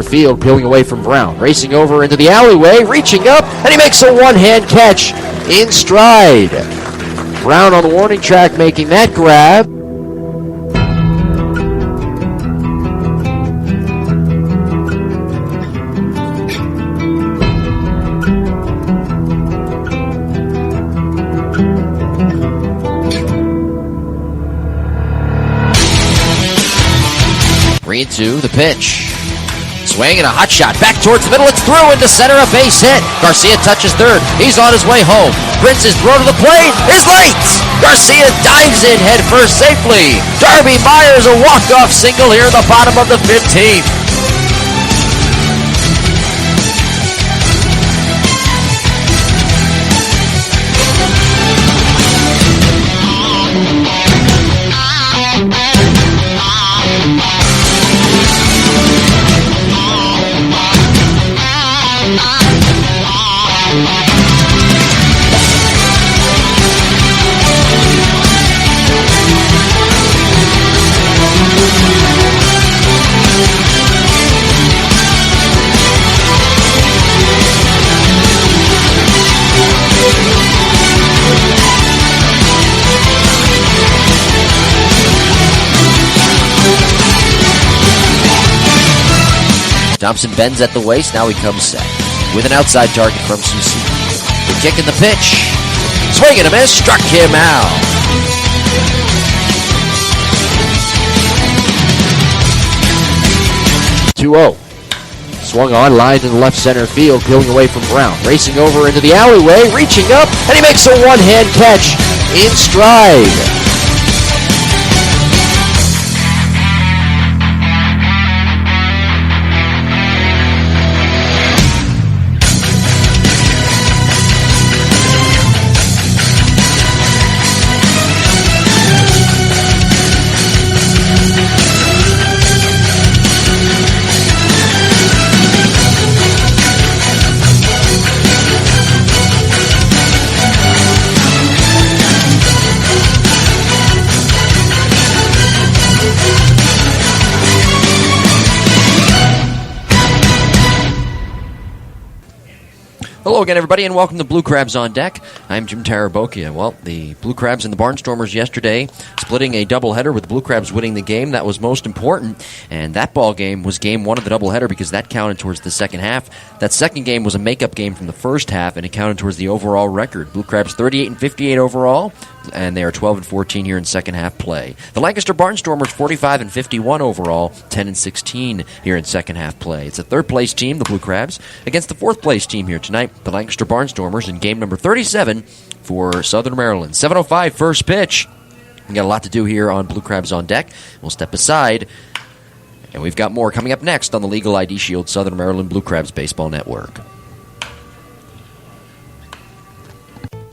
field, peeling away from Brown, racing over into the alleyway, reaching up, and he makes a one-hand catch in stride. Brown on the warning track making that grab. Reed to the pitch. Swing and a hot shot back towards the middle. It's through into center, a base hit. Garcia touches third. He's on his way home. Prince's throw to the plate is late. Garcia dives in head first safely. Darby Myers a walk-off single here in the bottom of the 15th. Thompson bends at the waist, now he comes set. With an outside target from Susi. The kick in the pitch. Swing and a miss, struck him out. (2-0). Swung on, lined in the left center field, peeling away from Brown. Racing over into the alleyway, reaching up, and he makes a one-hand catch in stride. Hello again, everybody, and welcome to Blue Crabs on Deck. I'm Jim Tarabokia. Well, the Blue Crabs and the Barnstormers yesterday splitting a doubleheader with the Blue Crabs winning the game. That was most important, and that ball game was game one of the doubleheader because that counted towards the second half. That second game was a makeup game from the first half, and it counted towards the overall record. Blue Crabs 38-58 overall, and they are 12-14 here in second half play. The Lancaster Barnstormers 45-51 overall, 10-16 here in second half play. It's a third place team, the Blue Crabs, against the fourth place team here tonight, the Lancaster Barnstormers, in game number 37 for Southern Maryland. 7:05 first pitch. We got a lot to do here on Blue Crabs on Deck. We'll step aside, and we've got more coming up next on the Legal ID Shield Southern Maryland Blue Crabs Baseball Network.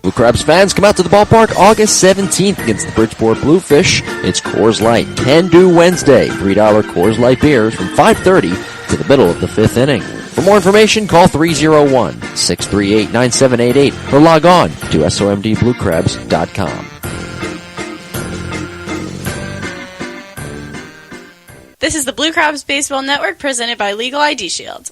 Blue Crabs fans, come out to the ballpark August 17th against the Bridgeport Bluefish. It's Coors Light Can Do Wednesday. $3 Coors Light beers from 5:30 to the middle of the fifth inning. For more information, call 301-638-9788 or log on to somdbluecrabs.com. This is the Blue Crabs Baseball Network presented by Legal ID Shield.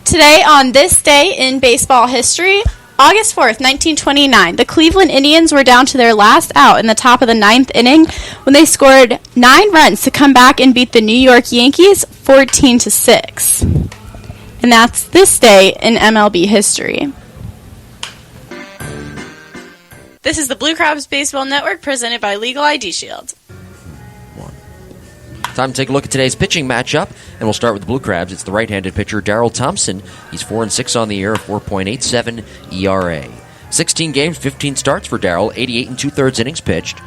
Today, on this day in baseball history, August 4th, 1929, the Cleveland Indians were down to their last out in the top of the ninth inning when they scored 9 runs to come back and beat the New York Yankees 14-6. And that's this day in MLB history. This is the Blue Crabs Baseball Network presented by Legal ID Shield. Time to take a look at today's pitching matchup, and we'll start with the Blue Crabs. It's the right-handed pitcher, Darrell Thompson. He's 4-6 on the year, a 4.87 ERA. 16 games, 15 starts for Darrell, 88 2/3 innings pitched,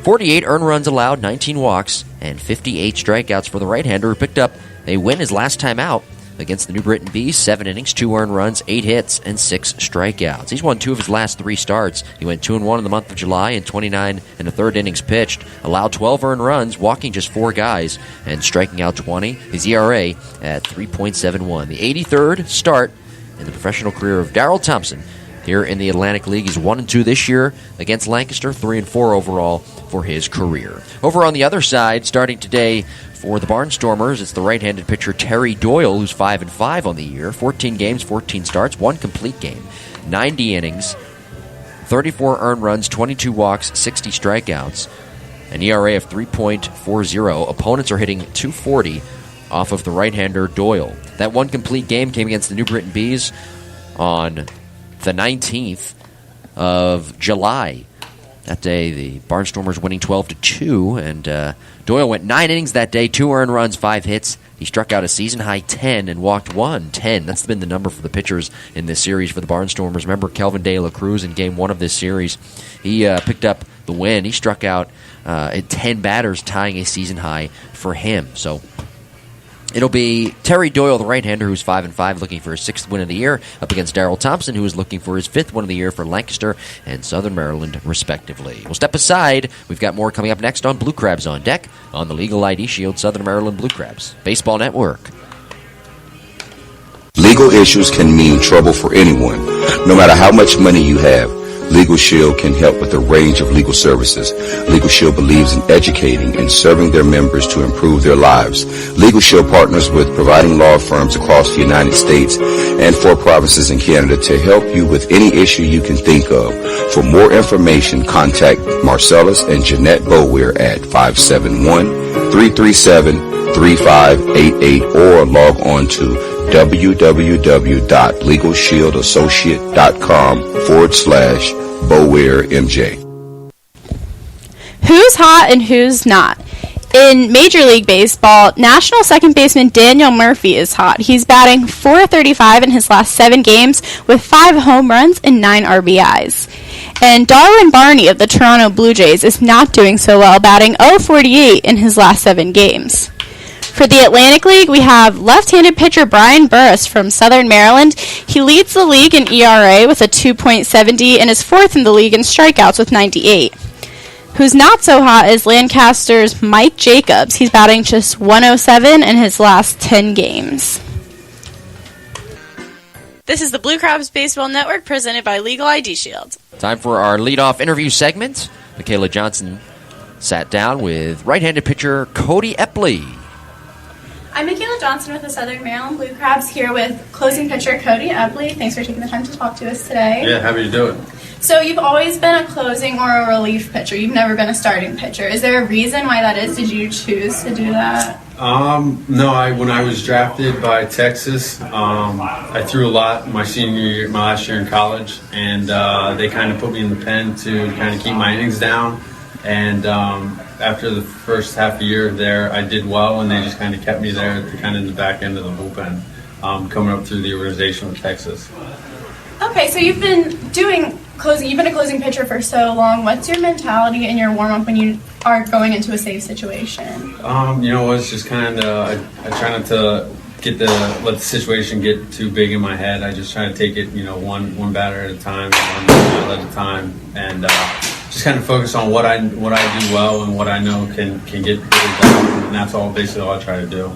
48 earned runs allowed, 19 walks, and 58 strikeouts for the right-hander, who picked up a win his last time out against the New Britain Bees. 7 innings, 2 earned runs, 8 hits, and 6 strikeouts. He's won 2 of his last 3 starts. He went 2-1 in the month of July in 29 1/3 innings pitched, allowed 12 earned runs, walking just 4 guys, and striking out 20. His ERA at 3.71. The 83rd start in the professional career of Darrell Thompson here in the Atlantic League. He's 1-2 this year against Lancaster, 3-4 overall for his career. Over on the other side, starting today for the Barnstormers, it's the right-handed pitcher Terry Doyle, who's 5-5 on the year. 14 games, 14 starts, 1 complete game, 90 innings, 34 earned runs, 22 walks, 60 strikeouts, an ERA of 3.40. Opponents are hitting .240 off of the right-hander Doyle. That 1 complete game came against the New Britain Bees on the 19th of July. That day, the Barnstormers winning 12-2, and Doyle went 9 innings that day, 2 earned runs, 5 hits. He struck out a season-high 10 and walked 1. 10. That's been the number for the pitchers in this series for the Barnstormers. Remember Kelvin De La Cruz in Game 1 of this series. He picked up the win. He struck out 10 batters, tying a season-high for him. So it'll be Terry Doyle, the right-hander, who's 5-5, looking for his 6th win of the year, up against Darrell Thompson, who is looking for his 5th win of the year for Lancaster and Southern Maryland, respectively. We'll step aside. We've got more coming up next on Blue Crabs on Deck on the Legal ID Shield Southern Maryland Blue Crabs Baseball Network. Legal issues can mean trouble for anyone, no matter how much money you have. Legal Shield can help with a range of legal services. Legal Shield believes in educating and serving their members to improve their lives. Legal Shield partners with providing law firms across the United States and 4 provinces in Canada to help you with any issue you can think of. For more information, contact Marcellus and Jeanette Boweir at 571-337-3588 or log on to www.legalshieldassociate.com/BoweirMJ. Who's hot and who's not? In Major League Baseball, National second baseman Daniel Murphy is hot. He's batting .435 in his last 7 games with 5 home runs and 9 RBIs. And Darwin Barney of the Toronto Blue Jays is not doing so well, batting .048 in his last 7 games. For the Atlantic League, we have left-handed pitcher Brian Burris from Southern Maryland. He leads the league in ERA with a 2.70 and is 4th in the league in strikeouts with 98. Who's not so hot is Lancaster's Mike Jacobs. He's batting just .107 in his last 10 games. This is the Blue Crabs Baseball Network presented by Legal ID Shield. Time for our leadoff interview segment. Michaela Johnson sat down with right-handed pitcher Cody Epley. I'm Michaela Johnson with the Southern Maryland Blue Crabs here with closing pitcher Cody Epley. Thanks for taking the time to talk to us today. Yeah, happy to do it. So you've always been a closing or a relief pitcher. You've never been a starting pitcher. Is there a reason why that is? Did you choose to do that? No, when I was drafted by Texas, I threw a lot my senior year, my last year in college, and they kind of put me in the pen to kind of keep my innings down. And after the first half a year there, I did well, and they just kind of kept me there at the kind of the back end of the bullpen, coming up through the organization with Texas. Okay, so you've been doing closing. You've been a closing pitcher for so long. What's your mentality in your warm up when you are going into a safe situation? It's just kind of I try not to let the situation get too big in my head. I just try to take it, one batter at a time, one ball at a time, and just kind of focus on what I do well and what I know can get really done, and that's basically all I try to do.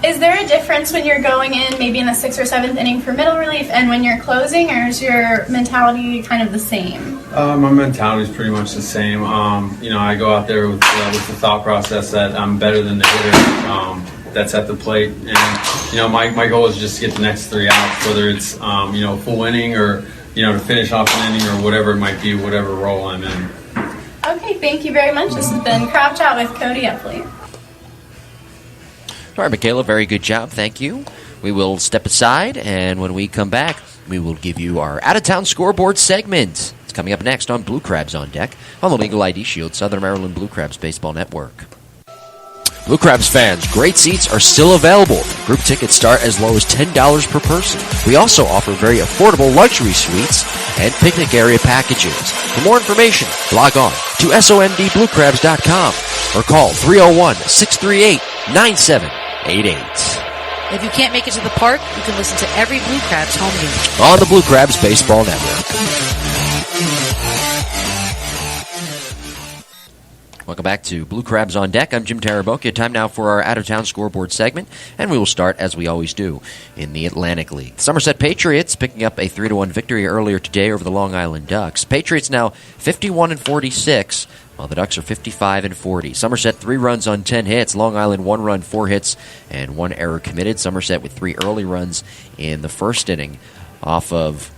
Is there a difference when you're going in, maybe in the 6th or 7th inning for middle relief, and when you're closing, or is your mentality kind of the same? My mentality is pretty much the same. I go out there with the thought process that I'm better than the hitter that's at the plate, and my goal is just to get the next 3 outs, whether it's full inning or to finish off an inning or whatever it might be, whatever role I'm in. Okay, thank you very much. This has been Crab Chat with Cody Epley. All right, Michaela, very good job. Thank you. We will step aside, and when we come back, we will give you our out-of-town scoreboard segment. It's coming up next on Blue Crabs on Deck on the Legal ID Shield Southern Maryland Blue Crabs Baseball Network. Blue Crabs fans, great seats are still available. Group tickets start as low as $10 per person. We also offer very affordable luxury suites and picnic area packages. For more information, log on to sondbluecrabs.com or call 301-638-9788. If you can't make it to the park, you can listen to every Blue Crabs home game on the Blue Crabs Baseball Network. Welcome back to Blue Crabs on Deck. I'm Jim Tarabokia. Time now for our out-of-town scoreboard segment, and we will start, as we always do, in the Atlantic League. The Somerset Patriots picking up a 3-1 victory earlier today over the Long Island Ducks. Patriots now 51-46, while the Ducks are 55-40. Somerset 3 runs on 10 hits. Long Island 1 run, 4 hits, and 1 error committed. Somerset with 3 early runs in the first inning off of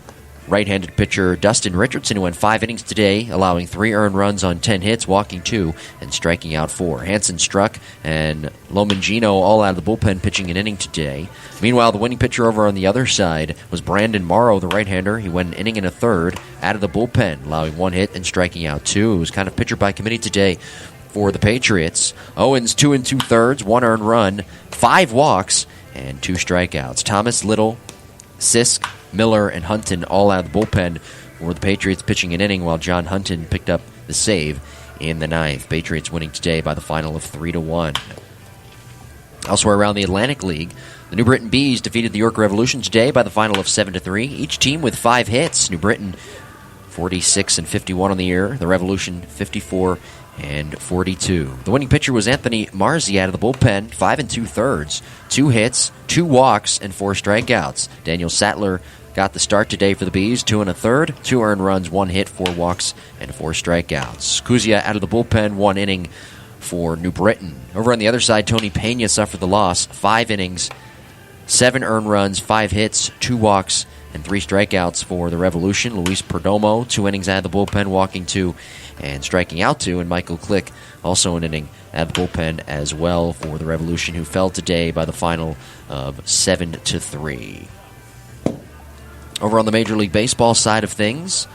right-handed pitcher Dustin Richardson, who went 5 innings today, allowing 3 earned runs on 10 hits, walking 2, and striking out 4. Hansen struck, and Lomangino all out of the bullpen pitching an inning today. Meanwhile, the winning pitcher over on the other side was Brandon Morrow, the right-hander. He went an inning and a third out of the bullpen, allowing 1 hit and striking out 2. It was kind of pitcher by committee today for the Patriots. Owens 2 2/3, 1 earned run, 5 walks, and 2 strikeouts. Thomas, Little, Sisk, Miller, and Hunton all out of the bullpen for the Patriots pitching an inning, while John Hunton picked up the save in the 9th. Patriots winning today by the final of 3-1. Elsewhere around the Atlantic League, the New Britain Bees defeated the York Revolution today by the final of 7-3. Each team with 5 hits. New Britain 46-51 on the year. The Revolution 54-42. The winning pitcher was Anthony Marzi out of the bullpen, 5 2/3, 2 hits, 2 walks, and 4 strikeouts. Daniel Sattler got the start today for the Bees, 2 1/3, 2 earned runs, 1 hit, 4 walks, and 4 strikeouts. Kuzia out of the bullpen, 1 inning for New Britain. Over on the other side, Tony Pena suffered the loss, 5 innings, 7 earned runs, 5 hits, 2 walks, and 3 strikeouts for the Revolution. Luis Perdomo, 2 innings out of the bullpen, walking 2 and striking out 2. And Michael Click, also an inning out of the bullpen as well for the Revolution, who fell today by the final of 7-3. Over on the Major League Baseball side of things,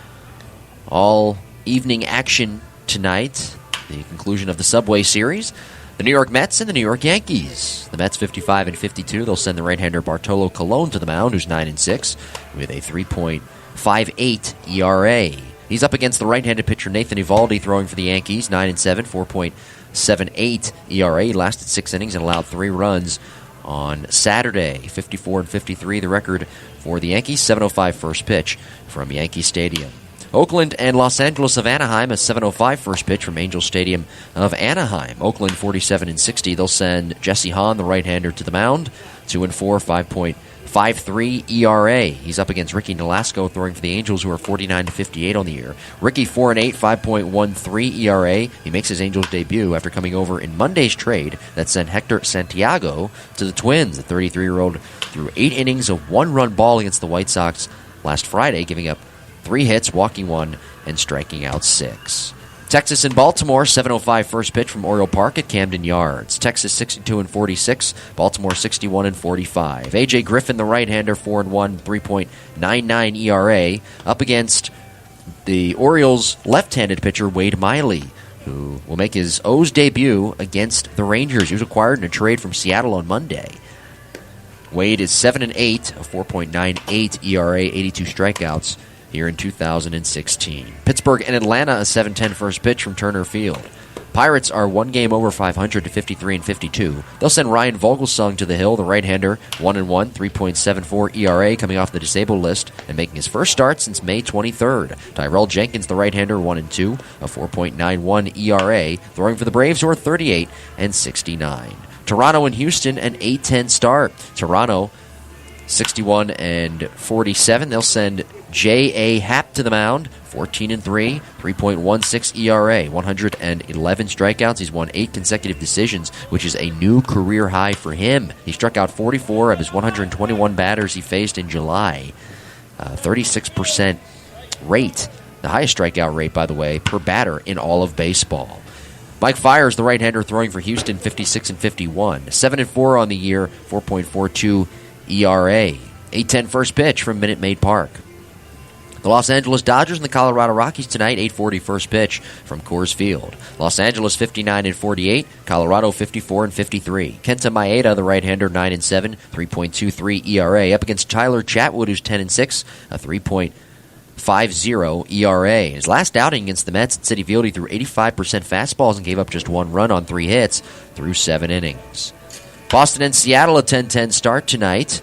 all evening action tonight, the conclusion of the Subway Series. The New York Mets and the New York Yankees. The Mets 55-52. They'll send the right-hander Bartolo Colon to the mound, who's 9-6, with a 3.58 ERA. He's up against the right-handed pitcher Nathan Eovaldi, throwing for the Yankees, 9-7, 4.78 ERA. He lasted 6 innings and allowed 3 runs on Saturday. 54-53, the record for the Yankees. 7:05 first pitch from Yankee Stadium. Oakland and Los Angeles of Anaheim, a 7:05 first pitch from Angel Stadium of Anaheim. Oakland 47-60. They'll send Jesse Hahn, the right-hander, to the mound. 2-4, 5.53 ERA. He's up against Ricky Nolasco, throwing for the Angels, who are 49-58 on the year. Ricky 4-8, 5.13 ERA. He makes his Angels debut after coming over in Monday's trade that sent Hector Santiago to the Twins. The 33-year-old threw 8 innings of 1-run ball against the White Sox last Friday, giving up 3 hits, walking 1, and striking out 6. Texas and Baltimore, 7:05 first pitch from Oriole Park at Camden Yards. Texas 62-46, Baltimore 61-45. A.J. Griffin, the right-hander, 4-1, 3.99 ERA, up against the Orioles' left-handed pitcher Wade Miley, who will make his O's debut against the Rangers. He was acquired in a trade from Seattle on Monday. Wade is 7-8, a 4.98 ERA, 82 strikeouts here in 2016. Pittsburgh and Atlanta, a 7:10 first pitch from Turner Field. Pirates are 1 game over 500 to 53-52. They'll send Ryan Vogelsong to the hill, the right-hander, 1-1, 3.74 ERA, coming off the disabled list and making his first start since May 23rd. Tyrell Jenkins, the right-hander, 1-2, a 4.91 ERA, throwing for the Braves, who are 38-69. Toronto and Houston, an 8-10 start. Toronto 61-47. They'll send J.A. Happ to the mound, 14-3, 3.16 ERA, 111 strikeouts. He's won 8 consecutive decisions, which is a new career high for him. He struck out 44 of his 121 batters he faced in July. 36% rate, the highest strikeout rate, by the way, per batter in all of baseball. Mike Fiers, the right-hander, throwing for Houston, 56-51. 7-4 on the year, 4.42 ERA. 8-10 first pitch from Minute Maid Park. The Los Angeles Dodgers and the Colorado Rockies tonight, 8:40 first pitch from Coors Field. Los Angeles 59-48, Colorado 54-53. Kenta Maeda, the right-hander, 9-7, 3.23 ERA, up against Tyler Chatwood, who's 10-6, a 3.50 ERA. His last outing against the Mets at Citi Field, he threw 85% fastballs and gave up just 1 run on 3 hits through 7 innings. Boston and Seattle, a 10-10 start tonight.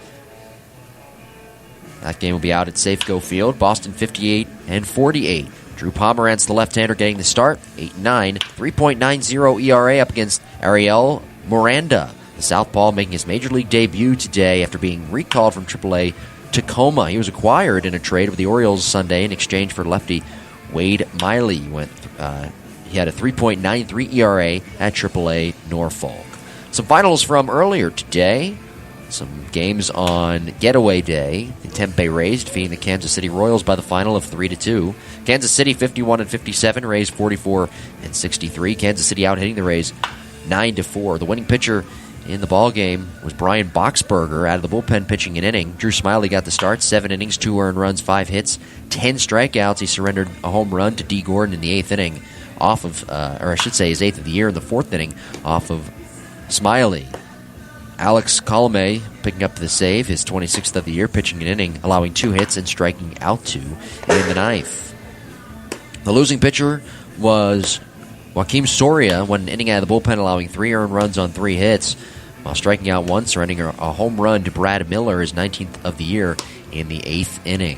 That game will be out at Safeco Field. Boston 58-48. Drew Pomerantz, the left-hander, getting the start. 8-9, 3.90 ERA up against Ariel Miranda. The southpaw making his major league debut today after being recalled from AAA Tacoma. He was acquired in a trade with the Orioles Sunday in exchange for lefty Wade Miley. He had a 3.93 ERA at AAA Norfolk. Some finals from earlier today. Some games on Getaway Day. The Tempe Rays defeating the Kansas City Royals by the final of 3-2. Kansas City 51-57, Rays 44-63. Kansas City out hitting the Rays 9-4. The winning pitcher in the ball game was Brian Boxberger out of the bullpen pitching an inning. Drew Smiley got the start, 7 innings, 2 earned runs, 5 hits, 10 strikeouts. He surrendered a home run to D. Gordon in the 8th inning off of, or I should say his 8th of the year in the 4th inning off of Smiley. Alex Colomé picking up the save, his 26th of the year, pitching an inning, allowing 2 hits and striking out 2 in the 9th. The losing pitcher was Joaquim Soria, went an inning out of the bullpen, allowing 3 earned runs on 3 hits, while striking out 1, surrendering a home run to Brad Miller, his 19th of the year, in the 8th inning.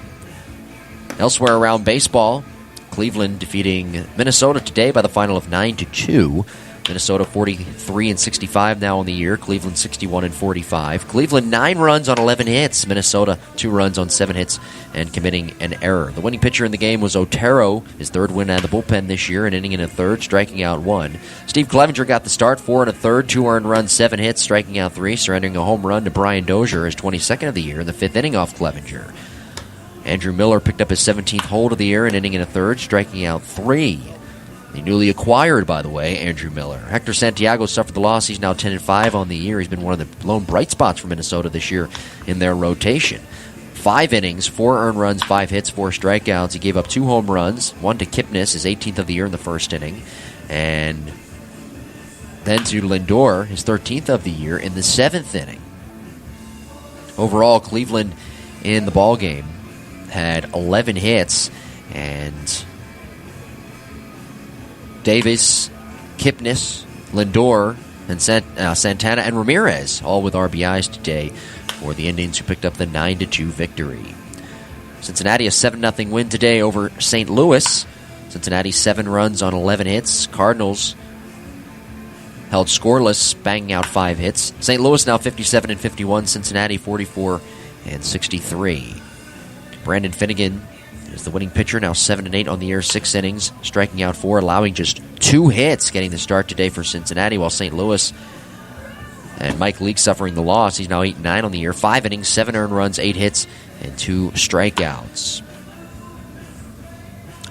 Elsewhere around baseball, Cleveland defeating Minnesota today by the final of 9-2. Minnesota 43-65 now on the year. Cleveland 61-45. Cleveland 9 runs on 11 hits. Minnesota 2 runs on 7 hits and committing an error. The winning pitcher in the game was Otero, his 3rd win out of the bullpen this year, an inning and a 3rd, striking out 1. Steve Clevenger got the start, 4 1/3, 2 earned runs, 7 hits, striking out 3, surrendering a home run to Brian Dozier, his 22nd of the year, in the 5th inning off Clevenger. Andrew Miller picked up his 17th hold of the year, an inning and a 3rd, striking out 3. The newly acquired, by the way, Andrew Miller. Hector Santiago suffered the loss. He's now 10-5 on the year. He's been one of the lone bright spots for Minnesota this year in their rotation. 5 innings, 4 earned runs, 5 hits, 4 strikeouts. He gave up 2 home runs, one to Kipnis, his 18th of the year in the 1st inning, and then to Lindor, his 13th of the year in the 7th inning. Overall, Cleveland in the ballgame had 11 hits, and Davis, Kipnis, Lindor, and Santana and Ramirez, all with RBIs today for the Indians, who picked up the 9-2 victory. Cincinnati a 7-0 win today over St. Louis. Cincinnati 7 runs on 11 hits. Cardinals held scoreless, banging out 5 hits. St. Louis now 57-51. Cincinnati 44-63. Brandon Finnegan is the winning pitcher, now 7-8 on the year, 6 innings, striking out 4, allowing just 2 hits, getting the start today for Cincinnati, while St. Louis and Mike Leake suffering the loss. He's now 8-9 on the year, 5 innings, 7 earned runs, 8 hits, and 2 strikeouts.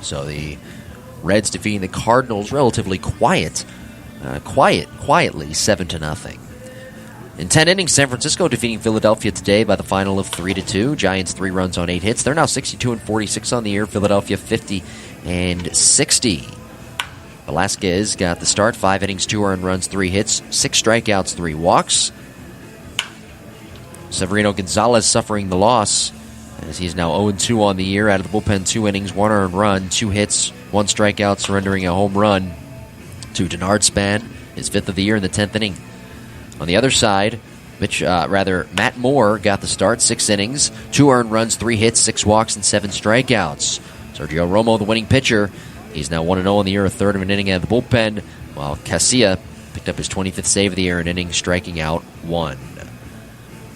So the Reds defeating the Cardinals relatively quietly, 7-0. In 10 innings, San Francisco defeating Philadelphia today by the final of 3-2. Giants 3 runs on 8 hits. They're now 62-46 on the year. Philadelphia 50-60. Velasquez got the start. 5 innings, 2 earned runs, 3 hits, 6 strikeouts, 3 walks. Severino Gonzalez suffering the loss, as he's now 0-2 on the year. Out of the bullpen, 2 innings, 1 earned run, 2 hits, 1 strikeout, surrendering a home run to Denard Span, his 5th of the year in the 10th inning. On the other side, Matt Moore got the start, 6 innings, 2 earned runs, 3 hits, 6 walks, and 7 strikeouts. Sergio Romo, the winning pitcher, he's now 1-0 on the year, a third of an inning out of the bullpen, while Casilla picked up his 25th save of the year, an inning, striking out 1.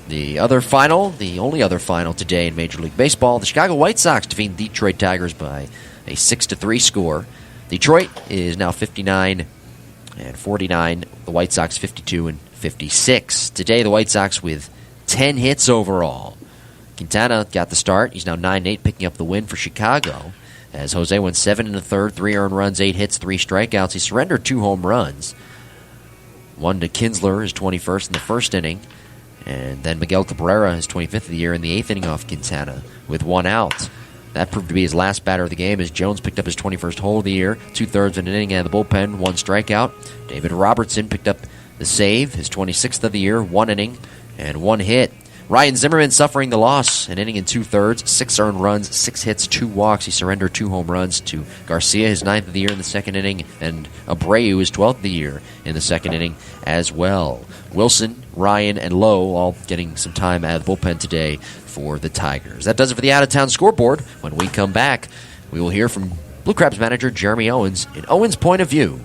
The only other final today in Major League Baseball, the Chicago White Sox defeating the Detroit Tigers by a 6-3 score. Detroit is now 59-49, the White Sox 52-56. Today, the White Sox with 10 hits overall. Quintana got the start. He's now 9-8, picking up the win for Chicago, as Jose went 7 1/3, 3 earned runs, 8 hits, 3 strikeouts. He surrendered 2 home runs. One to Kinsler, his 21st in the 1st inning, and then Miguel Cabrera, his 25th of the year, in the 8th inning off Quintana with 1 out. That proved to be his last batter of the game, as Jones picked up his 21st hole of the year, 2/3 of an inning out of the bullpen, 1 strikeout. David Robertson picked up the save, his 26th of the year, 1 inning and 1 hit. Ryan Zimmerman suffering the loss, an inning and 2/3, 6 earned runs, 6 hits, 2 walks. He surrendered 2 home runs to Garcia, his 9th of the year in the 2nd inning, and Abreu, his 12th of the year in the 2nd inning as well. Wilson, Ryan, and Lowe all getting some time out of the bullpen today for the Tigers. That does it for the out-of-town scoreboard. When we come back, we will hear from Blue Crabs manager Jeremy Owens in Owens' point of view.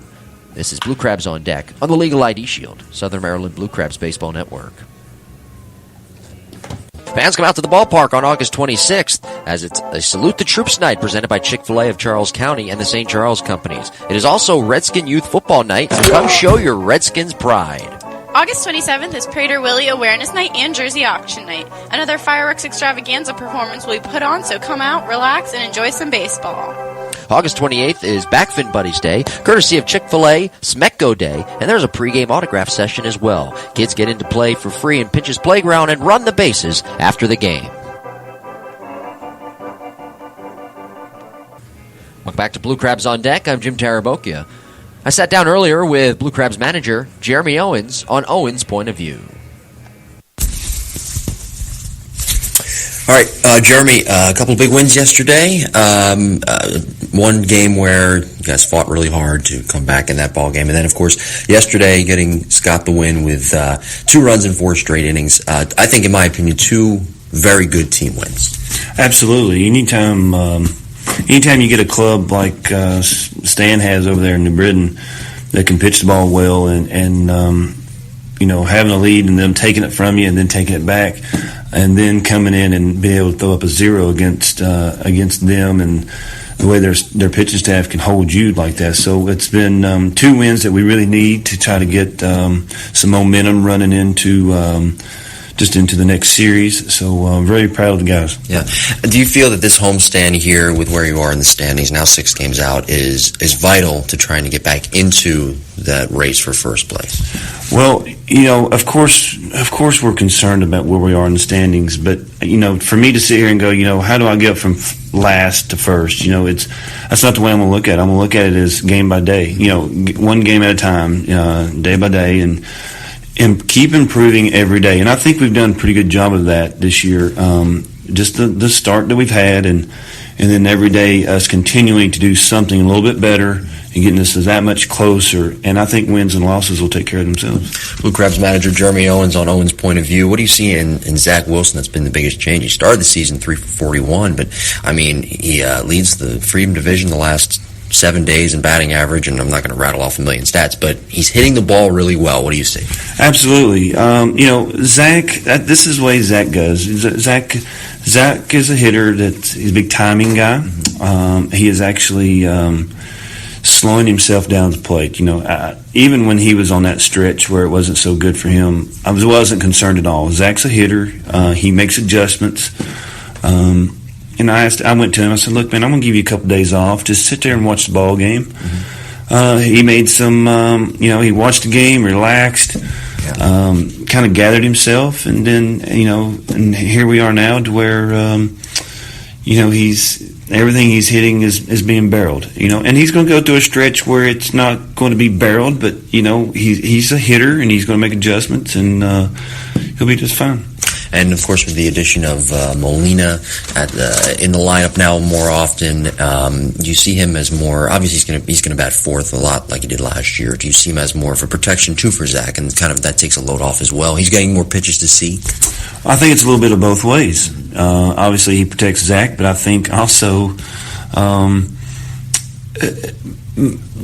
This is Blue Crabs on Deck on the Legal ID Shield, Southern Maryland Blue Crabs Baseball Network. Fans come out to the ballpark on August 26th as it's a Salute the Troops night presented by Chick-fil-A of Charles County and the St. Charles Companies. It is also Redskin Youth Football Night, so come show your Redskins pride. August 27th is Prater Willie Awareness Night and Jersey Auction Night. Another fireworks extravaganza performance will be put on, so come out, relax, and enjoy some baseball. August 28th is Backfin Buddies Day, courtesy of Chick-fil-A, Smecco Day, and there's a pregame autograph session as well. Kids get into play for free in Pinch's Playground and run the bases after the game. Welcome back to Blue Crabs on Deck. I'm Jim Tarabokia. I sat down earlier with Blue Crabs manager Jeremy Owens on Owens' point of view. All right, Jeremy, a couple of big wins yesterday. One game where you guys fought really hard to come back in that ball game. And then, of course, yesterday getting Scott the win with 2 runs in 4 straight innings. I think, in my opinion, 2 very good team wins. Absolutely. Anytime you get a club like Stan has over there in New Britain that can pitch the ball well and having a lead and them taking it from you and then taking it back and then coming in and be able to throw up a 0 against them and the way their pitching staff can hold you like that. So it's been 2 wins that we really need to try to get some momentum running into just into the next series. So I'm very proud of the guys. Yeah. Do you feel that this homestand here with where you are in the standings, now 6 games out, is vital to trying to get back into that race for first place? Well, of course we're concerned about where we are in the standings, but, for me to sit here and go, how do I get from last to first? That's not the way I'm going to look at it. I'm going to look at it as game by day, one game at a time, day by day, and keep improving every day. And I think we've done a pretty good job of that this year. Just the start that we've had, and then every day us continuing to do something a little bit better and getting us that much closer. And I think wins and losses will take care of themselves. Blue Crabs manager Jeremy Owens on Owens' point of view. What do you see in Zach Wilson that's been the biggest change? He started the season 3 for 41, but he leads the Freedom Division the last 7 days in batting average, and I'm not going to rattle off a million stats, but he's hitting the ball really well. What do you see? Absolutely. Zach, this is the way Zach goes. Zach is a hitter he's a big timing guy. He is actually slowing himself down to the plate. Even when he was on that stretch where it wasn't so good for him, I wasn't concerned at all. Zach's a hitter. He makes adjustments. And I went to him. I said, "Look, man, I'm going to give you a couple days off. Just sit there and watch the ball game." Mm-hmm. He made some, he watched the game, relaxed, kind of gathered himself, and then, and here we are now to where, everything he's hitting is being barreled, and he's going to go through a stretch where it's not going to be barreled, but, he's a hitter and he's going to make adjustments, and he'll be just fine. And, of course, with the addition of Molina in the lineup now more often, do you see him as more, obviously he's going to bat 4th a lot like he did last year. Do you see him as more of a protection, too, for Zach, and kind of that takes a load off as well? He's getting more pitches to see? I think it's a little bit of both ways. Obviously, he protects Zach, but I think also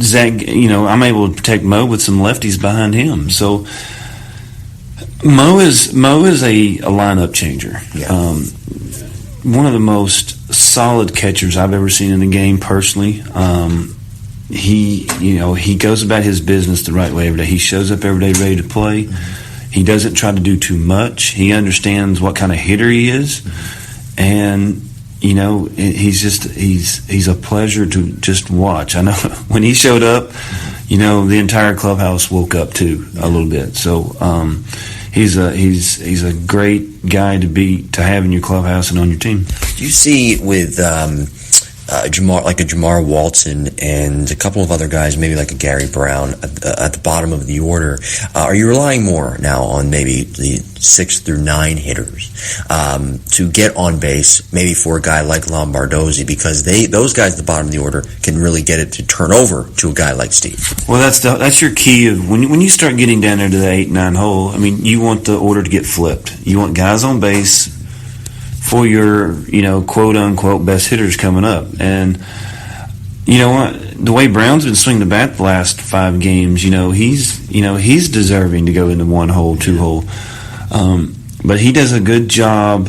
Zach, I'm able to protect Mo with some lefties behind him. So Mo is a lineup changer. Yeah. One of the most solid catchers I've ever seen in the game personally. He goes about his business the right way every day. He shows up every day ready to play. Mm-hmm. He doesn't try to do too much. He understands what kind of hitter he is, and he's a pleasure to just watch. I know when he showed up, the entire clubhouse woke up too a little bit. So he's a great guy to have in your clubhouse and on your team. Do you see with Jamar Walton and a couple of other guys, maybe like a Gary Brown at the bottom of the order, are you relying more now on maybe the 6 through 9 hitters to get on base, maybe for a guy like Lombardozzi, because those guys at the bottom of the order can really get it to turn over to a guy like Steve? Well, that's your key of when you start getting down there to the 8-9 hole. I mean, you want the order to get flipped. You want guys on base for your, quote unquote best hitters coming up. And you know what? The way Brown's been swinging the bat the last 5 games, he's deserving to go into 1-hole, 2-hole. But he does a good job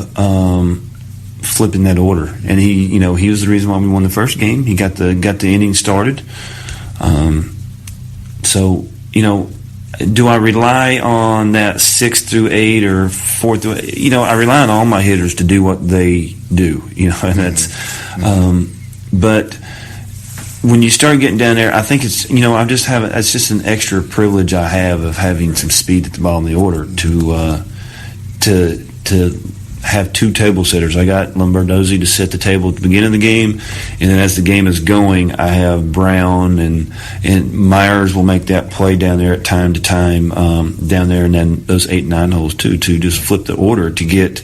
flipping that order, and he was the reason why we won the first game. He got the inning started. So do I rely on that 6 through 8 or 4 through 8? I rely on all my hitters to do what they do. And that's. But when you start getting down there, I think it's it's just an extra privilege I have of having some speed at the bottom of the order to have 2 table setters. I got Lombardozzi to set the table at the beginning of the game, and then as the game is going, I have Brown and Myers will make that play down there at time to time down there, and then those 8 and 9 holes too, to just flip the order to get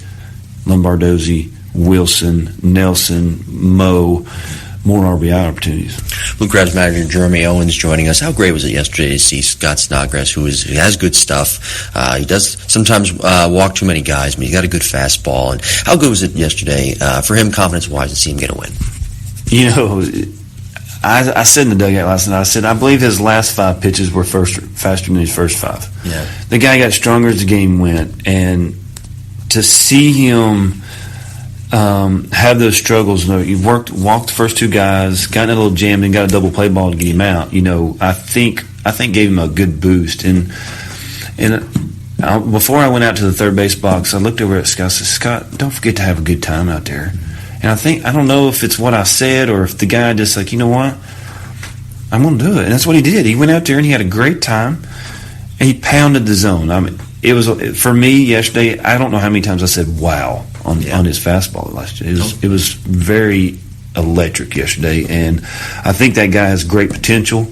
Lombardozzi, Wilson, Nelson, Moe more RBI opportunities. Blue Crabs manager Jeremy Owens joining us. How great was it yesterday to see Scott Snodgrass, who has good stuff. He does sometimes walk too many guys, but he's got a good fastball. And how good was it yesterday for him, confidence-wise, to see him get a win? I said in the dugout last night, I believe his last 5 pitches were faster than his first 5. Yeah. The guy got stronger as the game went, and to see him have those struggles. You walked the first 2 guys, got in a little jam, and got a double play ball to get him out. I think gave him a good boost. And before I went out to the third base box, I looked over at Scott. I said, "Scott, don't forget to have a good time out there." And I don't know if it's what I said or if the guy just like, you know what, I'm going to do it. And that's what he did. He went out there and he had a great time, and he pounded the zone. I mean, it was for me yesterday. I don't know how many times I said "wow" on his fastball last year. It was very electric yesterday, and I think that guy has great potential,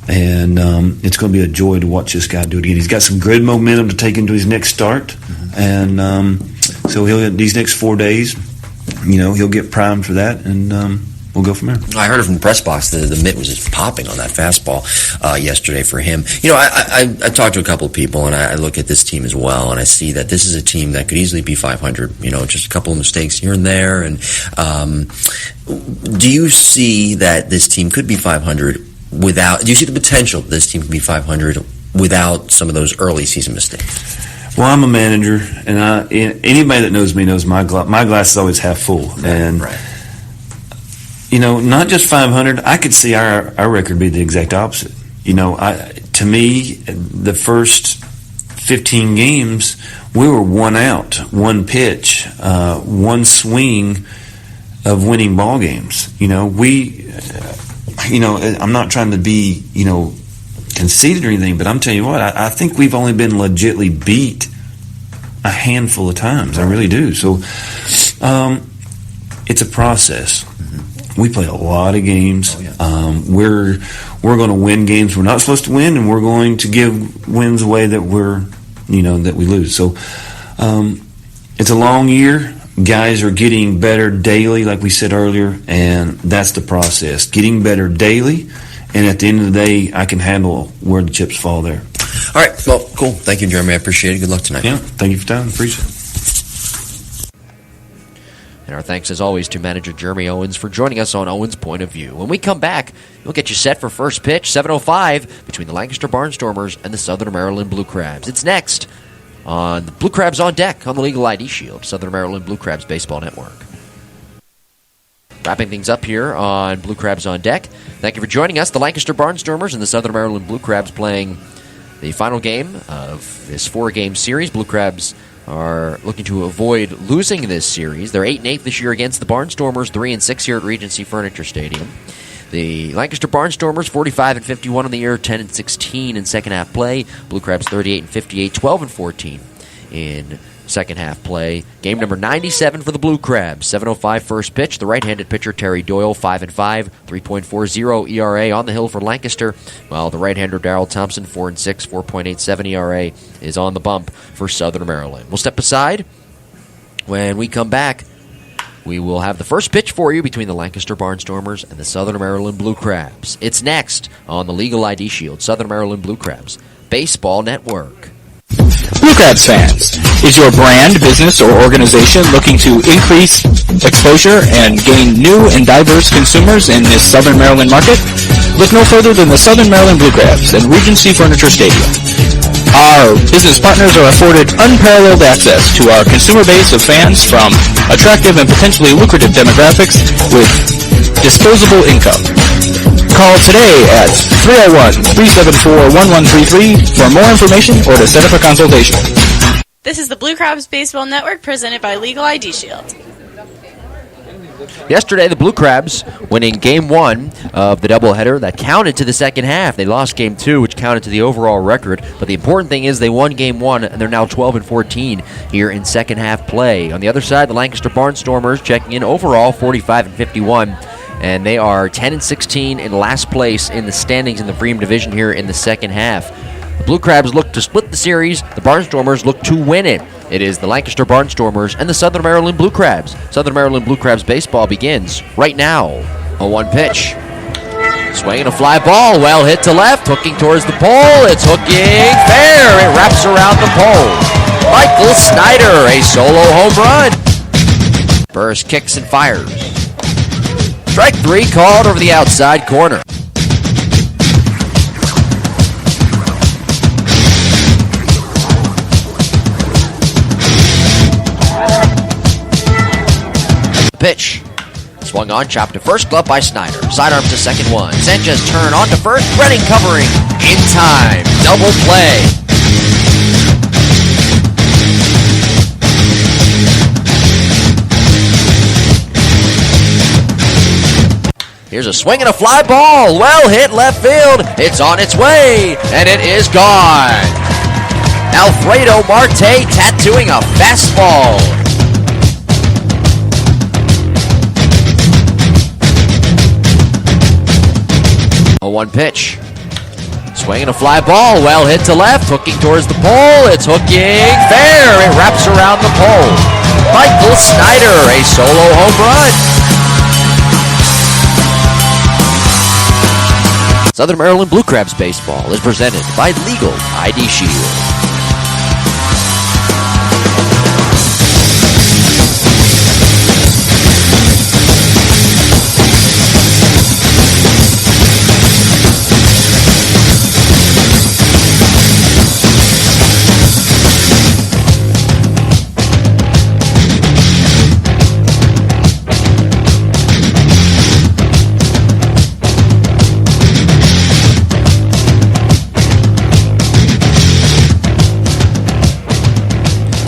and it's going to be a joy to watch this guy do it again. He's got some good momentum to take into his next start, and so he'll these next 4 days, he'll get primed for that, and we'll go from there. I heard it from the press box. The mitt was just popping on that fastball yesterday for him. I talked to a couple of people, and I look at this team as well, and I see that this is a team that could easily be 500. Just a couple of mistakes here and there. And do you see that this team could be 500 without? Do you see the potential that this team could be 500 without some of those early season mistakes? Well, I'm a manager, and anybody that knows me knows my glass is always half full, and. Right. Not just 500. I could see our record be the exact opposite. To me, the first 15 games, we were 1 out, 1 pitch, 1 swing of winning ball games. I'm not trying to be, conceited or anything, but I'm telling you what, I think we've only been legitly beat a handful of times. I really do. So, it's a process. We play a lot of games. We're going to win games we're not supposed to win, and we're going to give wins away that that we lose. So it's a long year. Guys are getting better daily, like we said earlier, and that's the process. Getting better daily, and at the end of the day, I can handle where the chips fall there. All right. Well, cool. Thank you, Jeremy. I appreciate it. Good luck tonight. Yeah. Thank you for your time. Appreciate it. And our thanks, as always, to manager Jeremy Owens for joining us on Owens' Point of View. When we come back, we'll get you set for first pitch, 7:05, between the Lancaster Barnstormers and the Southern Maryland Blue Crabs. It's next on the Blue Crabs on Deck on the Legal ID Shield, Southern Maryland Blue Crabs Baseball Network. Wrapping things up here on Blue Crabs on Deck. Thank you for joining us. The Lancaster Barnstormers and the Southern Maryland Blue Crabs playing the final game of this 4-game series. Blue Crabs are looking to avoid losing this series. They're 8-8 this year against the Barnstormers, 3-6 here at Regency Furniture Stadium. The Lancaster Barnstormers 45-51 on the year, 10-16 in second half play. Blue Crabs 38-58, 12-14 in second half play. Game number 97 for the Blue Crabs. 7:05 first pitch. The right-handed pitcher Terry Doyle 5-5, 3.40 ERA on the hill for Lancaster, while the right-hander Darrell Thompson 4-6, 4.87 ERA is on the bump for Southern Maryland. We'll step aside. When we come back, we will have the first pitch for you between the Lancaster Barnstormers and the Southern Maryland Blue Crabs. It's next on the Legal ID Shield, Southern Maryland Blue Crabs Baseball Network. Blue Crabs fans, is your brand, business, or organization looking to increase exposure and gain new and diverse consumers in this Southern Maryland market? Look no further than the Southern Maryland Blue Crabs at Regency Furniture Stadium. Our business partners are afforded unparalleled access to our consumer base of fans from attractive and potentially lucrative demographics with disposable income. Call today at 301-374-1133 for more information or to set up a consultation. This is the Blue Crabs Baseball Network presented by Legal ID Shield. Yesterday, the Blue Crabs winning Game 1 of the doubleheader that counted to the second half. They lost Game 2, which counted to the overall record. But the important thing is they won Game 1, and they're now 12-14 here in second half play. On the other side, the Lancaster Barnstormers checking in overall 45-51. And they are 10-16 in last place in the standings in the Freedom Division here in the second half. The Blue Crabs look to split the series. The Barnstormers look to win it. It is the Lancaster Barnstormers and the Southern Maryland Blue Crabs. Southern Maryland Blue Crabs baseball begins right now. A 1 pitch. Swinging a fly ball. Well hit to left. Hooking towards the pole. It's hooking fair. It wraps around the pole. Michael Snyder, a solo home run. Burris kicks and fires. Strike 3 called over the outside corner. Pitch. Swung on, chopped to first, glove by Snyder. Sidearm to second one. Sanchez turn on to first. Redding covering in time. Double play. Here's a swing and a fly ball. Well hit left field. It's on its way, and it is gone. Alfredo Marte tattooing a fastball. A 1 pitch. Swinging a fly ball. Well hit to left. Hooking towards the pole. It's hooking fair. It wraps around the pole. Michael Snyder, a solo home run. Southern Maryland Blue Crabs baseball is presented by Legal ID Shield.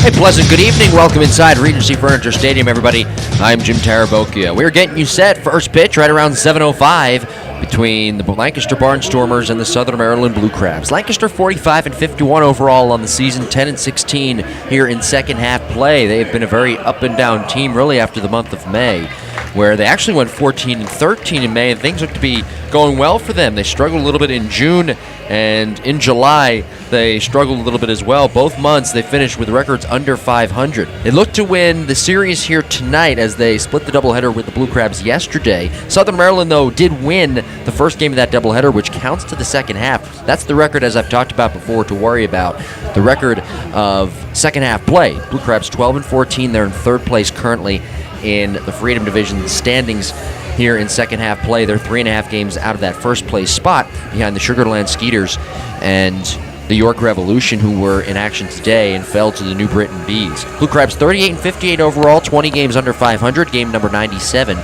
Hey, pleasant good evening. Welcome inside Regency Furniture Stadium, everybody. I'm Jim Tarabokia. We're getting you set. First pitch right around 7:05 between the Lancaster Barnstormers and the Southern Maryland Blue Crabs. Lancaster 45-51 overall on the season, 10-16 here in second half play. They have been a very up and down team really after the month of May, where they actually went 14-13 in May, and things look to be going well for them. They struggled a little bit in June, and in July they struggled a little bit as well. Both months they finished with records under 500. They look to win the series here tonight as they split the doubleheader with the Blue Crabs yesterday. Southern Maryland, though, did win the first game of that doubleheader, which counts to the second half. That's the record, as I've talked about before, to worry about. The record of second half play. Blue Crabs 12-14. They're in third place currently in the Freedom Division standings here in second half play. They're 3.5 games out of that first place spot behind the Sugarland Skeeters and the York Revolution, who were in action today and fell to the New Britain Bees. Blue Crabs 38-58 overall, 20 games under 500, game number 97.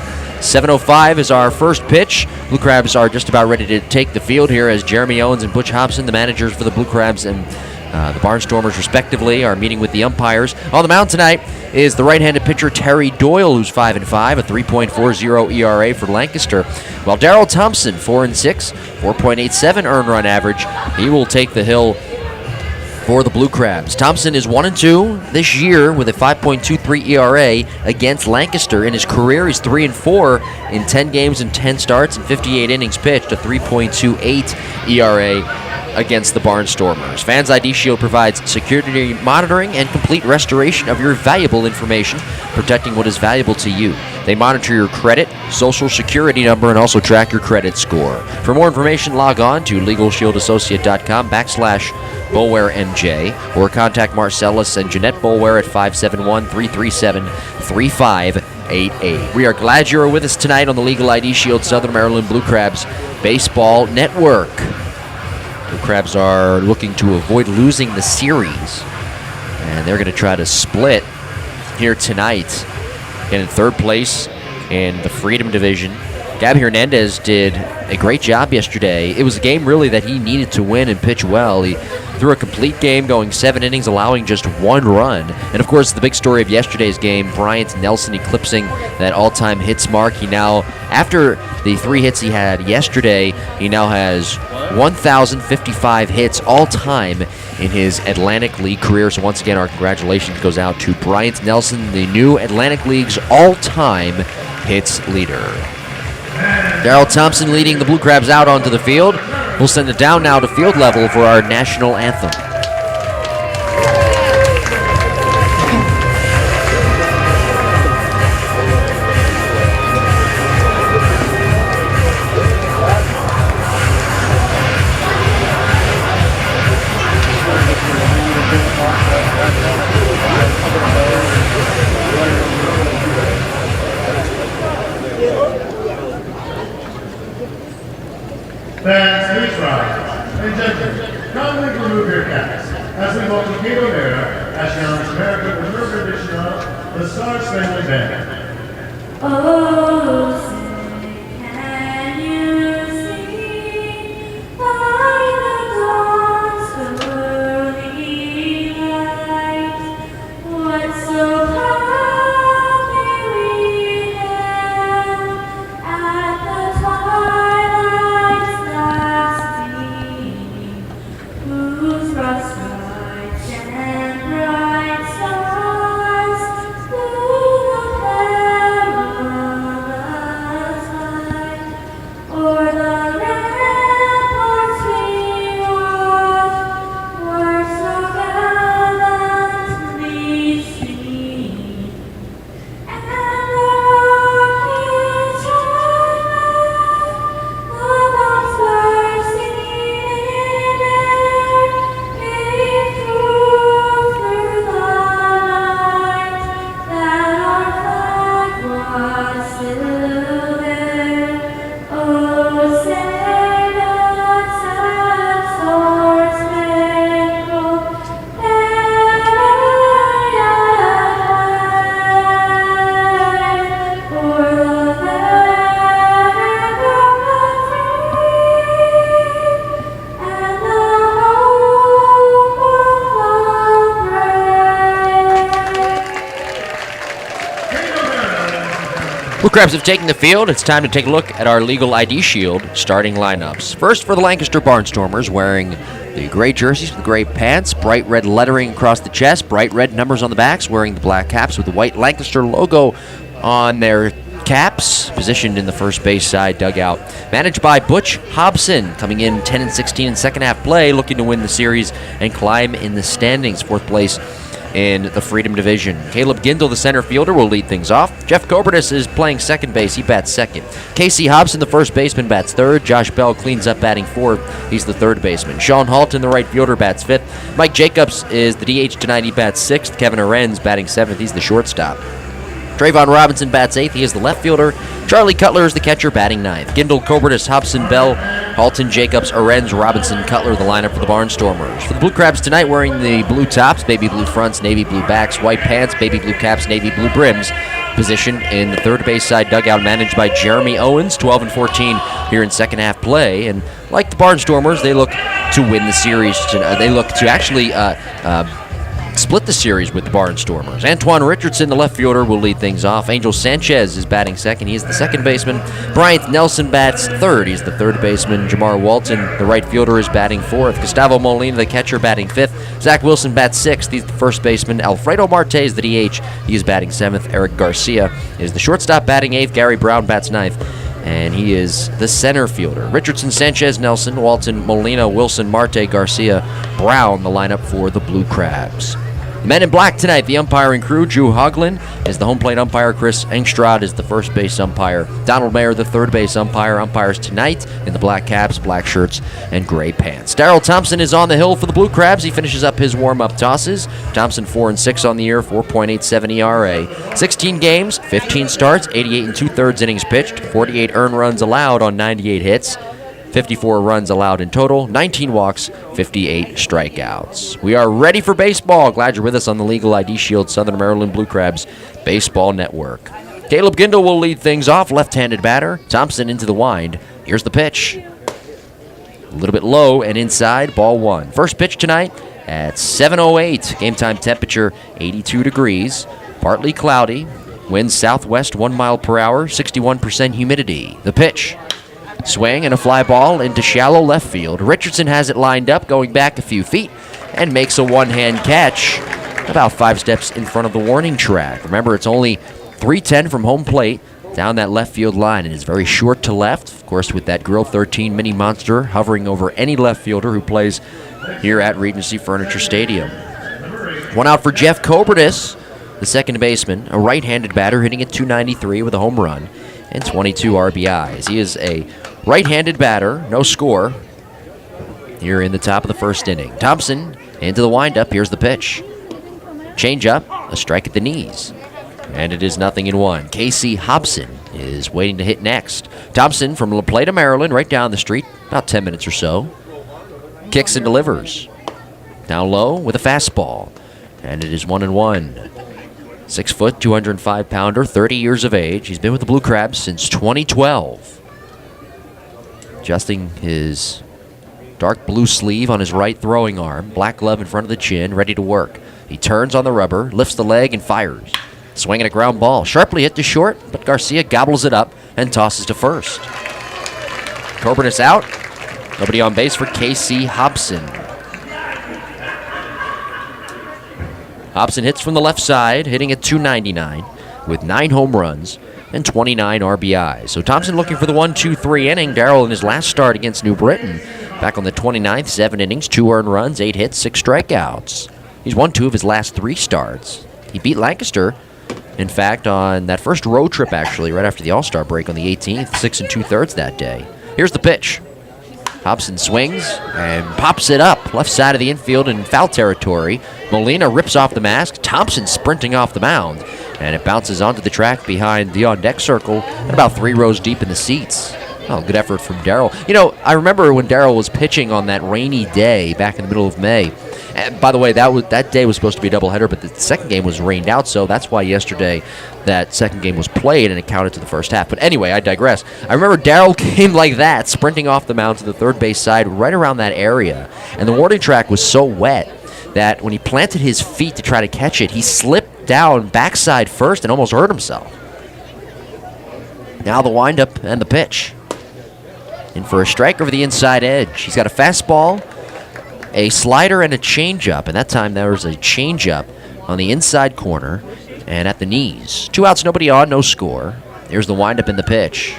7:05 is our first pitch. Blue Crabs are just about ready to take the field here as Jeremy Owens and Butch Hobson, the managers for the Blue Crabs and the Barnstormers, respectively, are meeting with the umpires. On the mound tonight is the right-handed pitcher Terry Doyle, who's 5-5, a 3.40 ERA for Lancaster. While Darrell Thompson, 4-6, 4.87 earned run average. He will take the hill for the Blue Crabs. Thompson is 1-2 this year with a 5.23 ERA against Lancaster. In his career, he's 3-4 in 10 games and 10 starts and 58 innings pitched, a 3.28 ERA against the Barnstormers. Fans ID Shield provides security monitoring and complete restoration of your valuable information, protecting what is valuable to you. They monitor your credit, social security number, and also track your credit score. For more information, log on to LegalShieldAssociate.com/BulwareMJ or contact Marcellus and Jeanette Bulware at 571-337-3588. 888. We are glad you are with us tonight on the Legal ID Shield Southern Maryland Blue Crabs Baseball Network. Blue Crabs are looking to avoid losing the series, and they're going to try to split here tonight. Again, in third place in the Freedom Division. Gabby Hernandez did a great job yesterday. It was a game really that he needed to win and pitch well. He threw a complete game, going 7 innings, allowing just 1 run. And of course, the big story of yesterday's game, Bryant Nelson eclipsing that all-time hits mark. He now, after the 3 hits he had yesterday, he now has 1,055 hits all-time in his Atlantic League career. So once again, our congratulations goes out to Bryant Nelson, the new Atlantic League's all-time hits leader. Darrell Thompson leading the Blue Crabs out onto the field. We'll send it down now to field level for our national anthem. Fans, please rise. And gentlemen, kindly remove your caps as we welcome Kate O'Mara as she honors America with her rendition of the Star Spangled Banner. Oh, say, can you see by the dawn's early light what so proudly we hailed at the twilight's last gleaming, whose rust lights and bright stars through the perilous night o'er the ramparts we watched were so gallantly seen, and the rockets triumph, the bombs bursting in air, gave proof through the night that our flag was still there. Oh, say not sad star-spangled banner yet wave o'er the land of the free and the hope of the brave. Blue Crabs have taken the field. It's time to take a look at our Legal ID Shield starting lineups. First for the Lancaster Barnstormers, wearing the gray jerseys with gray pants, bright red lettering across the chest, bright red numbers on the backs, wearing the black caps with the white Lancaster logo on their caps, positioned in the first base side dugout. Managed by Butch Hobson, coming in 10-16 in second half play, looking to win the series and climb in the standings. Fourth place in the Freedom Division. Caleb Gindel, the center fielder, will lead things off. Jeff Cobertus is playing second base. He bats second. Casey Hobson, the first baseman, bats third. Josh Bell cleans up, batting fourth. He's the third baseman. Sean Halton, the right fielder, bats fifth. Mike Jacobs is the DH tonight. He bats sixth. Kevin Arens batting seventh. He's the shortstop. Trayvon Robinson bats eighth. He is the left fielder. Charlie Cutler is the catcher, batting ninth. Gindel, Cobertus, Hobson, Bell, Halton, Jacobs, Arens, Robinson, Cutler, the lineup for the Barnstormers. For the Blue Crabs tonight, wearing the blue tops, baby blue fronts, navy blue backs, white pants, baby blue caps, navy blue brims. Position in the third base side dugout, managed by Jeremy Owens, 12-14 here in second half play. And like the Barnstormers, they look to win the series. They look to actually split the series with the Barnstormers. Antoine Richardson, the left fielder, will lead things off. Angel Sanchez is batting second. He is the second baseman. Bryant Nelson bats third. He's the third baseman. Jamar Walton, the right fielder, is batting fourth. Gustavo Molina, the catcher, batting fifth. Zach Wilson bats sixth. He's the first baseman. Alfredo Marte is the DH. He is batting seventh. Eric Garcia is the shortstop, batting eighth. Gary Brown bats ninth, and he is the center fielder. Richardson, Sanchez, Nelson, Walton, Molina, Wilson, Marte, Garcia, Brown, the lineup for the Blue Crabs. Men in black tonight, the umpiring crew. Drew Hoagland is the home plate umpire. Chris Engstrad is the first base umpire. Donald Mayer, the third base umpire. Umpires tonight in the black caps, black shirts, and gray pants. Darrell Thompson is on the hill for the Blue Crabs. He finishes up his warm-up tosses. Thompson 4-6 on the year, 4.87 ERA. 16 games, 15 starts, 88 2/3 innings pitched, 48 earned runs allowed on 98 hits. 54 runs allowed in total, 19 walks, 58 strikeouts. We are ready for baseball. Glad you're with us on the Legal ID Shield Southern Maryland Blue Crabs Baseball Network. Caleb Gindel will lead things off, left-handed batter. Thompson into the wind. Here's the pitch. A little bit low and inside, ball one. First pitch tonight at 7:08. Game time temperature 82 degrees. Partly cloudy. Winds southwest 1 mile per hour, 61% humidity. The pitch. Swing and a fly ball into shallow left field. Richardson has it lined up, going back a few feet, and makes a one-hand catch about 5 steps in front of the warning track. Remember, it's only 310 from home plate down that left field line, and it's very short to left. Of course, with that Grill 13 mini monster hovering over any left fielder who plays here at Regency Furniture Stadium. One out for Jeff Cobradis, the second baseman, a right-handed batter hitting at 293 with a home run and 22 RBIs. He is a right-handed batter, no score, here in the top of the first inning. Thompson into the windup. Here's the pitch. Change up, a strike at the knees. And it is 0-1. Casey Hobson is waiting to hit next. Thompson from La Plata, Maryland, right down the street, about 10 minutes or so. Kicks and delivers. Down low with a fastball. And it is 1-1. 6 foot, 205 pounder, 30 years of age. He's been with the Blue Crabs since 2012. Adjusting his dark blue sleeve on his right throwing arm, black glove in front of the chin, ready to work. He turns on the rubber, lifts the leg, and fires. Swinging a ground ball, sharply hit to short, but Garcia gobbles it up and tosses to first. Corbinus out. Nobody on base for Casey Hobson. Hobson hits from the left side, hitting at 299 with 9 home runs and 29 RBIs. So Thompson looking for the 1-2-3 inning. Darrell in his last start against New Britain back on the 29th, 7 innings, 2 earned runs, 8 hits, 6 strikeouts. He's won 2 of his last 3 starts. He beat Lancaster, in fact, on that first road trip, actually, right after the All-Star break on the 18th, 6 2/3 that day. Here's the pitch. Hobson swings and pops it up, left side of the infield in foul territory. Molina rips off the mask. Thompson sprinting off the mound, and it bounces onto the track behind the on-deck circle and about 3 rows deep in the seats. Oh, good effort from Darrell. You know, I remember when Darrell was pitching on that rainy day back in the middle of May. And by the way, that day was supposed to be a doubleheader, but the second game was rained out, so that's why yesterday that second game was played and it counted to the first half. But anyway, I digress. I remember Darrell came like that, sprinting off the mound to the third base side right around that area. And the warning track was so wet that when he planted his feet to try to catch it, he slipped down backside first and almost hurt himself. Now the windup and the pitch. In for a strike over the inside edge. He's got a fastball, a slider, and a changeup. And that time there was a changeup on the inside corner and at the knees. 2 outs, nobody on, no score. Here's the windup in the pitch.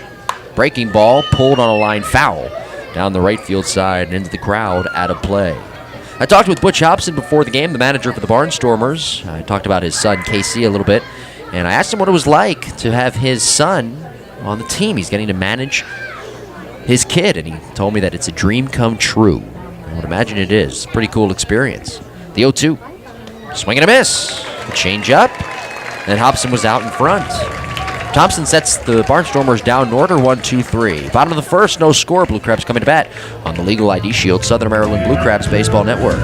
Breaking ball, pulled on a line foul down the right field side and into the crowd, out of play. I talked with Butch Hobson before the game, the manager for the Barnstormers. I talked about his son, Casey, a little bit. And I asked him what it was like to have his son on the team. He's getting to manage his kid, and he told me that it's a dream come true. I would imagine it is. Pretty cool experience. The 0-2. Swing and a miss. A change up. And Hobson was out in front. Thompson sets the Barnstormers down in order, 1-2-3. Bottom of the first, no score. Blue Crabs coming to bat on the Legal ID Shield Southern Maryland Blue Crabs Baseball Network.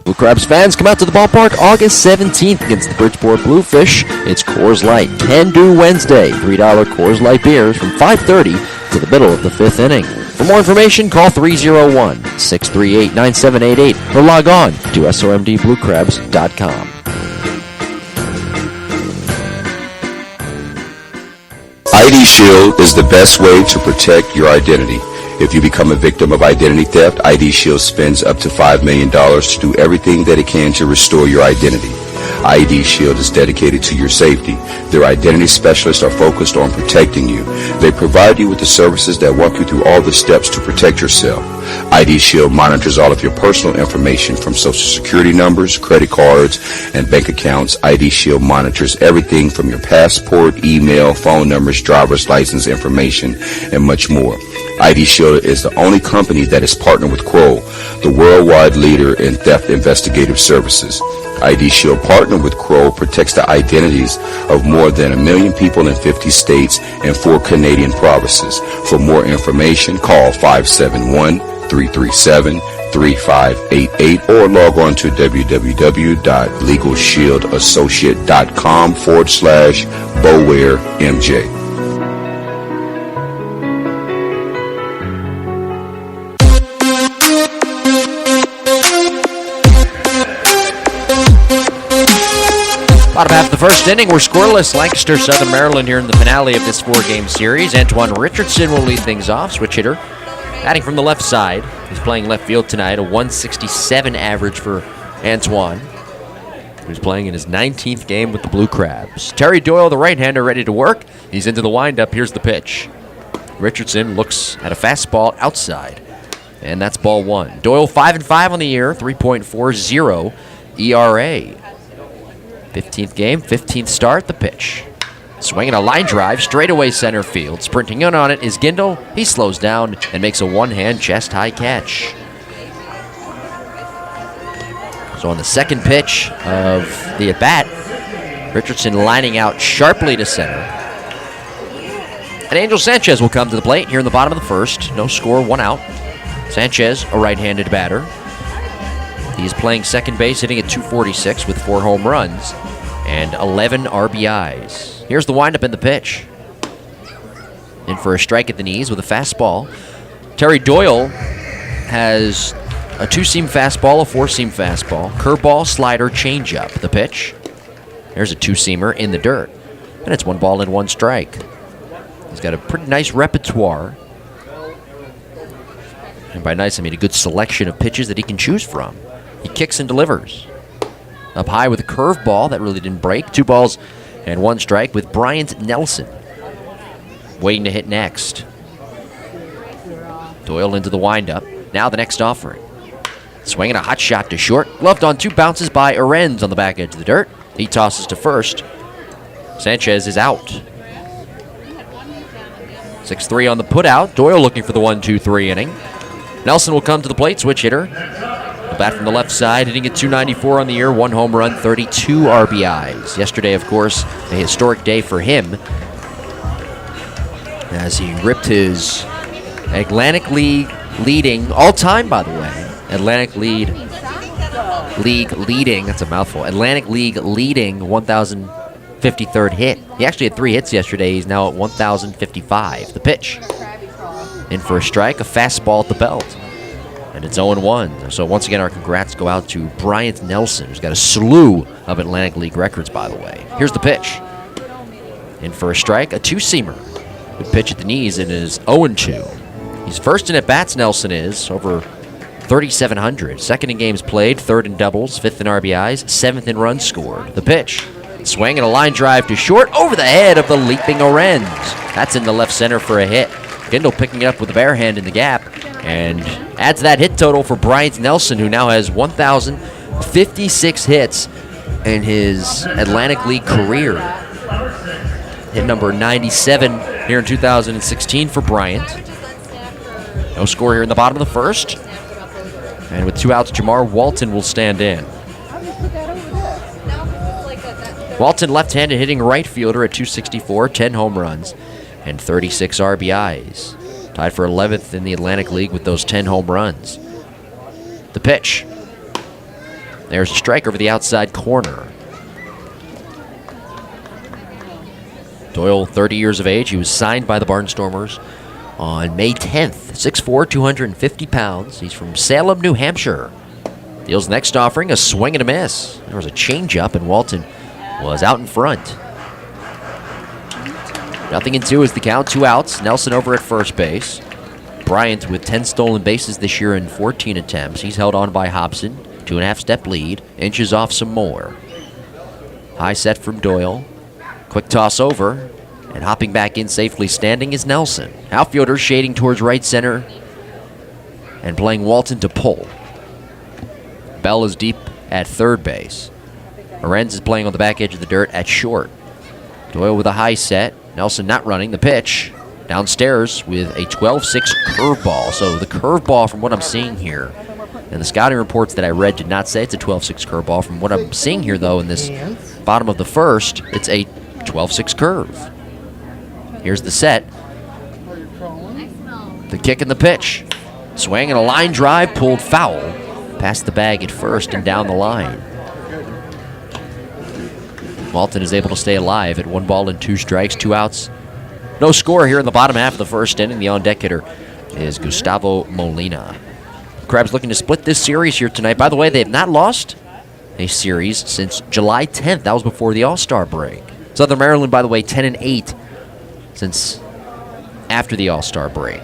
Blue Crabs fans, come out to the ballpark August 17th against the Bridgeport Bluefish. It's Coors Light Can Do Wednesday. $3 Coors Light beers from 5:30 to the middle of the 5th inning. For more information, call 301-638-9788 or log on to somdbluecrabs.com. ID Shield is the best way to protect your identity. If you become a victim of identity theft, ID Shield spends up to $5 million to do everything that it can to restore your identity. ID Shield is dedicated to your safety. Their identity specialists are focused on protecting you. They provide you with the services that walk you through all the steps to protect yourself. ID Shield monitors all of your personal information from social security numbers, credit cards, and bank accounts. ID Shield monitors everything from your passport, email, phone numbers, driver's license information, and much more. ID Shield is the only company that is partnered with Kroll, the worldwide leader in theft investigative services. ID Shield partner with Kroll protects the identities of more than 1 million people in 50 states and 4 Canadian provinces. For more information, call 571-337-3588 or log on to www.legalshieldassociate.com/BowareMJ. Bottom half of the first inning, we're scoreless. Lancaster, Southern Maryland here in the finale of this 4-game series. Antoine Richardson will lead things off, switch hitter. Batting from the left side. He's playing left field tonight, a 167 average for Antoine, who's playing in his 19th game with the Blue Crabs. Terry Doyle, the right-hander, ready to work. He's into the windup. Here's the pitch. Richardson looks at a fastball outside, and that's ball 1. Doyle 5-5 on the year, 3.40 ERA. 15th game, 15th start, the pitch. Swinging a line drive, straightaway center field. Sprinting in on it is Gindel. He slows down and makes a one-hand chest-high catch. So on the second pitch of the at-bat, Richardson lining out sharply to center. And Angel Sanchez will come to the plate here in the bottom of the first. No score, 1 out. Sanchez, a right-handed batter. He's playing second base, hitting at 246 with 4 home runs and 11 RBIs. Here's the windup and the pitch. In for a strike at the knees with a fastball. Terry Doyle has a 2-seam fastball, a 4-seam fastball, curveball, slider, changeup. The pitch. There's a 2-seamer in the dirt. And it's 1 ball and 1 strike. He's got a pretty nice repertoire. And by nice, I mean a good selection of pitches that he can choose from. He kicks and delivers. Up high with a curveball that really didn't break. 2 balls and 1 strike with Bryant Nelson waiting to hit next. Doyle into the windup. Now the next offering. Swinging a hot shot to short. Gloved on 2 bounces by Arends on the back edge of the dirt. He tosses to first. Sanchez is out. 6-3 on the putout. Doyle looking for the 1-2-3 inning. Nelson will come to the plate, switch hitter. Bat from the left side, hitting at 294 on the year, 1 home run, 32 RBIs. Yesterday, of course, a historic day for him as he ripped his Atlantic League leading, all-time, by the way, Atlantic League leading, that's a mouthful, Atlantic League leading 1,053rd hit. He actually had 3 hits yesterday. He's now at 1,055. The pitch. In for a strike, a fastball at the belt. And it's 0-1. So once again, our congrats go out to Bryant Nelson, who's got a slew of Atlantic League records, by the way. Here's the pitch. In for a strike, a 2-seamer. Good pitch at the knees, and it is 0-2. He's first in at-bats, Nelson is, over 3,700. Second in games played, third in doubles, fifth in RBIs, 7th in runs scored. The pitch. Swinging a line drive to short over the head of the leaping Arends. That's in the left center for a hit. Gindel picking it up with a bare hand in the gap and adds that hit total for Bryant Nelson, who now has 1,056 hits in his Atlantic League career. Hit number 97 here in 2016 for Bryant. No score here in the bottom of the first. And with 2 outs, Jamar Walton will stand in. Walton, left-handed hitting right fielder at 264, 10 home runs, and 36 RBIs. Tied for 11th in the Atlantic League with those 10 home runs. The pitch. There's a strike over the outside corner. Doyle, 30 years of age. He was signed by the Barnstormers on May 10th. 6'4", 250 pounds. He's from Salem, New Hampshire. Deals next offering, a swing and a miss. There was a changeup, and Walton was out in front. 0-2 is the count, 2 outs. Nelson over at first base. Bryant with 10 stolen bases this year in 14 attempts. He's held on by Hobson. 2.5-step lead. Inches off some more. High set from Doyle. Quick toss over. And hopping back in safely standing is Nelson. Outfielder shading towards right center. And playing Walton to pull. Bell is deep at third base. Lorenz is playing on the back edge of the dirt at short. Doyle with a high set. Nelson not running. The pitch downstairs with a 12-6 curveball. So the curveball, from what I'm seeing here, and the scouting reports that I read did not say it's a 12-6 curveball. From what I'm seeing here, though, in this bottom of the first, it's a 12-6 curve. Here's the set. The kick and the pitch. Swing and a line drive pulled foul. Past the bag at first and down the line. Walton is able to stay alive at 1 ball and 2 strikes, 2 outs. No score here in the bottom half of the first inning. The on-deck hitter is Gustavo Molina. Crabs looking to split this series here tonight. By the way, they have not lost a series since July 10th. That was before the All-Star break. Southern Maryland, by the way, 10-8 since after the All-Star break.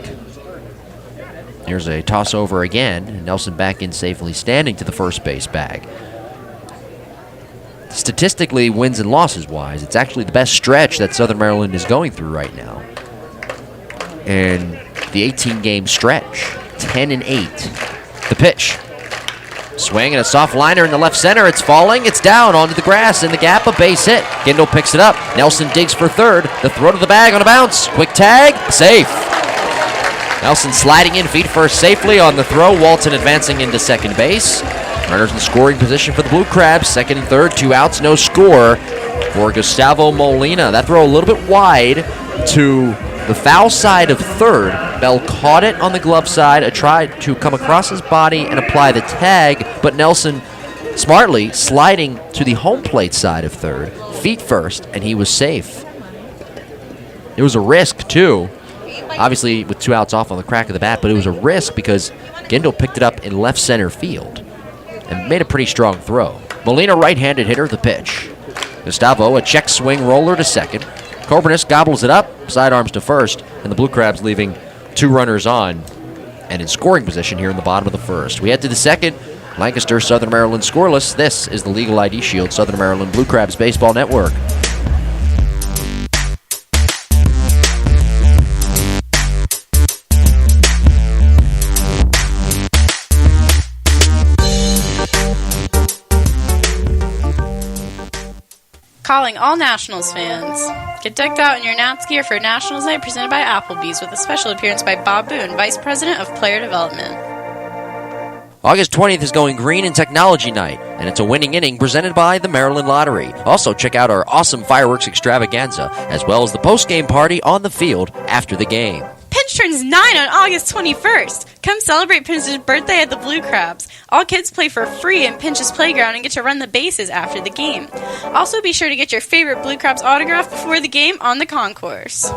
Here's a toss over again. Nelson back in safely standing to the first base bag. Statistically, wins and losses wise, it's actually the best stretch that Southern Maryland is going through right now. And the 18-game stretch, 10-8. The pitch. Swing and a soft liner in the left center. It's falling. It's down onto the grass in the gap. A base hit. Gindle picks it up. Nelson digs for third. The throw to the bag on a bounce. Quick tag. Safe. Nelson sliding in feet first safely on the throw. Walton advancing into second base. Runners in scoring position for the Blue Crabs. Second and third. 2 outs. No score for Gustavo Molina. That throw a little bit wide to the foul side of third. Bell caught it on the glove side, tried to come across his body and apply the tag, but Nelson smartly sliding to the home plate side of third, feet first, and he was safe. It was a risk, too. Obviously, with 2 outs off on the crack of the bat, but it was a risk because Gindle picked it up in left center field and made a pretty strong throw. Molina, right-handed hitter, the pitch. Gustavo, a check swing roller to second. Coburnus gobbles it up, sidearms to first, and the Blue Crabs leaving 2 runners on and in scoring position here in the bottom of the first. We head to the second. Lancaster, Southern Maryland scoreless. This is the Legal ID Shield Southern Maryland Blue Crabs Baseball Network. Calling all Nationals fans. Get decked out in your Nats gear for Nationals Night presented by Applebee's with a special appearance by Bob Boone, Vice President of Player Development. August 20th is going green in Technology Night, and it's a winning inning presented by the Maryland Lottery. Also, check out our awesome fireworks extravaganza, as well as the post-game party on the field after the game. Pinch turns 9 on August 21st. Come celebrate Pinch's birthday at the Blue Crabs. All kids play for free in Pinch's playground and get to run the bases after the game. Also, be sure to get your favorite Blue Crabs autograph before the game on the concourse.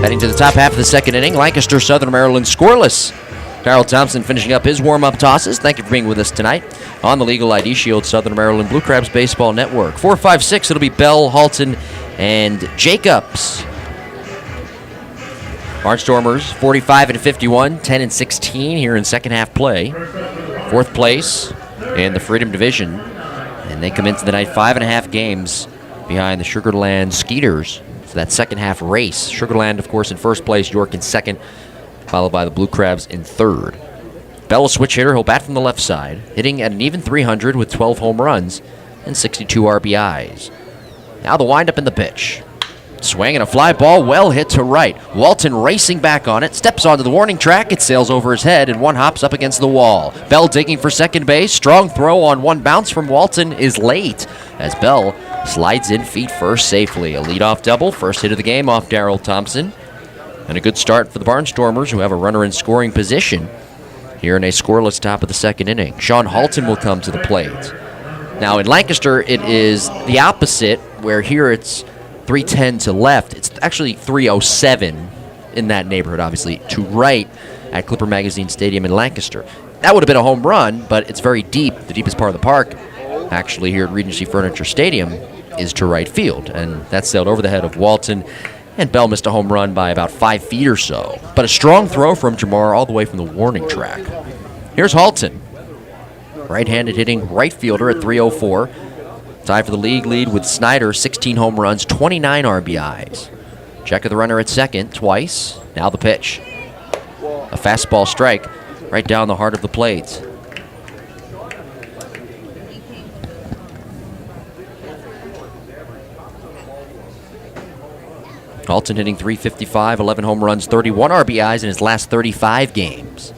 Heading to the top half of the second inning, Lancaster, Southern Maryland scoreless. Darrell Thompson finishing up his warm-up tosses. Thank you for being with us tonight on the Legal ID Shield Southern Maryland Blue Crabs Baseball Network. 4, 5, 6, it'll be Bell, Halton, and Jacobs. Barnstormers, 45 and 51, 10 and 16 here in second half play. 4th place in the Freedom Division. And they come into the night 5.5 games behind the Sugarland Skeeters. So that second half race. Sugarland, of course, in first place, York in second, followed by the Blue Crabs in third. Bell, a switch hitter, he'll bat from the left side, hitting at an even 300 with 12 home runs and 62 RBIs. Now the windup in the pitch. Swing and a fly ball well hit to right. Walton racing back on it, steps onto the warning track. It sails over his head and one hops up against the wall. Bell digging for second base. Strong throw on one bounce from Walton is late as Bell slides in feet first safely. A leadoff double, first hit of the game off Darrell Thompson. And a good start for the Barnstormers, who have a runner in scoring position here in a scoreless top of the second inning. Sean Halton will come to the plate. Now in Lancaster, it is the opposite, where here it's 310 to left. It's actually 307 in that neighborhood, obviously, to right at Clipper Magazine Stadium in Lancaster. That would have been a home run, but it's very deep. The deepest part of the park, actually, here at Regency Furniture Stadium, is to right field, and that sailed over the head of Walton, and Bell missed a home run by about 5 feet or so. But a strong throw from Jamar all the way from the warning track. Here's Halton, right-handed hitting right fielder at 304. Tied for the league lead with Snyder, 16 home runs, 29 RBIs. Check of the runner at second twice. Now the pitch. A fastball strike right down the heart of the plate. Halton hitting .355, 11 home runs, 31 RBIs in his last 35 games.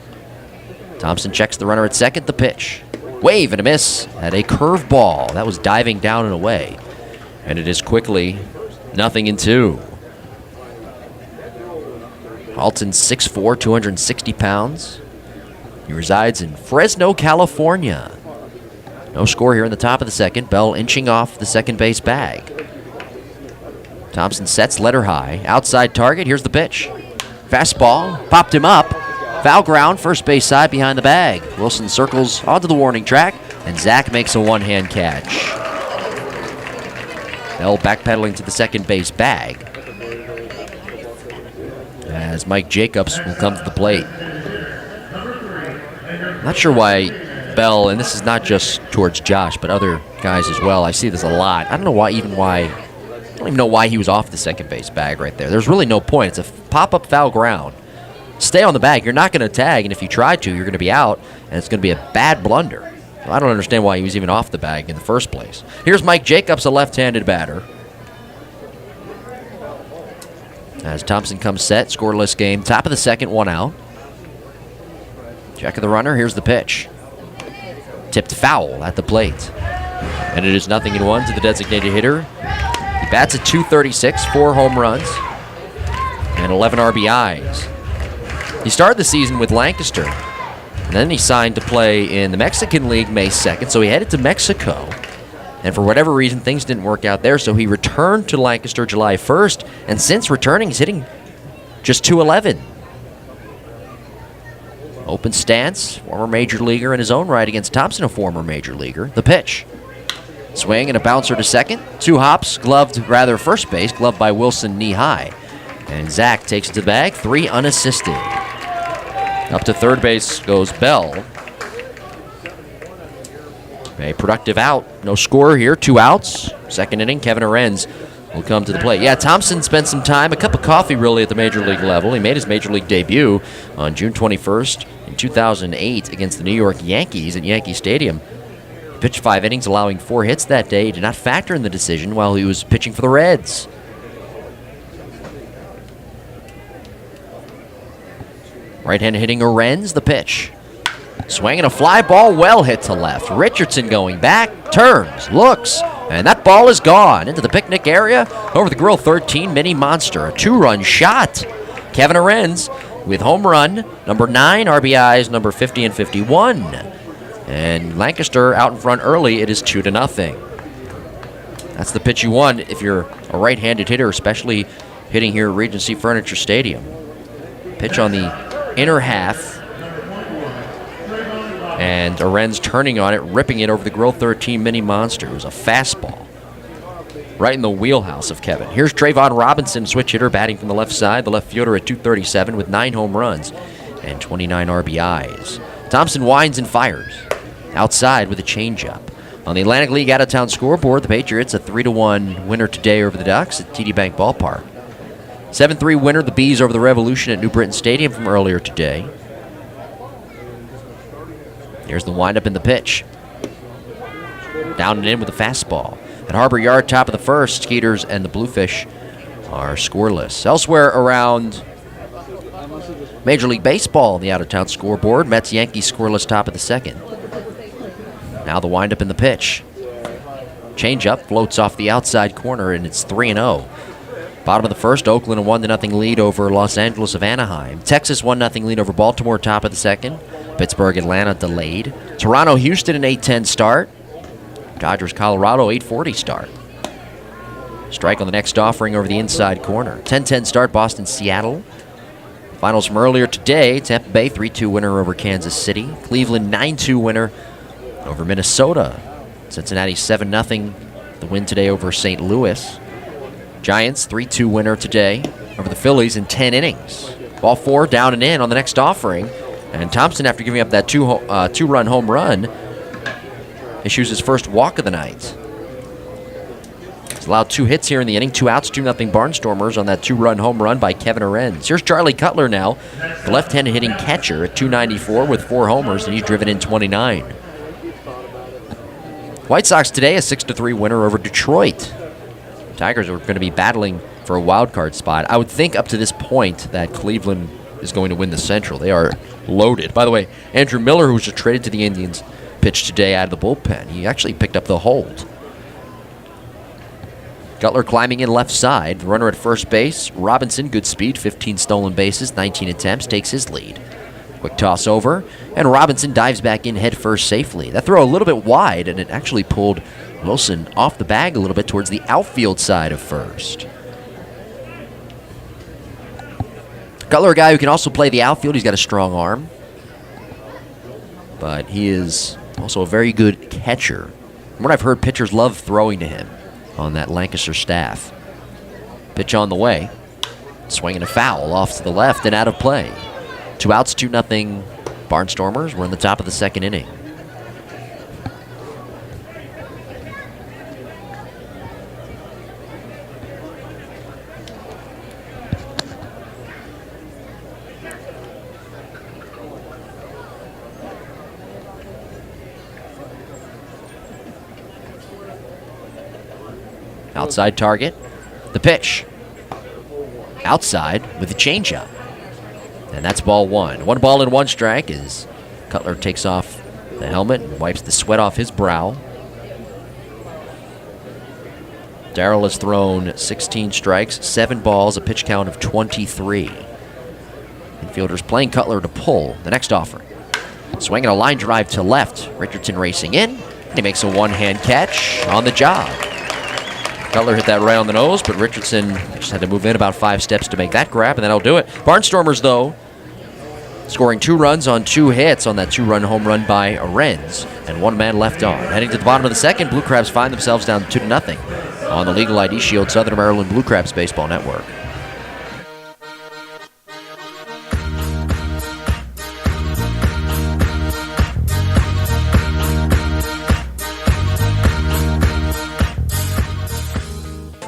Thompson checks the runner at second, the pitch. Wave and a miss at a curveball. That was diving down and away. And it is quickly 0-2. Halton's 6'4", 260 pounds. He resides in Fresno, California. No score here in the top of the second. Bell inching off the second base bag. Thompson sets letter high. Outside target. Here's the pitch. Fastball. Popped him up. Foul ground, first base side behind the bag. Wilson circles onto the warning track, and Zach makes a one-hand catch. Bell backpedaling to the second base bag as Mike Jacobs will come to the plate. Not sure why Bell, and this is not just towards Josh, but other guys as well. I see this a lot. I don't even know why he was off the second base bag right there. There's really no point. It's a pop-up foul ground. Stay on the bag. You're not going to tag, and if you try to, you're going to be out, and it's going to be a bad blunder. Well, I don't understand why he was even off the bag in the first place. Here's Mike Jacobs, a left-handed batter. As Thompson comes set, scoreless game. Top of the second, one out. Check of the runner. Here's the pitch. Tipped foul at the plate. And it is 0-1 to the designated hitter. He bats at .236, 4 home runs, and 11 RBIs. He started the season with Lancaster, and then he signed to play in the Mexican League May 2nd, so he headed to Mexico. And for whatever reason, things didn't work out there, so he returned to Lancaster July 1st, and since returning, he's hitting just .211. Open stance, former major leaguer in his own right against Thompson, a former major leaguer. The pitch. Swing and a bouncer to second. 2 hops, first base, gloved by Wilson knee high. And Zach takes it to the bag, 3 unassisted. Up to third base goes Bell. A productive out. No score here, 2 outs. Second inning, Kevin Arends will come to the plate. Yeah, Thompson spent some time, a cup of coffee really at the major league level. He made his major league debut on June 21st in 2008 against the New York Yankees at Yankee Stadium. He pitched 5 innings, allowing 4 hits that day. He did not factor in the decision while he was pitching for the Reds. Right-handed hitting Arends, the pitch. Swinging a fly ball, well hit to left. Richardson going back, turns, looks, and that ball is gone into the picnic area over the Grill 13 Mini Monster. A 2-run shot. Kevin Arends with home run, number 9, RBIs, number 50 and 51. And Lancaster out in front early, it is 2-0. That's the pitch you want if you're a right-handed hitter, especially hitting here at Regency Furniture Stadium. Pitch on the inner half, and Arends turning on it, ripping it over the Grill 13 Mini Monster. It was a fastball right in the wheelhouse of Kevin. Here's Trayvon Robinson, switch hitter, batting from the left side, the left fielder at .237 with 9 home runs and 29 RBIs. Thompson winds and fires outside with a changeup. On the Atlantic League out-of-town scoreboard, the Patriots a 3-1 winner today over the Ducks at TD Bank Ballpark. 7-3 winner, the Bees over the Revolution at New Britain Stadium from earlier today. Here's the windup in the pitch. Down and in with a fastball. At Harbor Yard, top of the first, Skeeters and the Bluefish are scoreless. Elsewhere around Major League Baseball, the out-of-town scoreboard, Mets-Yankees scoreless, top of the second. Now the windup in the pitch. Changeup floats off the outside corner, and it's 3-0. Bottom of the first, Oakland a 1-0 lead over Los Angeles of Anaheim. Texas 1-0 lead over Baltimore, top of the second. Pittsburgh, Atlanta delayed. Toronto, Houston an 8:10 start. Dodgers, Colorado 8:40 start. Strike on the next offering over the inside corner. 10:10 start, Boston, Seattle. Finals from earlier today, Tampa Bay 3-2 winner over Kansas City. Cleveland 9-2 winner over Minnesota. Cincinnati 7-0 the win today over St. Louis. Giants 3-2 winner today over the Phillies in 10 innings. Ball 4 down and in on the next offering. And Thompson, after giving up that two-run home run, issues his first walk of the night. He's allowed 2 hits here in the inning. 2 outs, 2-0 Barnstormers on that 2-run home run by Kevin Arends. Here's Charlie Cutler now, the left-handed hitting catcher at .294 with 4 homers, and he's driven in 29. White Sox today a 6-3 winner over Detroit. Tigers are going to be battling for a wild card spot. I would think up to this point that Cleveland is going to win the Central. They are loaded. By the way, Andrew Miller, who was just traded to the Indians, pitched today out of the bullpen. He actually picked up the hold. Cutler climbing in left side. The runner at first base. Robinson, good speed, 15 stolen bases, 19 attempts, takes his lead. Quick toss over, and Robinson dives back in head first safely. That throw a little bit wide, and it actually pulled Wilson off the bag a little bit towards the outfield side of first. Cutler, a guy who can also play the outfield. He's got a strong arm, but he is also a very good catcher. From what I've heard, pitchers love throwing to him on that Lancaster staff. Pitch on the way. Swinging a foul off to the left and out of play. 2 outs, 2-0 Barnstormers. We're in the top of the second inning. Outside target. The pitch. Outside with the changeup. And that's ball 1. 1 ball and 1 strike as Cutler takes off the helmet and wipes the sweat off his brow. Darrell has thrown 16 strikes, 7 balls, a pitch count of 23. Infielders playing Cutler to pull the next offering. Swinging a line drive to left. Richardson racing in. And he makes a one-hand catch on the job. Cutler hit that right on the nose, but Richardson just had to move in about 5 steps to make that grab, and that'll do it. Barnstormers, though, scoring 2 runs on 2 hits on that 2-run home run by Arends, and 1 man left on. Heading to the bottom of the second, Blue Crabs find themselves down 2-0 on the Legal ID Shield Southern Maryland Blue Crabs Baseball Network.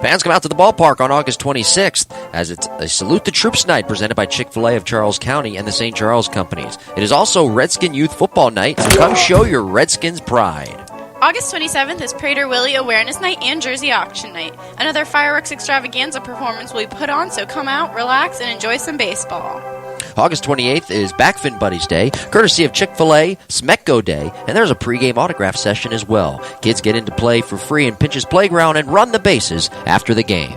Fans come out to the ballpark on August 26th as it's a Salute the Troops night presented by Chick-fil-A of Charles County and the St. Charles Companies. It is also Redskin Youth Football Night, so come show your Redskins pride. August 27th is Prater Willie Awareness Night and Jersey Auction Night. Another fireworks extravaganza performance will be put on, so come out, relax, and enjoy some baseball. August 28th is Backfin Buddies Day, courtesy of Chick-fil-A, Smecco Day, and there's a pregame autograph session as well. Kids get into play for free in Pinch's Playground and run the bases after the game.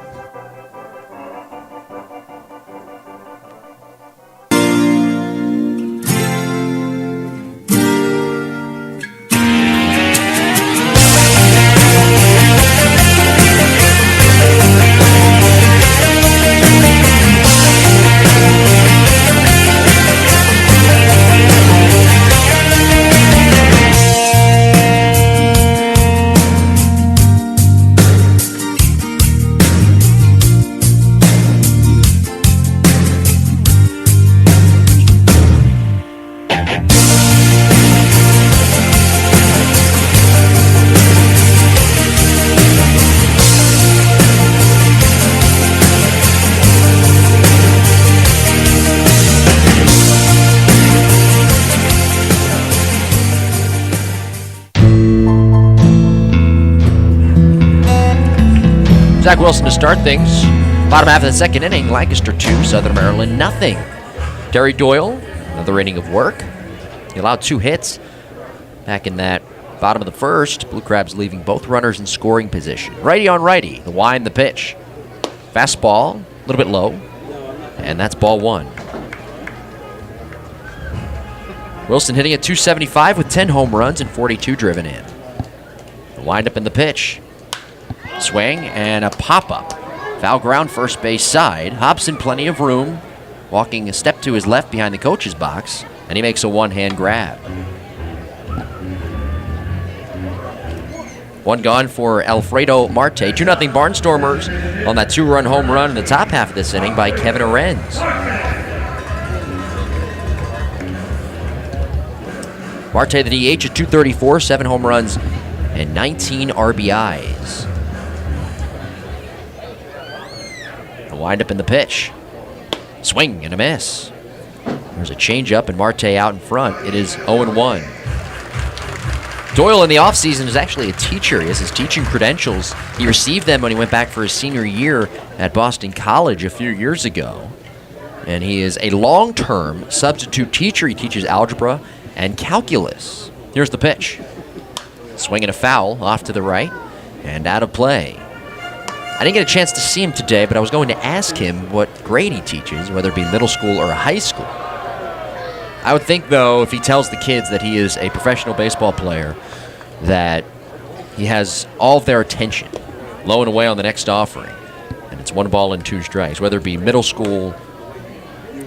Zach Wilson to start things. Bottom half of the second inning, Lancaster 2, Southern Maryland nothing. Terry Doyle, another inning of work. He allowed 2 hits back in that bottom of the first. Blue Crabs leaving both runners in scoring position. Righty on righty, the wind, the pitch. Fastball, a little bit low, and that's ball 1. Wilson hitting at .275 with 10 home runs and 42 driven in. The windup in the pitch. Swing and a pop-up. Foul ground first base side. Hobson plenty of room. Walking a step to his left behind the coach's box. And he makes a one-hand grab. 1 gone for Alfredo Marte. 2-0 Barnstormers on that 2-run home run in the top half of this inning by Kevin Arends. Marte, the DH, at .234, 7 home runs and 19 RBIs. A windup in the pitch. Swing and a miss. There's a changeup and Marte out in front. It is 0-1. Doyle in the offseason is actually a teacher. He has his teaching credentials. He received them when he went back for his senior year at Boston College a few years ago. And he is a long-term substitute teacher. He teaches algebra and calculus. Here's the pitch. Swinging a foul off to the right and out of play. I didn't get a chance to see him today, but I was going to ask him what grade he teaches, whether it be middle school or high school. I would think, though, if he tells the kids that he is a professional baseball player, that he has all of their attention, low and away on the next offering. And it's 1 ball and 2 strikes, whether it be middle school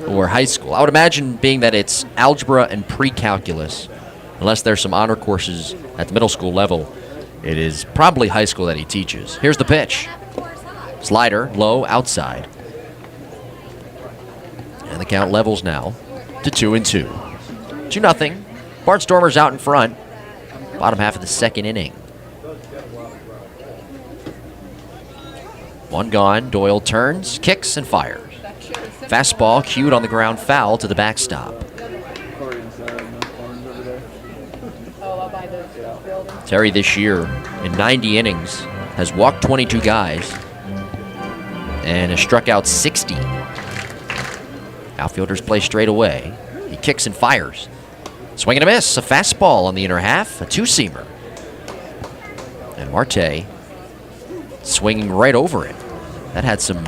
or high school. I would imagine, being that it's algebra and pre-calculus, unless there's some honor courses at the middle school level, it is probably high school that he teaches. Here's the pitch. Slider, low, outside. And the count levels now to 2-2. 2-0. Barnstormers out in front. Bottom half of the second inning. 1 gone. Doyle turns, kicks, and fires. Fastball cued on the ground, foul to the backstop. Terry this year, in 90 innings, has walked 22 guys and has struck out 60. Outfielders play straight away. He kicks and fires. Swing and a miss. A fastball on the inner half. A 2-seamer. And Marte swinging right over it. That had some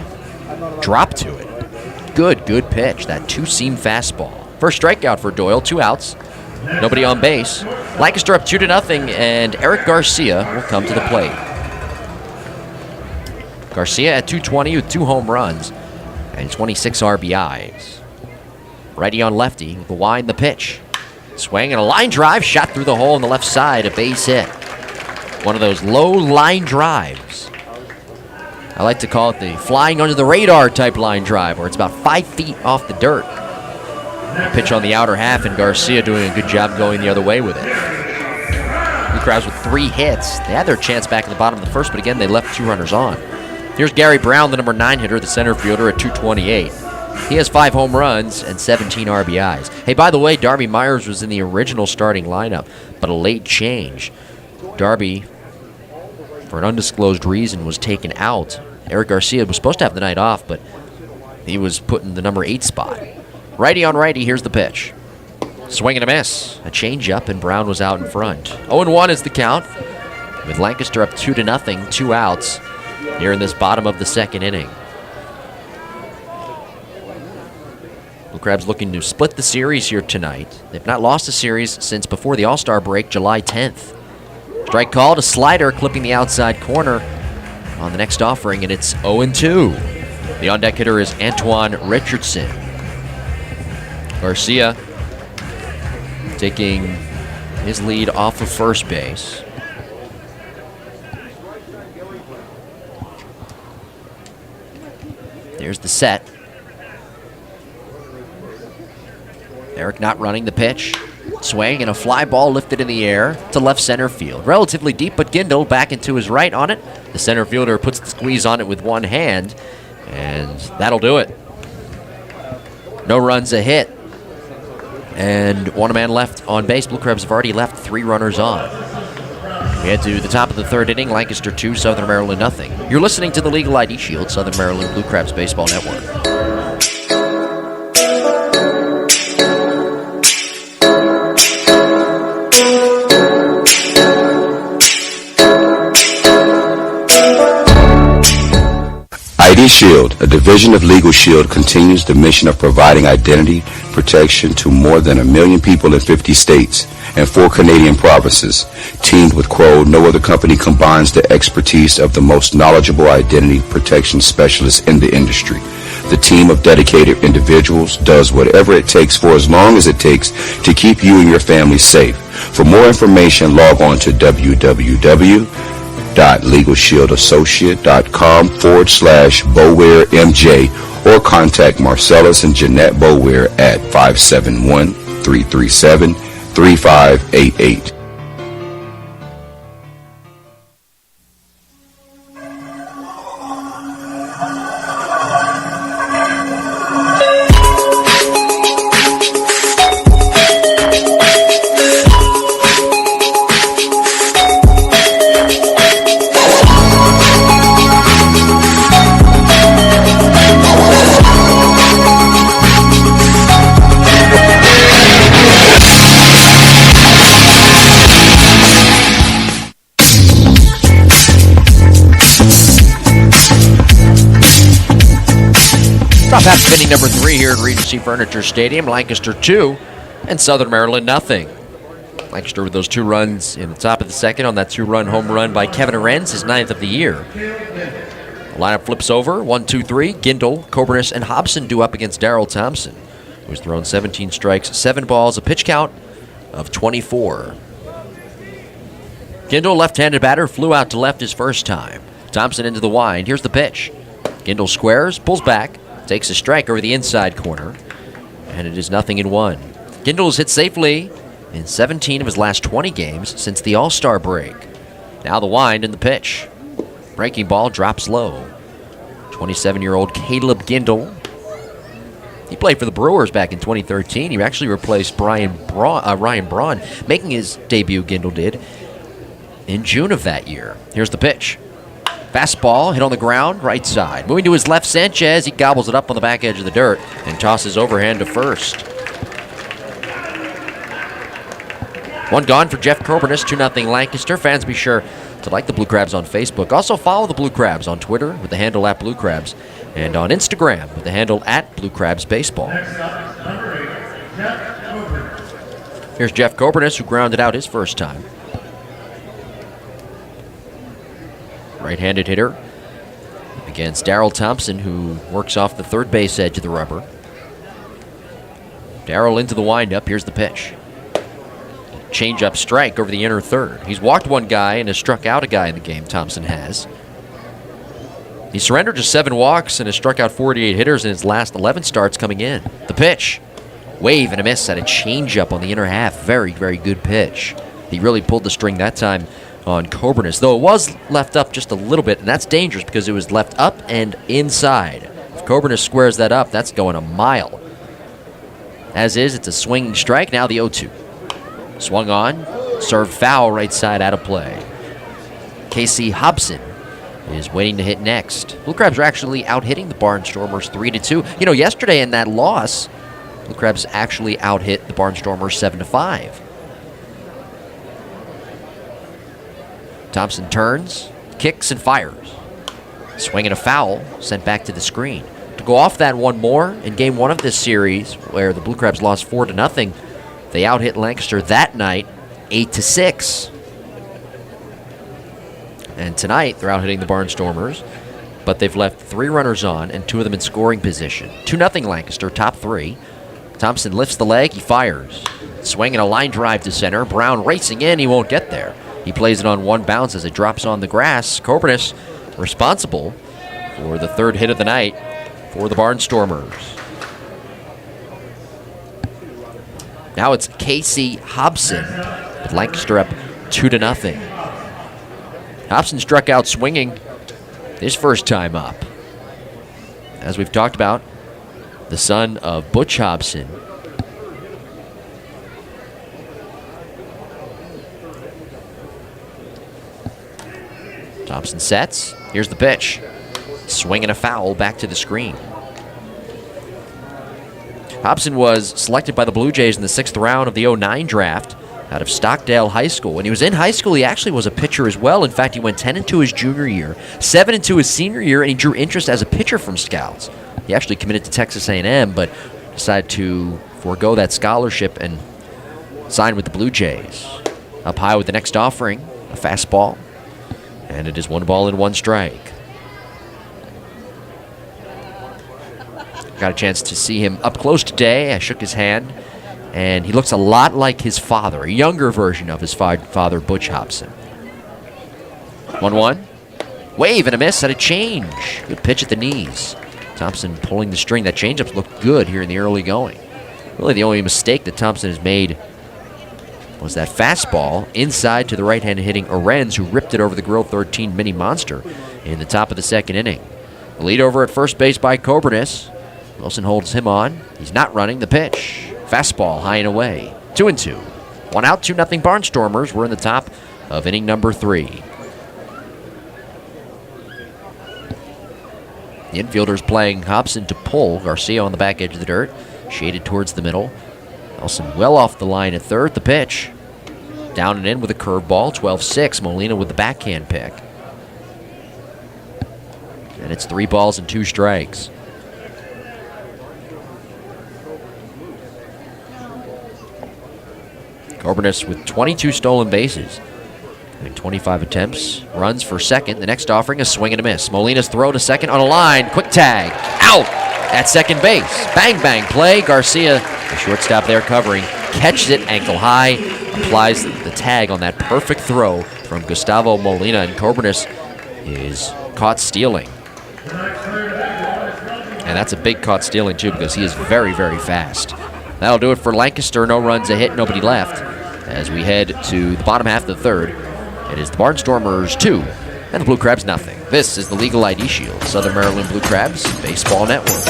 drop to it. Good pitch. That 2-seam fastball. First strikeout for Doyle. 2 outs. Nobody on base. Lancaster up 2-0, and Eric Garcia will come to the plate. Garcia at .220 with 2 home runs and 26 RBIs. Righty on lefty with the wind, the pitch. Swing and a line drive shot through the hole on the left side, a base hit. One of those low line drives. I like to call it the flying under the radar type line drive, where it's about 5 feet off the dirt. Pitch on the outer half, and Garcia doing a good job going the other way with it. Blue Crabs with 3 hits. They had their chance back in the bottom of the first, but again, they left 2 runners on. Here's Gary Brown, the number 9 hitter, the center fielder, at .228. He has 5 home runs and 17 RBIs. Hey, by the way, Darby Myers was in the original starting lineup, but a late change. Darby, for an undisclosed reason, was taken out. Eric Garcia was supposed to have the night off, but he was put in the number 8 spot. Righty on righty, here's the pitch. Swing and a miss. A changeup, and Brown was out in front. 0-1 is the count, with Lancaster up 2-0, 2 outs here in this bottom of the second inning. Blue Crabs looking to split the series here tonight. They've not lost a series since before the All-Star break, July 10th. Strike called, a slider clipping the outside corner on the next offering, and it's 0-2. The on-deck hitter is Antoine Richardson. Garcia taking his lead off of first base. There's the set. Eric not running the pitch. Swing and a fly ball lifted in the air to left center field. Relatively deep, but Gindel back into his right on it. The center fielder puts the squeeze on it with one hand, and that'll do it. No runs, a hit, and 1 man left on base. Blue Crabs have already left 3 runners on. We head to the top of the third inning, Lancaster 2, Southern Maryland nothing. You're listening to the Legal ID Shield, Southern Maryland Blue Crabs Baseball Network. ID Shield, a division of Legal Shield, continues the mission of providing identity protection to more than 1 million people in 50 states and 4 Canadian provinces. Teamed with Crow, no other company combines the expertise of the most knowledgeable identity protection specialists in the industry. The team of dedicated individuals does whatever it takes for as long as it takes to keep you and your family safe. For more information, log on to www.legalshieldassociate.com/BowareMJ or contact Marcellus and Jeanette Boware at 571-337-3588. Top half spinning number 3 here at Regency Furniture Stadium. Lancaster 2 and Southern Maryland nothing. Lancaster with those 2 runs in the top of the second on that 2-run home run by Kevin Arends, his 9th of the year. The lineup flips over. 1-2-3. Gindle, Coburnus, and Hobson do up against Darrell Thompson, who's thrown 17 strikes, 7 balls, a pitch count of 24. Gindle, left-handed batter, flew out to left his first time. Thompson into the wind. Here's the pitch. Gindle squares, pulls back, takes a strike over the inside corner, and it is 0-1. Gindle has hit safely in 17 of his last 20 games since the All-Star break. Now the wind and the pitch. Breaking ball drops low. 27-year-old Caleb Gindle. He played for the Brewers back in 2013. He actually replaced Ryan Braun, making his debut, Gindle did, in June of that year. Here's the pitch. Fastball hit on the ground, right side. Moving to his left, Sanchez. He gobbles it up on the back edge of the dirt and tosses overhand to first. 1 gone for Jeff Coburnus, 2-0 Lancaster. Fans, be sure to like the Blue Crabs on Facebook. Also follow the Blue Crabs on Twitter with the handle @BlueCrabs and on Instagram with the handle @BlueCrabsBaseball. Here's Jeff Coburnus, who grounded out his first time. Right-handed hitter against Darrell Thompson, who works off the third base edge of the rubber. Darrell into the windup. Here's the pitch. Change-up strike over the inner third. He's walked 1 guy and has struck out a guy in the game, Thompson has. He surrendered just 7 walks and has struck out 48 hitters in his last 11 starts coming in. The pitch. Wave and a miss at a change-up on the inner half. Very, very good pitch. He really pulled the string that time on Coburnus, though it was left up just a little bit, and that's dangerous because it was left up and inside. If Coburnus squares that up, that's going a mile. As is, it's a swinging strike. Now the 0-2. Swung on, served foul, right side, out of play. Casey Hobson is waiting to hit next. Blue Crabs are actually out-hitting the Barnstormers 3-2. You know, yesterday in that loss, Blue Crabs actually out-hit the Barnstormers 7-5. Thompson turns, kicks, and fires. Swing and a foul, sent back to the screen. To go off that one more, in game 1 of this series, where the Blue Crabs lost 4-0, they out-hit Lancaster that night 8-6. And tonight, they're out-hitting the Barnstormers, but they've left 3 runners on and 2 of them in scoring position. 2-0 Lancaster, top 3. Thompson lifts the leg, he fires. Swinging a line drive to center. Brown racing in, he won't get there. He plays it on 1 bounce as it drops on the grass. Coburnus responsible for the 3rd hit of the night for the Barnstormers. Now it's Casey Hobson with Lancaster up 2-0. Hobson struck out swinging his first time up. As we've talked about, the son of Butch Hobson. Thompson sets. Here's the pitch. Swing and a foul back to the screen. Hobson was selected by the Blue Jays in the 6th round of the 09 draft out of Stockdale High School. When he was in high school, he actually was a pitcher as well. In fact, he went 10-2 his junior year, 7-2 his senior year, and he drew interest as a pitcher from scouts. He actually committed to Texas A&M, but decided to forego that scholarship and sign with the Blue Jays. Up high with the next offering, a fastball, and it is 1 ball and 1 strike. Got a chance to see him up close today. I shook his hand, and he looks a lot like his father, a younger version of his father, Butch Hobson. 1-1. Wave and a miss at a change. Good pitch at the knees. Thompson pulling the string. That changeup looked good here in the early going. Really the only mistake that Thompson has made was that fastball inside to the right-handed hitting Arends, who ripped it over the Grill 13 mini monster in the top of the 2nd inning. The lead over at first base by Coburnis. Wilson holds him on. He's not running the pitch. Fastball high and away. 2-2. 1 out, 2-0 Barnstormers. We're in the top of inning number 3. The infielders playing Hobson to pull. Garcia on the back edge of the dirt. Shaded towards the middle. Nelson well off the line at third. The pitch. Down and in with a curveball. 12-6. Molina with the backhand pick. And it's 3 balls and 2 strikes. Coburnis with 22 stolen bases. And 25 attempts. Runs for second. The next offering, a swing and a miss. Molina's throw to second on a line. Quick tag. Out at second base. Bang, bang play. Garcia, the shortstop there covering, catches it ankle high. Applies the tag on that perfect throw from Gustavo Molina. And Coburnis is caught stealing. And that's a big caught stealing, too, because he is very, very fast. That'll do it for Lancaster. No runs, a hit, nobody left. As we head to the bottom half of the 3rd, it is the Barnstormers 2 and the Blue Crabs nothing. This is the Legal ID Shield, Southern Maryland Blue Crabs Baseball Network.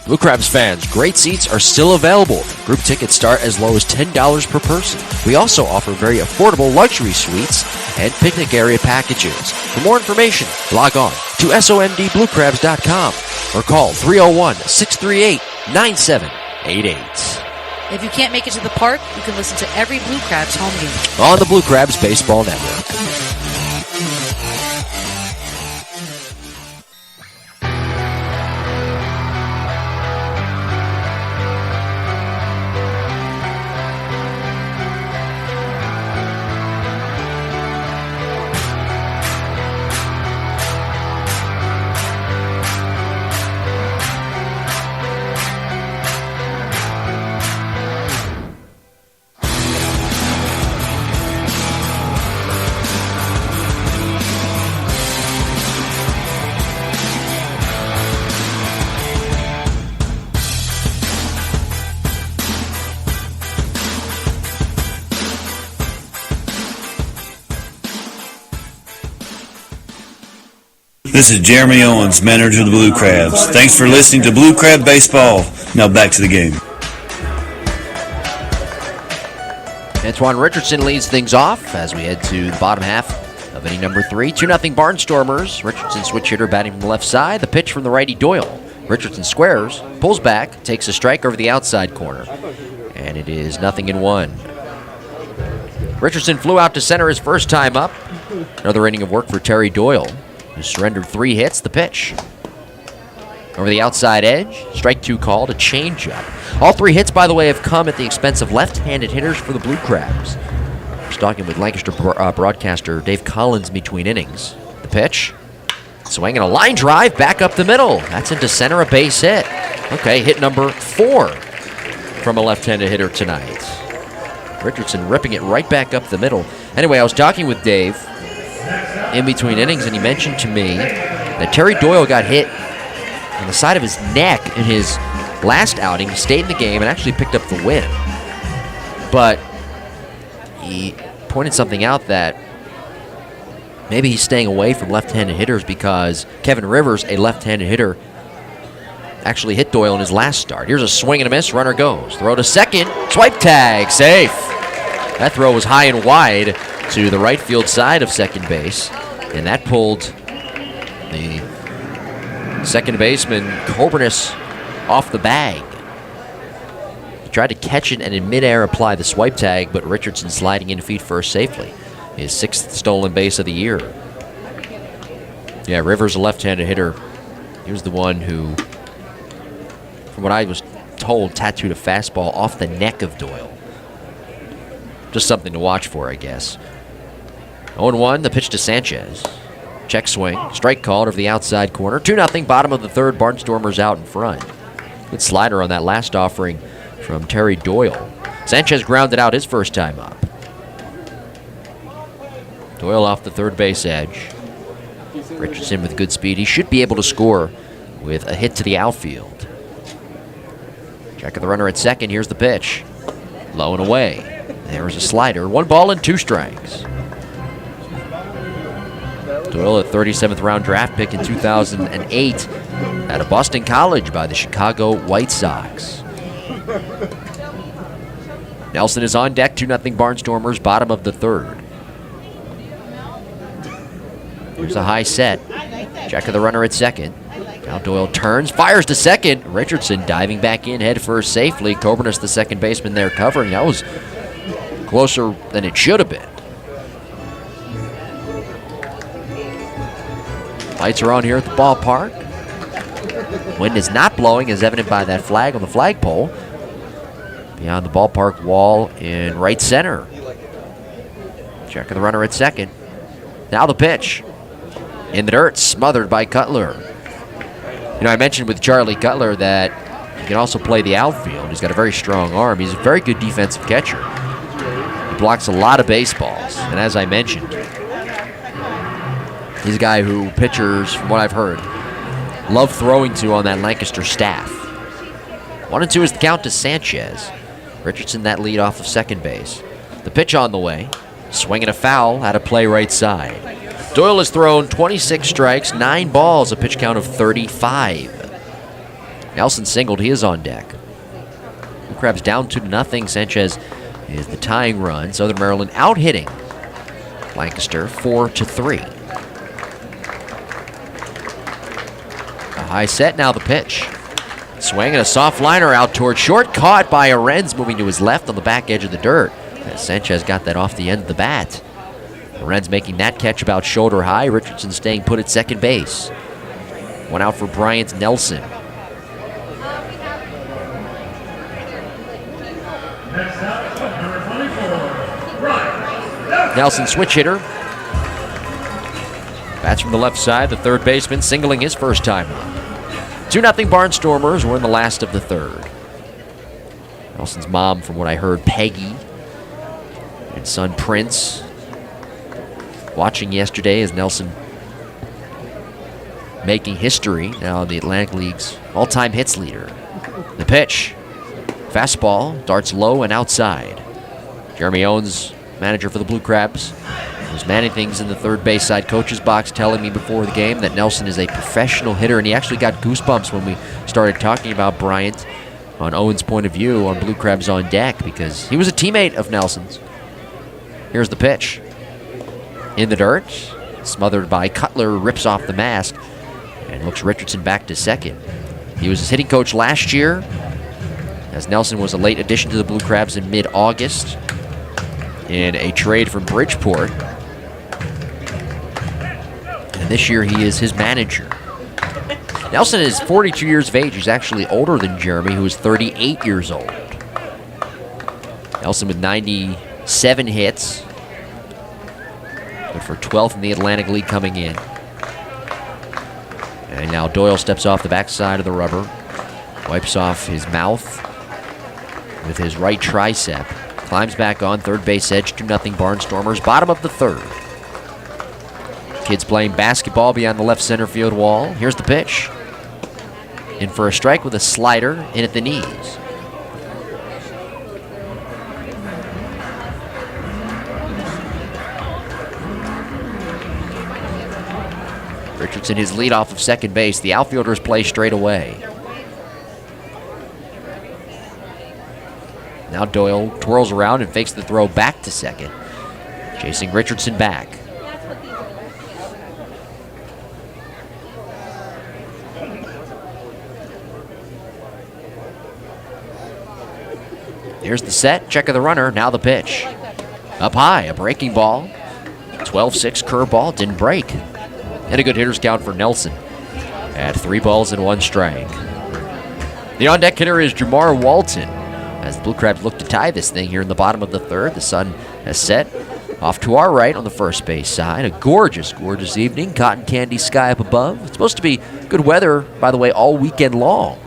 Blue Crabs fans, great seats are still available. Group tickets start as low as $10 per person. We also offer very affordable luxury suites and picnic area packages. For more information, log on to somdbluecrabs.com or call 301-638-9788. If you can't make it to the park, you can listen to every Blue Crabs home game on the Blue Crabs Baseball Network. This is Jeremy Owens, manager of the Blue Crabs. Thanks for listening to Blue Crab Baseball. Now back to the game. Antoine Richardson leads things off as we head to the bottom half of inning number 3. 2-0 Barnstormers. Richardson switch hitter batting from the left side. The pitch from the righty Doyle. Richardson squares, pulls back, takes a strike over the outside corner. And it is 0-1. Richardson flew out to center his first time up. Another inning of work for Terry Doyle, who surrendered 3 hits. The pitch over the outside edge. Strike 2 called, a changeup. All 3 hits, by the way, have come at the expense of left-handed hitters for the Blue Crabs. I was talking with Lancaster broadcaster Dave Collins between innings. The pitch. Swinging a line drive back up the middle. That's into center, a base hit. Okay, hit number 4 from a left-handed hitter tonight. Richardson ripping it right back up the middle. Anyway, I was talking with Dave in between innings, and he mentioned to me that Terry Doyle got hit on the side of his neck in his last outing, stayed in the game, and actually picked up the win. But he pointed something out that maybe he's staying away from left-handed hitters because Kevin Rivers, a left-handed hitter, actually hit Doyle in his last start. Here's a swing and a miss. Runner goes. Throw to second. Swipe tag. Safe. That throw was high and wide to the right field side of second base, and that pulled the second baseman Coburnus off the bag. He tried to catch it and in midair apply the swipe tag, but Richardson sliding in feet first safely. His 6th stolen base of the year. Yeah, Rivers, a left-handed hitter. He was the one who, from what I was told, tattooed a fastball off the neck of Doyle. Just something to watch for, I guess. 0-1, the pitch to Sanchez. Check swing, strike called over the outside corner. 2-0, bottom of the third, Barnstormers out in front. Good slider on that last offering from Terry Doyle. Sanchez grounded out his first time up. Doyle off the third base edge. Richardson with good speed. He should be able to score with a hit to the outfield. Check of the runner at second. Here's the pitch. Low and away. There's a slider. 1 ball and 2 strikes. Doyle, a 37th round draft pick in 2008 out of Boston College by the Chicago White Sox. Nelson is on deck. 2-0 Barnstormers, bottom of the third. Here's a high set. Check of the runner at second. Now Doyle turns, fires to second. Richardson diving back in head first safely. Coburnus, the second baseman there covering. That was closer than it should have been. Lights are on here at the ballpark. Wind is not blowing, as evident by that flag on the flagpole. Beyond the ballpark wall in right center. Check of the runner at second. Now the pitch. In the dirt, smothered by Cutler. You know, I mentioned with Charlie Cutler that he can also play the outfield. He's got a very strong arm. He's a very good defensive catcher. He blocks a lot of baseballs. And as I mentioned, he's a guy who pitchers, from what I've heard, love throwing to on that Lancaster staff. 1-2 is the count to Sanchez. Richardson that lead off of second base. The pitch on the way. Swinging a foul out of play right side. Doyle has thrown 26 strikes, 9 balls, a pitch count of 35. Nelson singled. He is on deck. Blue Crabs down 2-0. Sanchez is the tying run. Southern Maryland out hitting Lancaster 4-3. A high set, now the pitch. Swing and a soft liner out toward short. Caught by Arendz, moving to his left on the back edge of the dirt. As Sanchez got that off the end of the bat. Arendz making that catch about shoulder high. Richardson staying put at second base. One out for Bryant Nelson. Nelson switch hitter. Bats from the left side. The third baseman singling his first time up. 2-0 Barnstormers. We're in the last of the third. Nelson's mom, from what I heard, Peggy, and son Prince, watching yesterday as Nelson making history, now the Atlantic League's all-time hits leader. The pitch. Fastball, darts low and outside. Jeremy Owens, manager for the Blue Crabs, was manning things in the third base side coach's box, telling me before the game that Nelson is a professional hitter, and he actually got goosebumps when we started talking about Bryant on Owens' point of view on Blue Crabs on Deck, because he was a teammate of Nelson's. Here's the pitch. In the dirt, smothered by Cutler, rips off the mask, and looks Richardson back to second. He was his hitting coach last year, as Nelson was a late addition to the Blue Crabs in mid-August in a trade from Bridgeport. And this year he is his manager. Nelson is 42 years of age. He's actually older than Jeremy, who is 38 years old. Nelson with 97 hits. Good for 12th in the Atlantic League coming in. And now Doyle steps off the backside of the rubber. Wipes off his mouth with his right tricep. Climbs back on third base edge. 2-0 Barnstormers. Bottom of the third. Kids playing basketball beyond the left center field wall. Here's the pitch. In for a strike with a slider in at the knees. Richardson, his lead off of second base. The outfielders play straight away. Now Doyle twirls around and fakes the throw back to second, chasing Richardson back. Here's the set, check of the runner, now the pitch. Up high, a breaking ball. 12-6 curveball, didn't break. And a good hitter's count for Nelson at 3 balls and 1 strike. The on-deck hitter is Jamar Walton. As the Blue Crabs look to tie this thing here in the bottom of the third, the sun has set off to our right on the first base side. A gorgeous, gorgeous evening. Cotton candy sky up above. It's supposed to be good weather, by the way, all weekend long.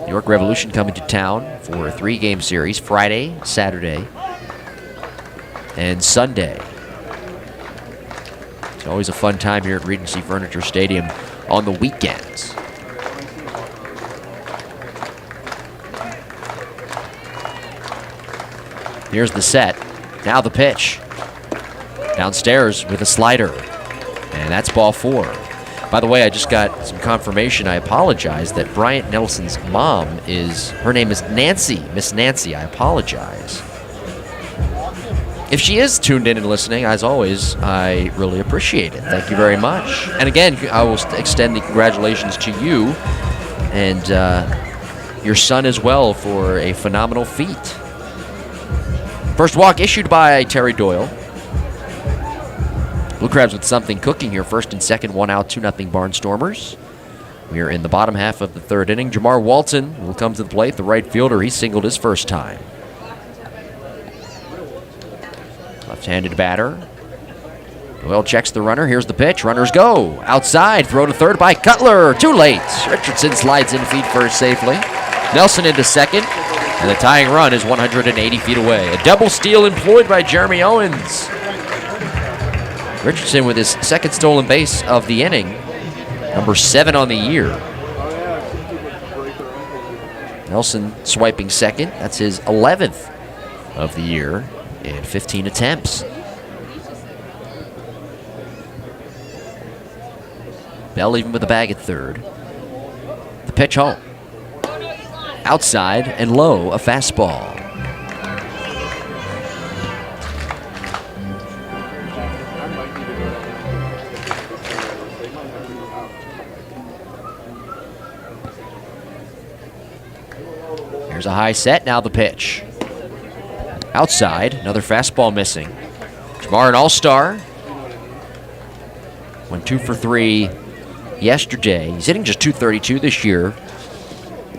New York Revolution coming to town for a 3-game series, Friday, Saturday, and Sunday. It's always a fun time here at Regency Furniture Stadium on the weekends. Here's the set. Now the pitch. Downstairs with a slider. And that's ball 4. By the way, I just got some confirmation. I apologize that Bryant Nelson's mom her name is Nancy. Miss Nancy, I apologize. If she is tuned in and listening, as always, I really appreciate it. Thank you very much. And again, I will extend the congratulations to you and your son as well for a phenomenal feat. First walk issued by Terry Doyle. Blue Crabs with something cooking here. First and second, 1 out, 2-0 Barnstormers. We are in the bottom half of the third inning. Jamar Walton will come to the plate, the right fielder. He singled his first time. Left-handed batter. Doyle checks the runner. Here's the pitch. Runners go. Outside. Throw to third by Cutler. Too late. Richardson slides in feet first safely. Nelson into second. And the tying run is 180 feet away. A double steal employed by Jeremy Owens. Richardson with his second stolen base of the inning. Number 7 on the year. Nelson swiping second. That's his 11th of the year in 15 attempts. Bell even with the bag at third. The pitch home. Outside and low, a fastball. Here's a high set, now the pitch. Outside, another fastball missing. Jamar, an all-star. Went 2 for 3 yesterday. He's hitting just .232 this year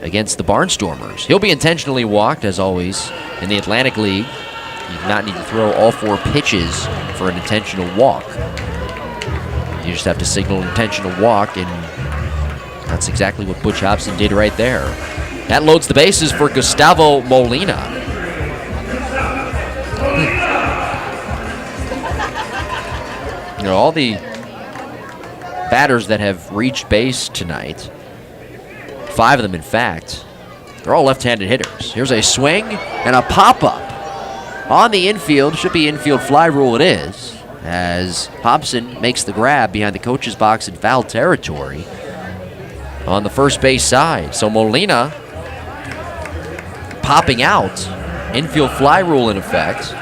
against the Barnstormers. He'll be intentionally walked, as always, in the Atlantic League. You do not need to throw all 4 pitches for an intentional walk. You just have to signal an intentional walk, and that's exactly what Butch Hobson did right there. That loads the bases for Gustavo Molina. You know, all the batters that have reached base tonight, 5 of them, in fact, they're all left-handed hitters. Here's a swing and a pop-up on the infield. Should be infield fly rule, it is, as Hobson makes the grab behind the coach's box in foul territory on the first base side. So Molina popping out, infield fly rule in effect.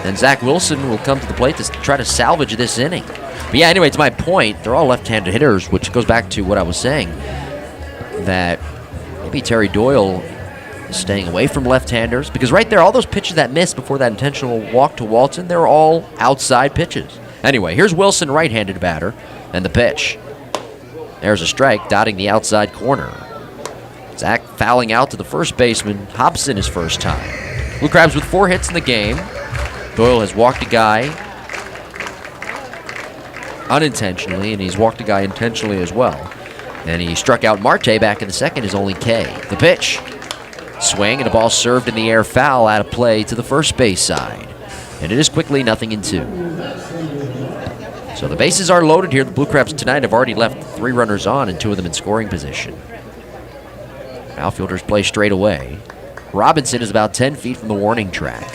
And Zach Wilson will come to the plate to try to salvage this inning. But yeah, anyway, to my point, they're all left-handed hitters, which goes back to what I was saying, that maybe Terry Doyle is staying away from left-handers, because right there, all those pitches that missed before that intentional walk to Walton, they're all outside pitches. Anyway, here's Wilson, right-handed batter, and the pitch. There's a strike, dotting the outside corner. Zach fouling out to the first baseman. Hobson his first time. Blue Crabs with 4 hits in the game. Doyle has walked a guy unintentionally, and he's walked a guy intentionally as well. And he struck out Marte back in the second, his only K. The pitch. Swing, and a ball served in the air, foul out of play to the first base side. And it is quickly 0-2. So the bases are loaded here. The Blue Crabs tonight have already left 3 runners on and 2 of them in scoring position. Outfielders play straight away. Robinson is about 10 feet from the warning track.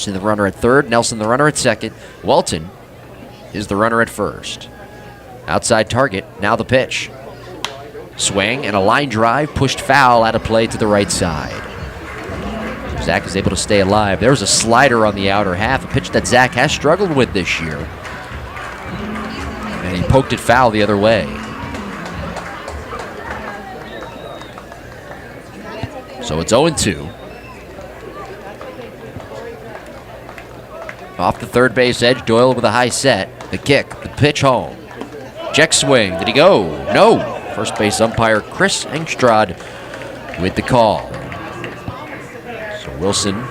Richardson, the runner at third. Nelson, the runner at second. Walton is the runner at first. Outside target, now the pitch. Swing and a line drive, pushed foul out of play to the right side. Zach is able to stay alive. There was a slider on the outer half, a pitch that Zach has struggled with this year. And he poked it foul the other way. So it's 0-2. Off the third base edge, Doyle with a high set. The kick, the pitch home. Check swing. Did he go? No. First base umpire Chris Engstrad with the call. So Wilson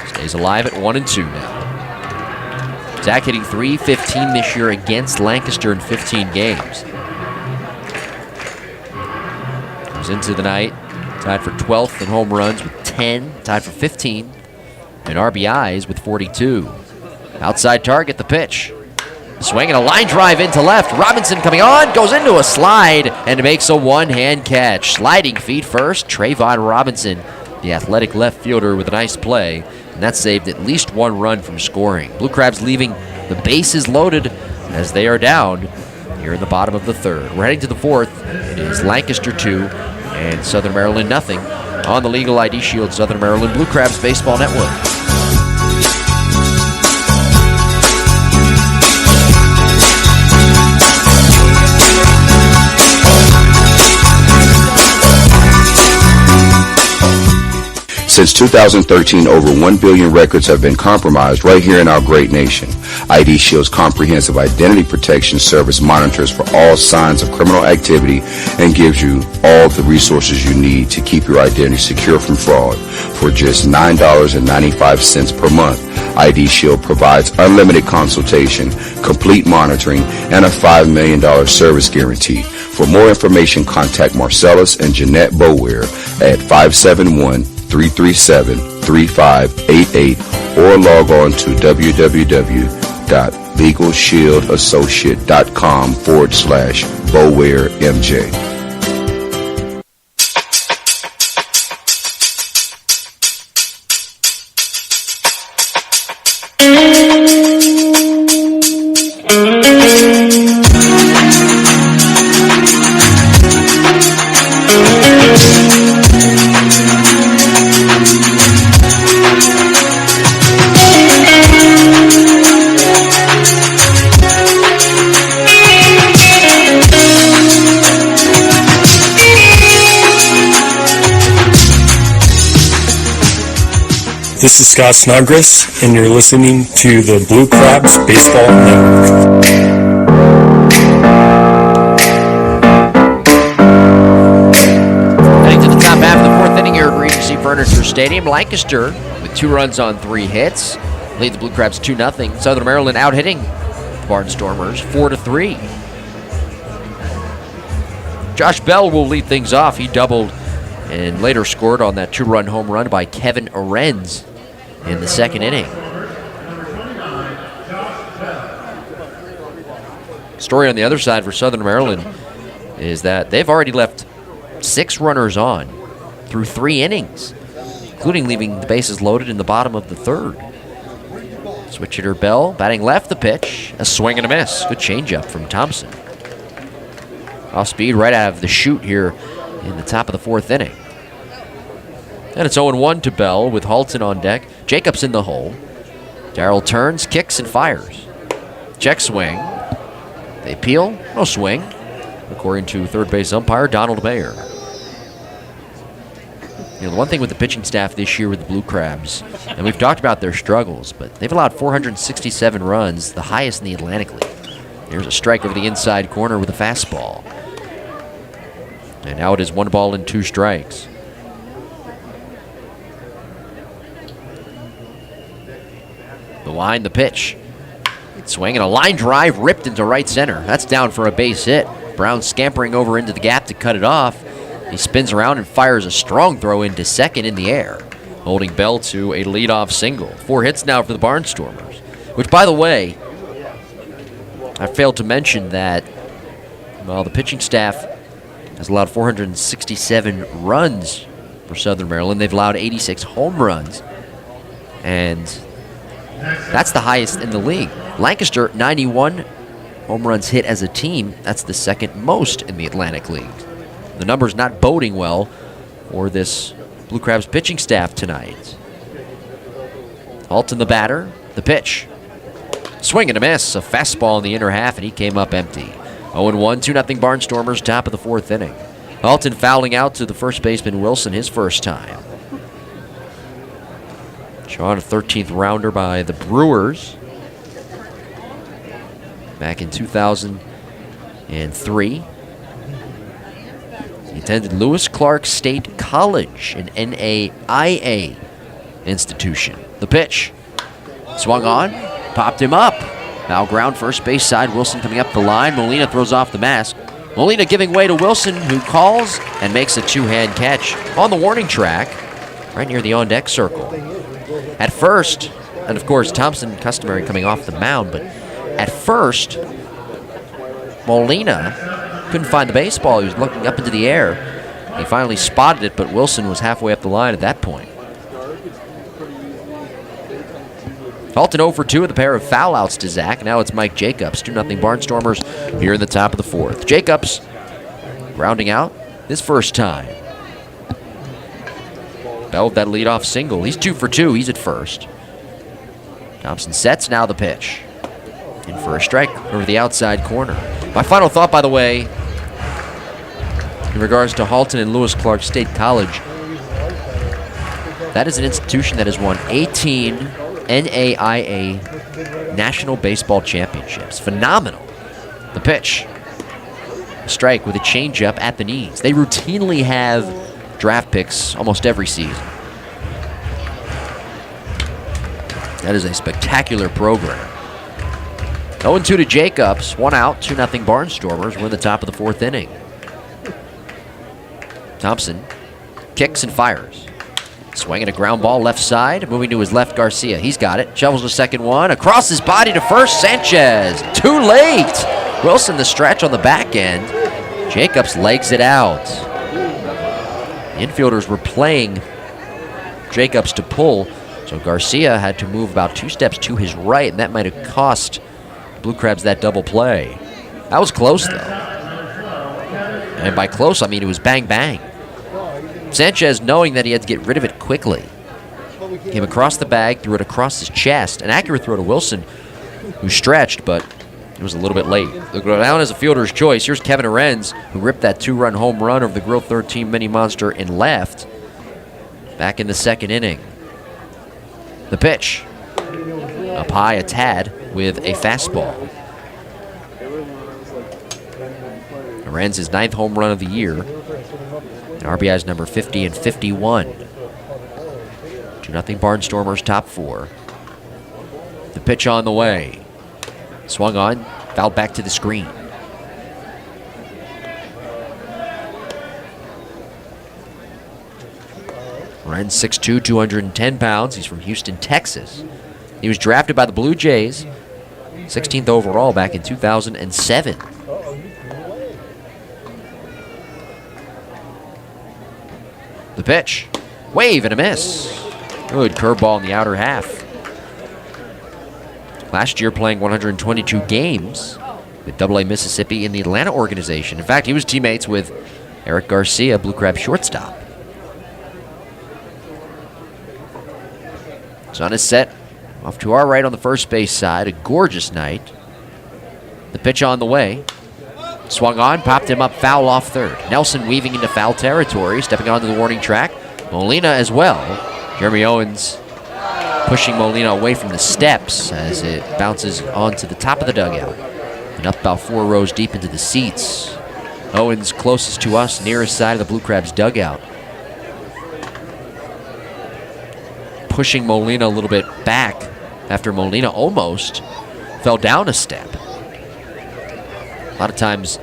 stays alive at 1-2 now. Zach hitting .315 this year against Lancaster in 15 games. Comes into the night, tied for 12th in home runs with 10, tied for 15, and RBIs with 42. Outside target, the pitch. Swing and a line drive into left. Robinson coming on, goes into a slide and makes a one-hand catch. Sliding feet first, Trayvon Robinson, the athletic left fielder with a nice play. And that saved at least one run from scoring. Blue Crabs leaving the bases loaded as they are down here in the bottom of the third. We're heading to the fourth. It is Lancaster 2 and Southern Maryland nothing on the Legal ID Shield Southern Maryland Blue Crabs Baseball Network. Since 2013, over 1 billion records have been compromised right here in our great nation. ID Shield's comprehensive identity protection service monitors for all signs of criminal activity and gives you all the resources you need to keep your identity secure from fraud. For just $9.95 per month, ID Shield provides unlimited consultation, complete monitoring, and a $5 million service guarantee. For more information, contact Marcellus and Jeanette Bower at 571-337-3588 or log on to www.legalshieldassociate.com/BowerMJ. This is Scott Snodgrass, and you're listening to the Blue Crabs Baseball Network. Heading to the top half of the fourth inning here at Regency Furniture Stadium. Lancaster with 2 runs on 3 hits. Lead the Blue Crabs 2-0. Southern Maryland out hitting the Barnstormers 4-3. Josh Bell will lead things off. He doubled and later scored on that 2-run home run by Kevin Arends in the second inning. Story on the other side for Southern Maryland is that they've already left 6 runners on through 3 innings, including leaving the bases loaded in the bottom of the third. Switch hitter Bell batting left, the pitch, a swing and a miss. Good changeup from Thompson. Off speed right out of the chute here in the top of the fourth inning. And it's 0-1 to Bell with Halton on deck. Jacobs in the hole. Darrell turns, kicks, and fires. Check swing. They peel. No swing, according to third base umpire Donald Mayer. You know, the one thing with the pitching staff this year with the Blue Crabs, and we've talked about their struggles, but they've allowed 467 runs, the highest in the Atlantic League. Here's a strike over the inside corner with a fastball. And now it is 1 ball and 2 strikes. The line, the pitch. Swing and a line drive ripped into right center. That's down for a base hit. Brown scampering over into the gap to cut it off. He spins around and fires a strong throw into second in the air, holding Bell to a leadoff single. 4 hits now for the Barnstormers, which, by the way, I failed to mention that, well, the pitching staff has allowed 467 runs for Southern Maryland. They've allowed 86 home runs. And That's the highest in the league. Lancaster, 91 home runs hit as a team. That's the second most in the Atlantic League. The number's not boding well for this Blue Crabs pitching staff tonight. Halton the batter, the pitch. Swing and a miss, a fastball in the inner half, and he came up empty. 0-1, 2-0 Barnstormers, top of the fourth inning. Halton fouling out to the first baseman Wilson his first time. Sean, a 13th rounder by the Brewers back in 2003. He attended Lewis Clark State College, an NAIA institution. The pitch. Swung on, popped him up. Foul ground, first base side. Wilson coming up the line. Molina throws off the mask. Molina giving way to Wilson, who calls and makes a two-hand catch on the warning track right near the on-deck circle. At first, and of course Thompson customary coming off the mound, but at first Molina couldn't find the baseball. He was looking up into the air. He finally spotted it, but Wilson was halfway up the line at that point. Halton 0 for 2 with a pair of foul outs to Zach. Now it's Mike Jacobs. 2-0 Barnstormers here in the top of the fourth. Jacobs rounding out his first time. Bell with that leadoff single. He's 2 for 2. He's at first. Thompson sets. Now the pitch. In for a strike over the outside corner. My final thought, by the way, in regards to Halton and Lewis Clark State College, that is an institution that has won 18 NAIA National Baseball Championships. Phenomenal. The pitch. A strike with a changeup at the knees. They routinely have draft picks almost every season. That is a spectacular program. 0-2 to Jacobs. 1 out, 2-0 Barnstormers. We're in the top of the fourth inning. Thompson kicks and fires. Swinging a ground ball left side. Moving to his left, Garcia. He's got it. Shovels the second one. Across his body to first, Sanchez. Too late. Wilson the stretch on the back end. Jacobs legs it out. The infielders were playing Jacobs to pull, so Garcia had to move about 2 steps to his right, and that might have cost Blue Crabs that double play. That was close, though. And by close, I mean it was bang, bang. Sanchez, knowing that he had to get rid of it quickly, came across the bag, threw it across his chest. An accurate throw to Wilson, who stretched, but it was a little bit late. They'll go down as a fielder's choice. Here's Kevin Arends, who ripped that 2-run home run over the Grill 13 mini monster in left back in the second inning. The pitch. Up high a tad with a fastball. Arends' 9th home run of the year. And RBI's number 50 and 51. 2-0 Barnstormers, top 4. The pitch on the way. Swung on, fouled back to the screen. Arends 6'2", 210 pounds. He's from Houston, Texas. He was drafted by the Blue Jays, 16th overall back in 2007. The pitch. Wave and a miss. Good curveball in the outer half. Last year playing 122 games with AA Mississippi in the Atlanta organization. In fact, he was teammates with Eric Garcia, Blue Crab shortstop. Sun is set off to our right on the first base side. A gorgeous night. The pitch on the way. Swung on, popped him up, foul off third. Nelson weaving into foul territory, stepping onto the warning track. Molina as well. Jeremy Owens pushing Molina away from the steps as it bounces onto the top of the dugout. And up about 4 rows deep into the seats. Owens closest to us, nearest side of the Blue Crabs dugout. Pushing Molina a little bit back after Molina almost fell down a step. A lot of times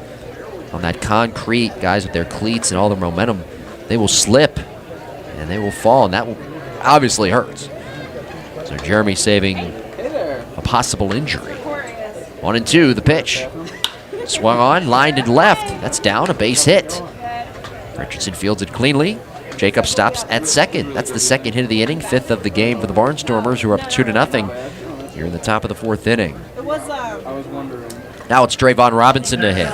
on that concrete, guys with their cleats and all the momentum, they will slip and they will fall, and that will obviously hurt. So Jeremy saving a possible injury. 1-2, the pitch. Swung on, lined and left. That's down, a base hit. Richardson fields it cleanly. Jacob stops at second. That's the second hit of the inning, 5th of the game for the Barnstormers, who are up 2-0. here in the top of the fourth inning. Now it's Trayvon Robinson to hit.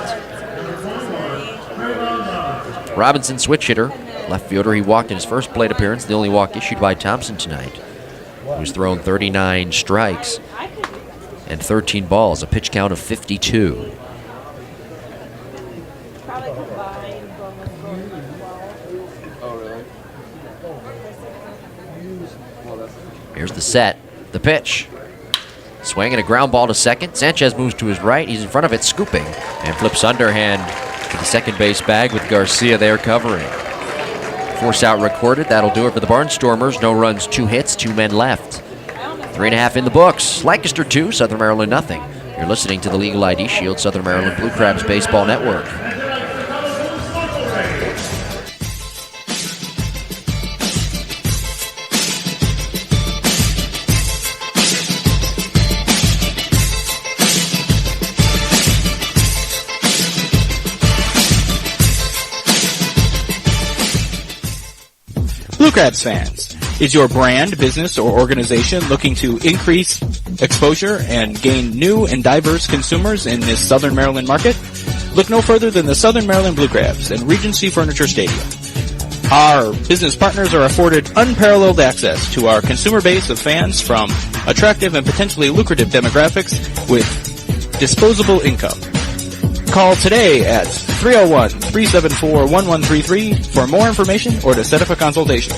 Robinson, switch hitter, left fielder. He walked in his first plate appearance, the only walk issued by Thompson tonight. Who's thrown 39 strikes and 13 balls, a pitch count of 52. Here's the set, the pitch. Swinging a ground ball to second. Sanchez moves to his right. He's in front of it, scooping, and flips underhand to the second base bag with Garcia there covering. Force out recorded. That'll do it for the Barnstormers. No runs, 2 hits, 2 men left. 3.5 in the books. Lancaster 2, Southern Maryland nothing. You're listening to the Legal ID Shield, Southern Maryland Blue Crabs Baseball Network. Blue Crabs fans, is your brand, business, or organization looking to increase exposure and gain new and diverse consumers in this Southern Maryland market? Look no further than the Southern Maryland Blue Crabs and Regency Furniture Stadium. Our business partners are afforded unparalleled access to our consumer base of fans from attractive and potentially lucrative demographics with disposable income. Call today at 301-374-1133 for more information or to set up a consultation.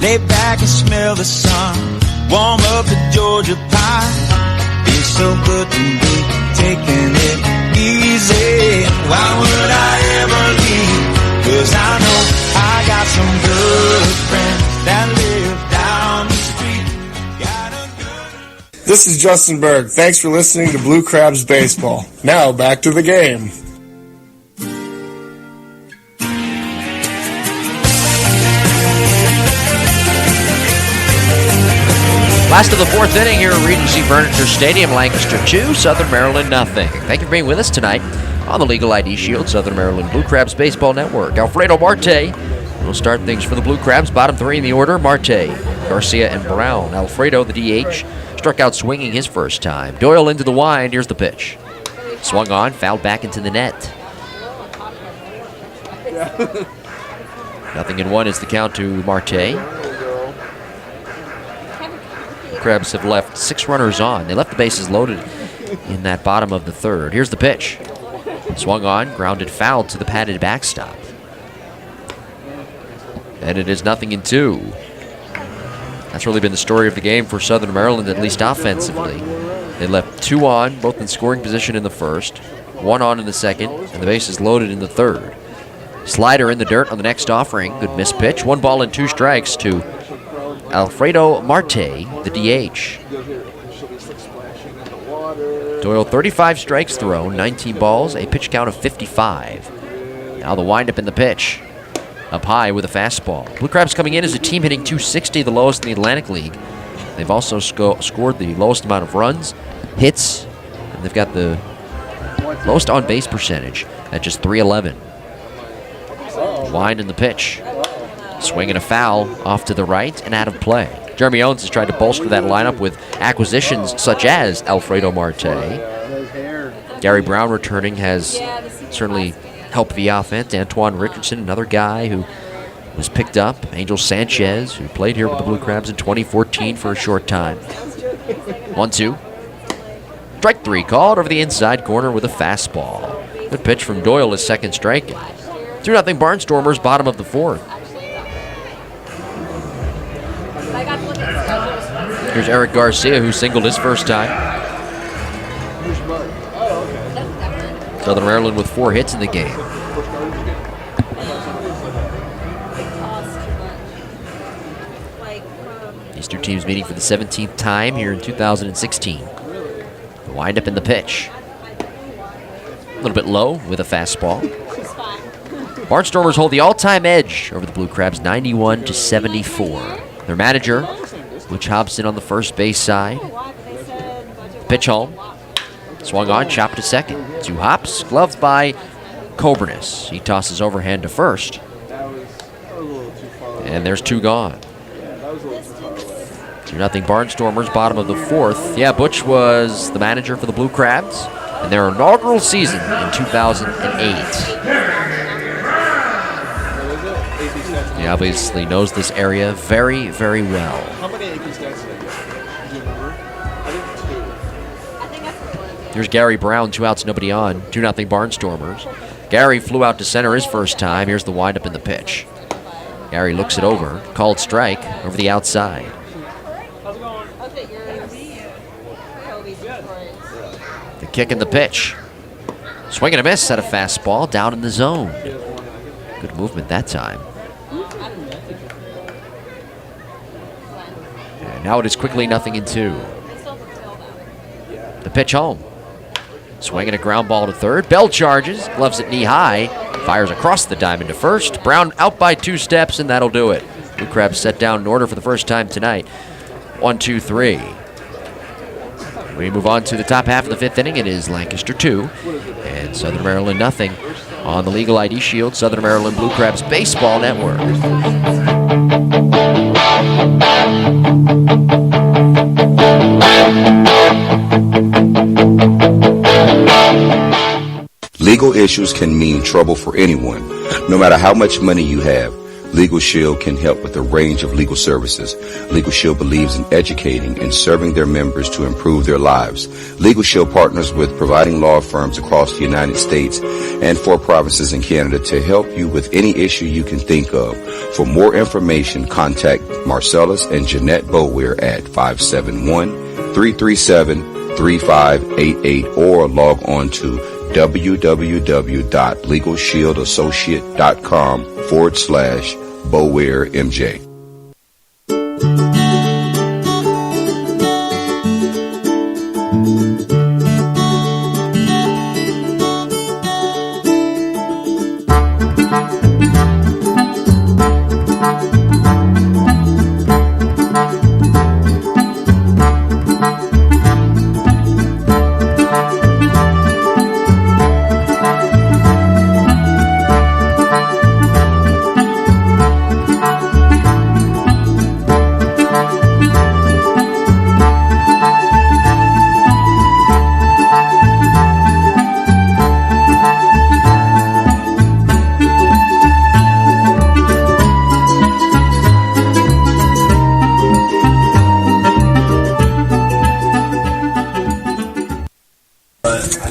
Lay back and smell the sun. Warm up the Georgia pie. Feels so good to be taking it easy. Why would I ever leave? 'Cause I know I got some good friends that live down the street. Got a good... This is Justin Berg. Thanks for listening to Blue Crabs Baseball. Now back to the game. Last of the fourth inning here at Regency Furniture Stadium, Lancaster 2, Southern Maryland nothing. Thank you for being with us tonight on the Legal ID Shield, Southern Maryland Blue Crabs Baseball Network. Alfredo Marte will start things for the Blue Crabs. Bottom 3 in the order, Marte, Garcia, and Brown. Alfredo, the DH, struck out swinging his first time. Doyle into the wind. Here's the pitch. Swung on, fouled back into the net. 0-1 is the count to Marte. Crabs have left 6 runners on. They left the bases loaded in that bottom of the third. Here's the pitch. Swung on, grounded foul to the padded backstop. And it is 0-2. That's really been the story of the game for Southern Maryland, at least offensively. They left 2 on, both in scoring position in the first, 1 on in the second, and the bases loaded in the third. Slider in the dirt on the next offering. Good miss pitch. 1 ball and 2 strikes to Alfredo Marte, the DH. Doyle, 35 strikes thrown, 19 balls, a pitch count of 55. Now the windup in the pitch. Up high with a fastball. Blue Crabs coming in as a team hitting .260, the lowest in the Atlantic League. They've also scored the lowest amount of runs, hits, and they've got the lowest on-base percentage at just .311. Wind in the pitch. Swing and a foul off to the right and out of play. Jeremy Owens has tried to bolster that lineup with acquisitions such as Alfredo Marte. Gary Brown returning has certainly helped the offense. Antoine Richardson, another guy who was picked up. Angel Sanchez, who played here with the Blue Crabs in 2014 for a short time. 1-2. Strike 3 called over the inside corner with a fastball. Good pitch from Doyle, his second strike. 2-0 Barnstormers, bottom of the fourth. Here's Eric Garcia, who singled his first time. Southern Maryland with 4 hits in the game. These two teams meeting for the 17th time here in 2016. The Wind up in the pitch. A little bit low with a fastball. Barnstormers hold the all-time edge over the Blue Crabs, 91-74. Their manager, Butch Hobson on the first base side. Pitch home. Swung on, chopped to second. 2 hops, gloved by Coburnus. He tosses overhand to first. And there's 2 gone. 2-0 Barnstormers, bottom of the 4th. Yeah, Butch was the manager for the Blue Crabs in their inaugural season in 2008. He obviously knows this area very, very well. How many AP stats did I get? Do you remember? I think 2. Here's Gary Brown, 2 outs, nobody on. 2-0 Barnstormers. Gary flew out to center his first time. Here's the windup in the pitch. Gary looks it over. Called strike over the outside. The kick and the pitch. Swing and a miss at a fastball down in the zone. Good movement that time. And now it is quickly 0-2. The pitch home. Swinging a ground ball to third. Bell charges, gloves it knee high, fires across the diamond to first. Brown out by 2 steps, and that'll do it. Blue Crabs set down in order for the first time tonight. 1-2-3. We move on to the top half of the 5th inning. It is Lancaster 2 and Southern Maryland 0 on the Legal ID Shield Southern Maryland Blue Crabs Baseball Network. Legal issues can mean trouble for anyone. No matter how much money you have, Legal Shield can help with a range of legal services. Legal Shield believes in educating and serving their members to improve their lives. Legal Shield partners with providing law firms across the United States and 4 provinces in Canada to help you with any issue you can think of. For more information, contact Marcellus and Jeanette Bower at 571-337-3588 or log on to www.legalshieldassociate.com/BowerMJ.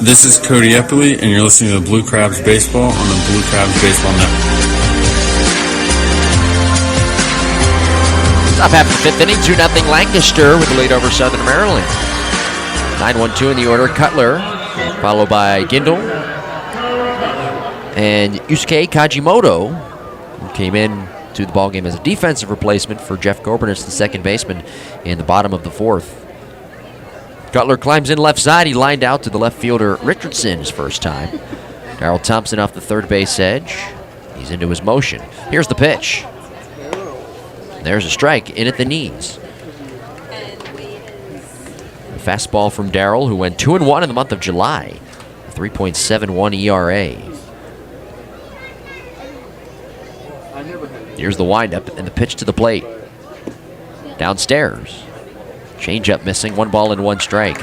This is Cody Eppley, and you're listening to Blue Crabs Baseball on the Blue Crabs Baseball Network. Top half of the 5th inning, 2-0 Lancaster with the lead over Southern Maryland. 9-1-2 in the order. Cutler, followed by Gindel. And Yusuke Kajimoto, who came in to the ballgame as a defensive replacement for Jeff Coburnus, the second baseman, in the bottom of the 4th. Cutler climbs in left side. He lined out to the left fielder Richardson his first time. Darrell Thompson off the third base edge. He's into his motion. Here's the pitch. There's a strike in at the knees. A fastball from Darrell, who went 2-1 in the month of July. A 3.71 ERA. Here's the windup and the pitch to the plate. Downstairs. Changeup missing, 1 ball and 1 strike.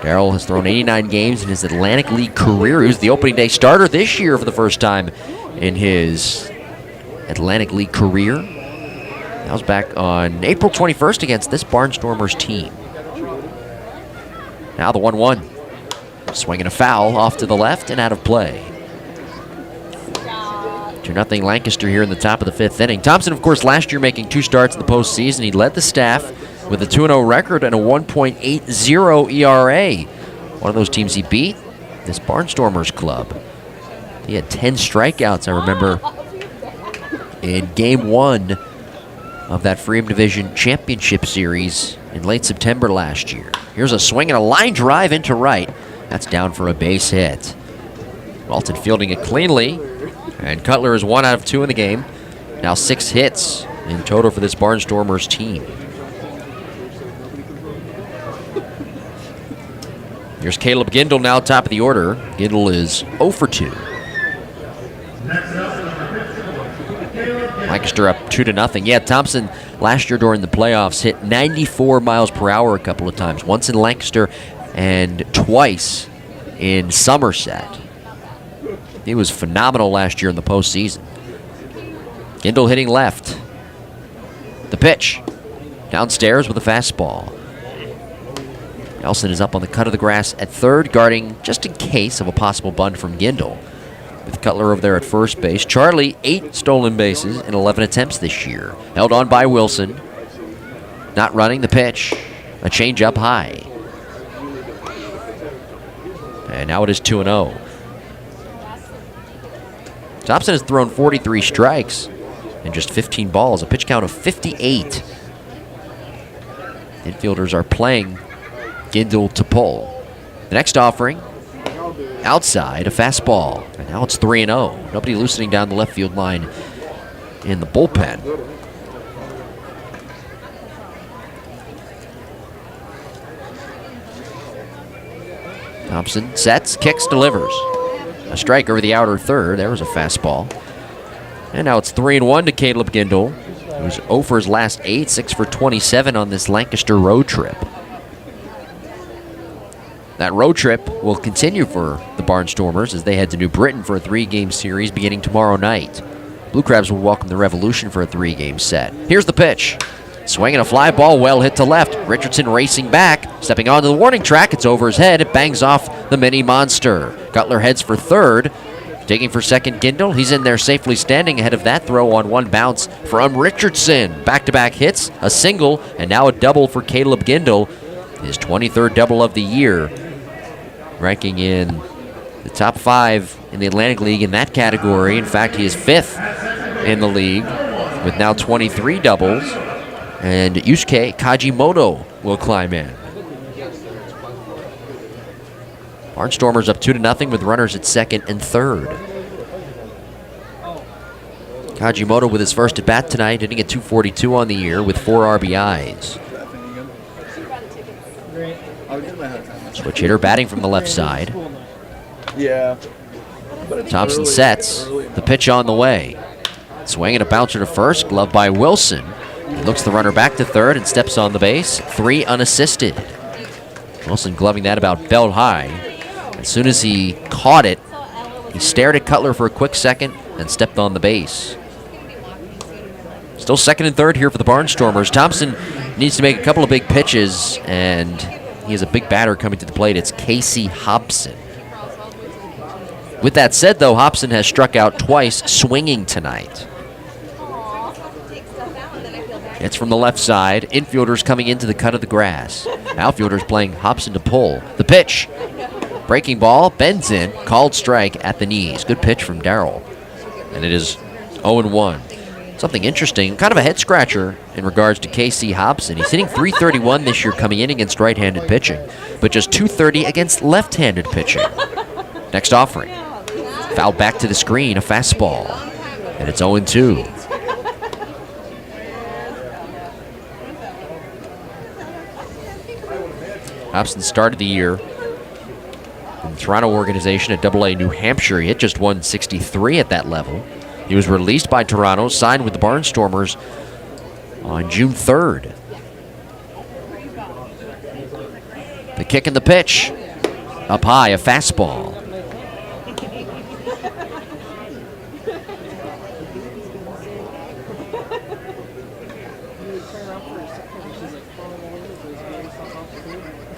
Darrell has thrown 89 games in his Atlantic League career. He was the opening day starter this year for the first time in his Atlantic League career. That was back on April 21st against this Barnstormers team. Now the 1-1. Swinging a foul off to the left and out of play. 2-0 Lancaster here in the top of the 5th inning. Thompson, of course, last year making 2 starts in the postseason. He led the staff with a 2-0 record and a 1.80 ERA. One of those teams he beat, this Barnstormers club. He had 10 strikeouts, I remember, in Game 1 of that Freedom Division Championship Series in late September last year. Here's a swing and a line drive into right. That's down for a base hit. Walton fielding it cleanly, and Cutler is 1 out of 2 in the game. Now 6 hits in total for this Barnstormers team. Here's Caleb Gindel now top of the order. Gindel is 0 for 2. Lancaster up 2-0. Yeah, Thompson last year during the playoffs hit 94 miles per hour a couple of times. Once in Lancaster and twice in Somerset. He was phenomenal last year in the postseason. Gindel hitting left. The pitch. Downstairs with a fastball. Nelson is up on the cut of the grass at third, guarding just in case of a possible bunt from Gindel. With Cutler over there at first base. Charlie, 8 stolen bases in 11 attempts this year. Held on by Wilson. Not running the pitch. A change up high. And now it is 2-0. Thompson has thrown 43 strikes in just 15 balls. A pitch count of 58. Infielders are playing Gindel to pull. The next offering, outside, a fastball. And now it's 3-0. Nobody loosening down the left field line in the bullpen. Thompson sets, kicks, delivers. A strike over the outer third. There was a fastball. And now it's 3-1 to Caleb Gindel, who's 0 for his last 8, 6 for 27 on this Lancaster road trip. That road trip will continue for the Barnstormers as they head to New Britain for a 3-game series beginning tomorrow night. Blue Crabs will welcome the Revolution for a 3-game set. Here's the pitch. Swinging a fly ball, well hit to left. Richardson racing back, stepping onto the warning track. It's over his head. It bangs off the mini monster. Cutler heads for third. Digging for second, Gindel. He's in there safely standing ahead of that throw on one bounce from Richardson. Back-to-back hits, a single, and now a double for Caleb Gindel. His 23rd double of the year. Ranking in the top 5 in the Atlantic League in that category. In fact, he is 5th in the league with now 23 doubles. And Yusuke Kajimoto will climb in. Barnstormers up 2-0 with runners at second and third. Kajimoto with his first at bat tonight, hitting at .242 on the year with 4 RBIs. Switch hitter batting from the left side. Yeah. Thompson sets. The pitch on the way. Swing and a bouncer to first. Glove by Wilson. He looks the runner back to third and steps on the base. 3 unassisted. Wilson gloving that about belt high. As soon as he caught it, he stared at Cutler for a quick second and stepped on the base. Still second and third here for the Barnstormers. Thompson needs to make a couple of big pitches, and he has a big batter coming to the plate. It's Casey Hobson. With that said, though, Hobson has struck out twice swinging tonight. It's from the left side. Infielders coming into the cut of the grass. Outfielders playing Hobson to pull. The pitch. Breaking ball. Bends in. Called strike at the knees. Good pitch from Darrell. And it is 0-1. Something interesting. Kind of a head scratcher in regards to Casey Hobson. He's hitting .331 this year coming in against right-handed pitching. But just .230 against left-handed pitching. Next offering. Fouled back to the screen. A fastball. And it's 0-2. Hobson started the year in the Toronto organization at AA New Hampshire. He hit just .163 at that level. He was released by Toronto, signed with the Barnstormers on June 3rd. The kick and the pitch. Up high, a fastball.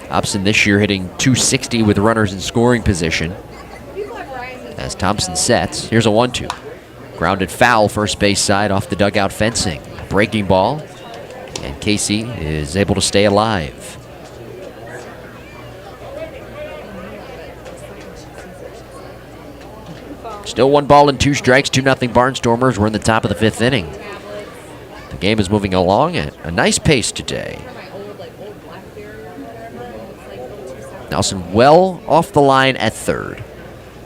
Hobson this year hitting .260 with runners in scoring position. As Thompson sets, here's a 1-2. Grounded foul, first base side off the dugout fencing. Breaking ball, and Casey is able to stay alive. Still 1 ball and 2 strikes, 2-0 Barnstormers. We're in the top of the 5th inning. The game is moving along at a nice pace today. Nelson well off the line at third.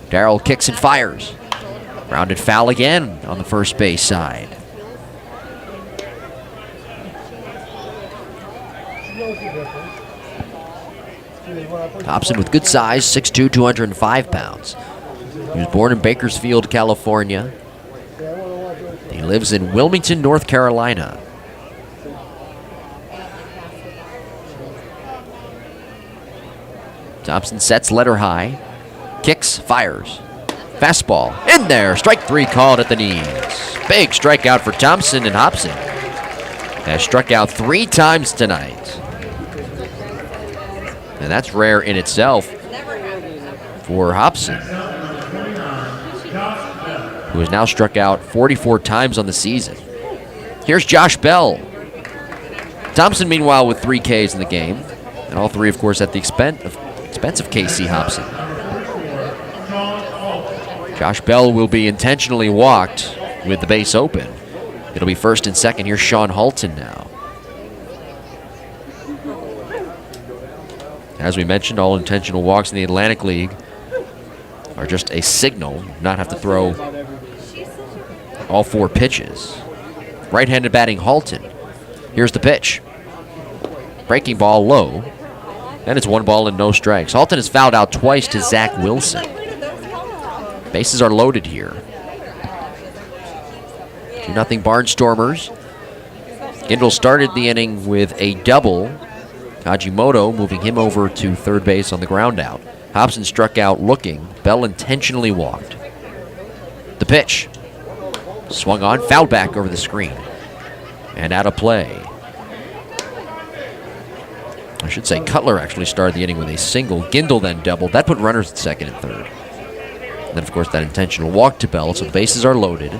Darrell kicks and fires. Grounded foul again on the first base side. Thompson with good size, 6'2", 205 pounds. He was born in Bakersfield, California. He lives in Wilmington, North Carolina. Thompson sets letter high, kicks, fires. Fastball in there, strike three called at the knees. Big strikeout for Thompson, and Hobson has struck out 3 times tonight. And that's rare in itself for Hobson, who has now struck out 44 times on the season. Here's Josh Bell. Thompson, meanwhile, with 3 Ks in the game, and all 3, of course, at the expense of Casey Hobson. Josh Bell will be intentionally walked with the base open. It'll be first and second. Here's Sean Halton now. As we mentioned, all intentional walks in the Atlantic League are just a signal, not have to throw all 4 pitches. Right-handed batting Halton. Here's the pitch. Breaking ball low. And it's 1 ball and no strikes. Halton has fouled out twice to Zach Wilson. Bases are loaded here. 2-0 Barnstormers. Gindel started the inning with a double. Kajimoto moving him over to third base on the ground out. Hobson struck out looking. Bell intentionally walked. The pitch. Swung on, fouled back over the screen. And out of play. I should say Cutler actually started the inning with a single. Gindel then doubled. That put runners at second and third. And then, of course, that intentional walk to Bell, so the bases are loaded.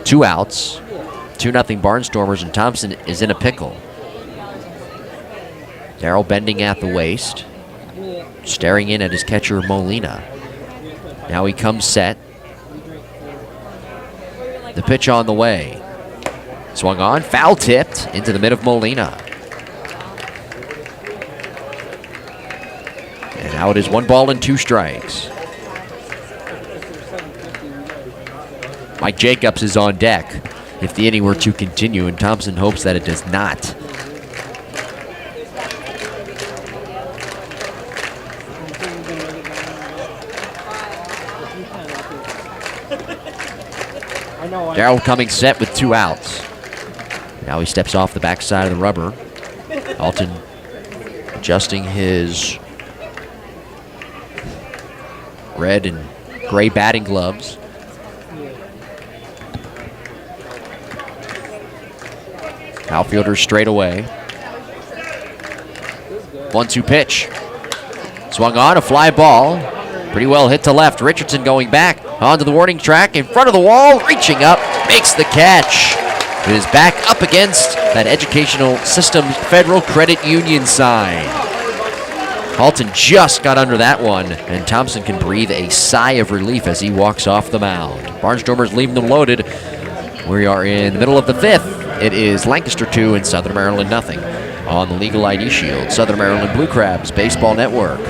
2 outs. 2-0 Barnstormers, and Thompson is in a pickle. Darrell bending at the waist. Staring in at his catcher, Molina. Now he comes set. The pitch on the way. Swung on, foul tipped into the mid of Molina. And now it is 1 ball and 2 strikes. Mike Jacobs is on deck if the inning were to continue, and Thompson hopes that it does not. Darrell coming set with 2 outs. Now he steps off the backside of the rubber. Alton adjusting his red and gray batting gloves. Outfielder straight away. 1-2 pitch. Swung on, a fly ball. Pretty well hit to left. Richardson going back onto the warning track in front of the wall, reaching up, makes the catch. It is back up against that Educational Systems Federal Credit Union sign. Halton just got under that one, and Thompson can breathe a sigh of relief as he walks off the mound. Barnstormers leaving them loaded. We are in the middle of the 5th. It is Lancaster 2 and Southern Maryland nothing on the Legal ID Shield. Southern Maryland Blue Crabs Baseball Network.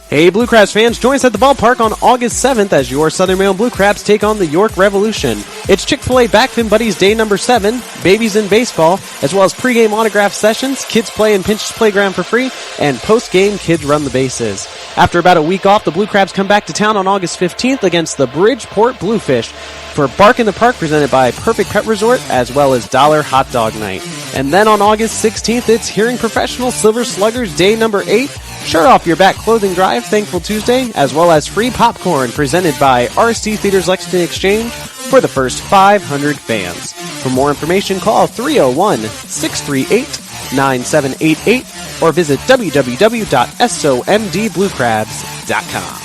Hey Blue Crabs fans, join us at the ballpark on August 7th as your Southern Maryland Blue Crabs take on the York Revolution. It's Chick-fil-A Backfin Buddies Day number 7, Babies in Baseball, as well as pregame autograph sessions, kids play in Pinch's Playground for free, and post-game kids run the bases. After about a week off, the Blue Crabs come back to town on August 15th against the Bridgeport Bluefish for Bark in the Park presented by Perfect Pet Resort, as well as Dollar Hot Dog Night. And then on August 16th, it's Hearing Professional Silver Sluggers Day number 8, Shirt Off Your Back Clothing Drive, Thankful Tuesday, as well as free popcorn presented by RC Theaters Lexington Exchange for the first 500 fans. For more information, call 301-638-9788 or visit www.somdbluecrabs.com.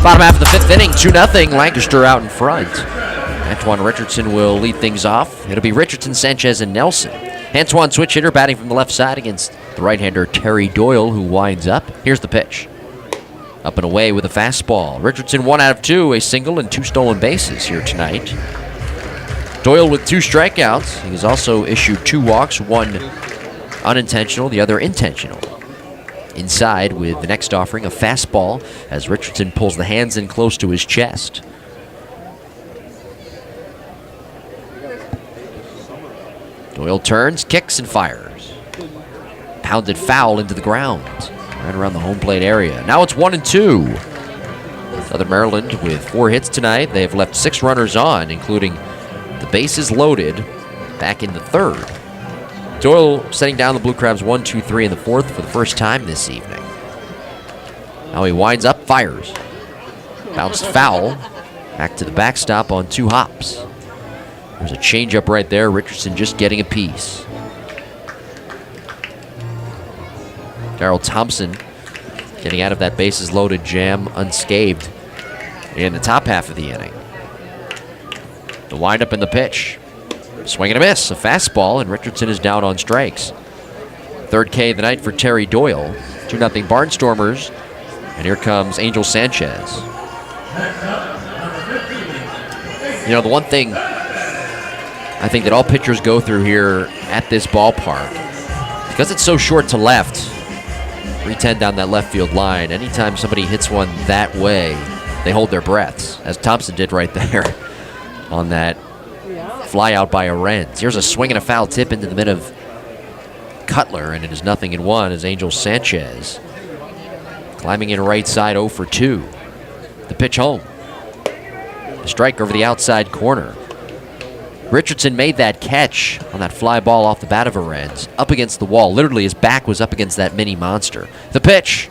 Bottom half of the fifth inning, 2-0, Lancaster out in front. Antoine Richardson will lead things off. It'll be Richardson, Sanchez, and Nelson. Antoine switch hitter batting from the left side against the right-hander Terry Doyle, who winds up. Here's the pitch. Up and away with a fastball. Richardson 1 out of 2, a single and 2 stolen bases here tonight. Doyle with 2 strikeouts. He has also issued 2 walks, one unintentional, the other intentional. Inside with the next offering, a fastball, as Richardson pulls the hands in close to his chest. Doyle turns, kicks, and fires. Pounded foul into the ground, right around the home plate area. Now it's 1-2. Southern Maryland with 4 hits tonight. They have left 6 runners on, including the bases loaded back in the third. Doyle setting down the Blue Crabs 1-2-3 in the fourth for the first time this evening. Now he winds up, fires. Bounced foul. Back to the backstop on 2 hops. There's a changeup right there. Richardson just getting a piece. Darrell Thompson getting out of that bases loaded jam unscathed in the top half of the inning. The windup and the pitch. Swing and a miss. A fastball, and Richardson is down on strikes. Third K of the night for Terry Doyle. 2-0 Barnstormers. And here comes Angel Sanchez. You know, the one thing I think that all pitchers go through here at this ballpark, because it's so short to left, 310 down that left field line, anytime somebody hits one that way, they hold their breaths, as Thompson did right there on that fly out by Arends. Here's a swing and a foul tip into the mid of Cutler, and it is 0-1 as Angel Sanchez climbing in right side 0 for 2. The pitch home. The strike over the outside corner. Richardson made that catch on that fly ball off the bat of Arends, up against the wall. Literally, his back was up against that mini monster. The pitch.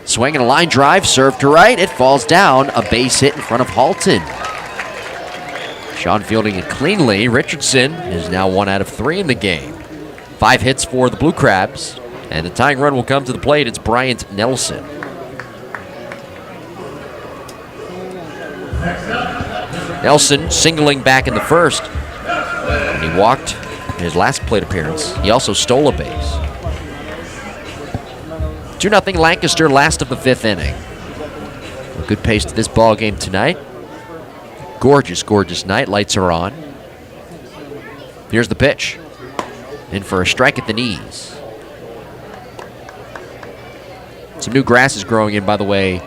Swing and a line drive, served to right. It falls down. A base hit in front of Halton. Sean fielding it cleanly. Richardson is now 1 out of 3 in the game. 5 hits for the Blue Crabs. And the tying run will come to the plate. It's Bryant Nelson. Nelson singling back in the first. And he walked in his last plate appearance. He also stole a base. 2-0 Lancaster, last of the 5th inning. A good pace to this ball game tonight. Gorgeous, gorgeous night. Lights are on. Here's the pitch. In for a strike at the knees. Some new grass is growing in, by the way,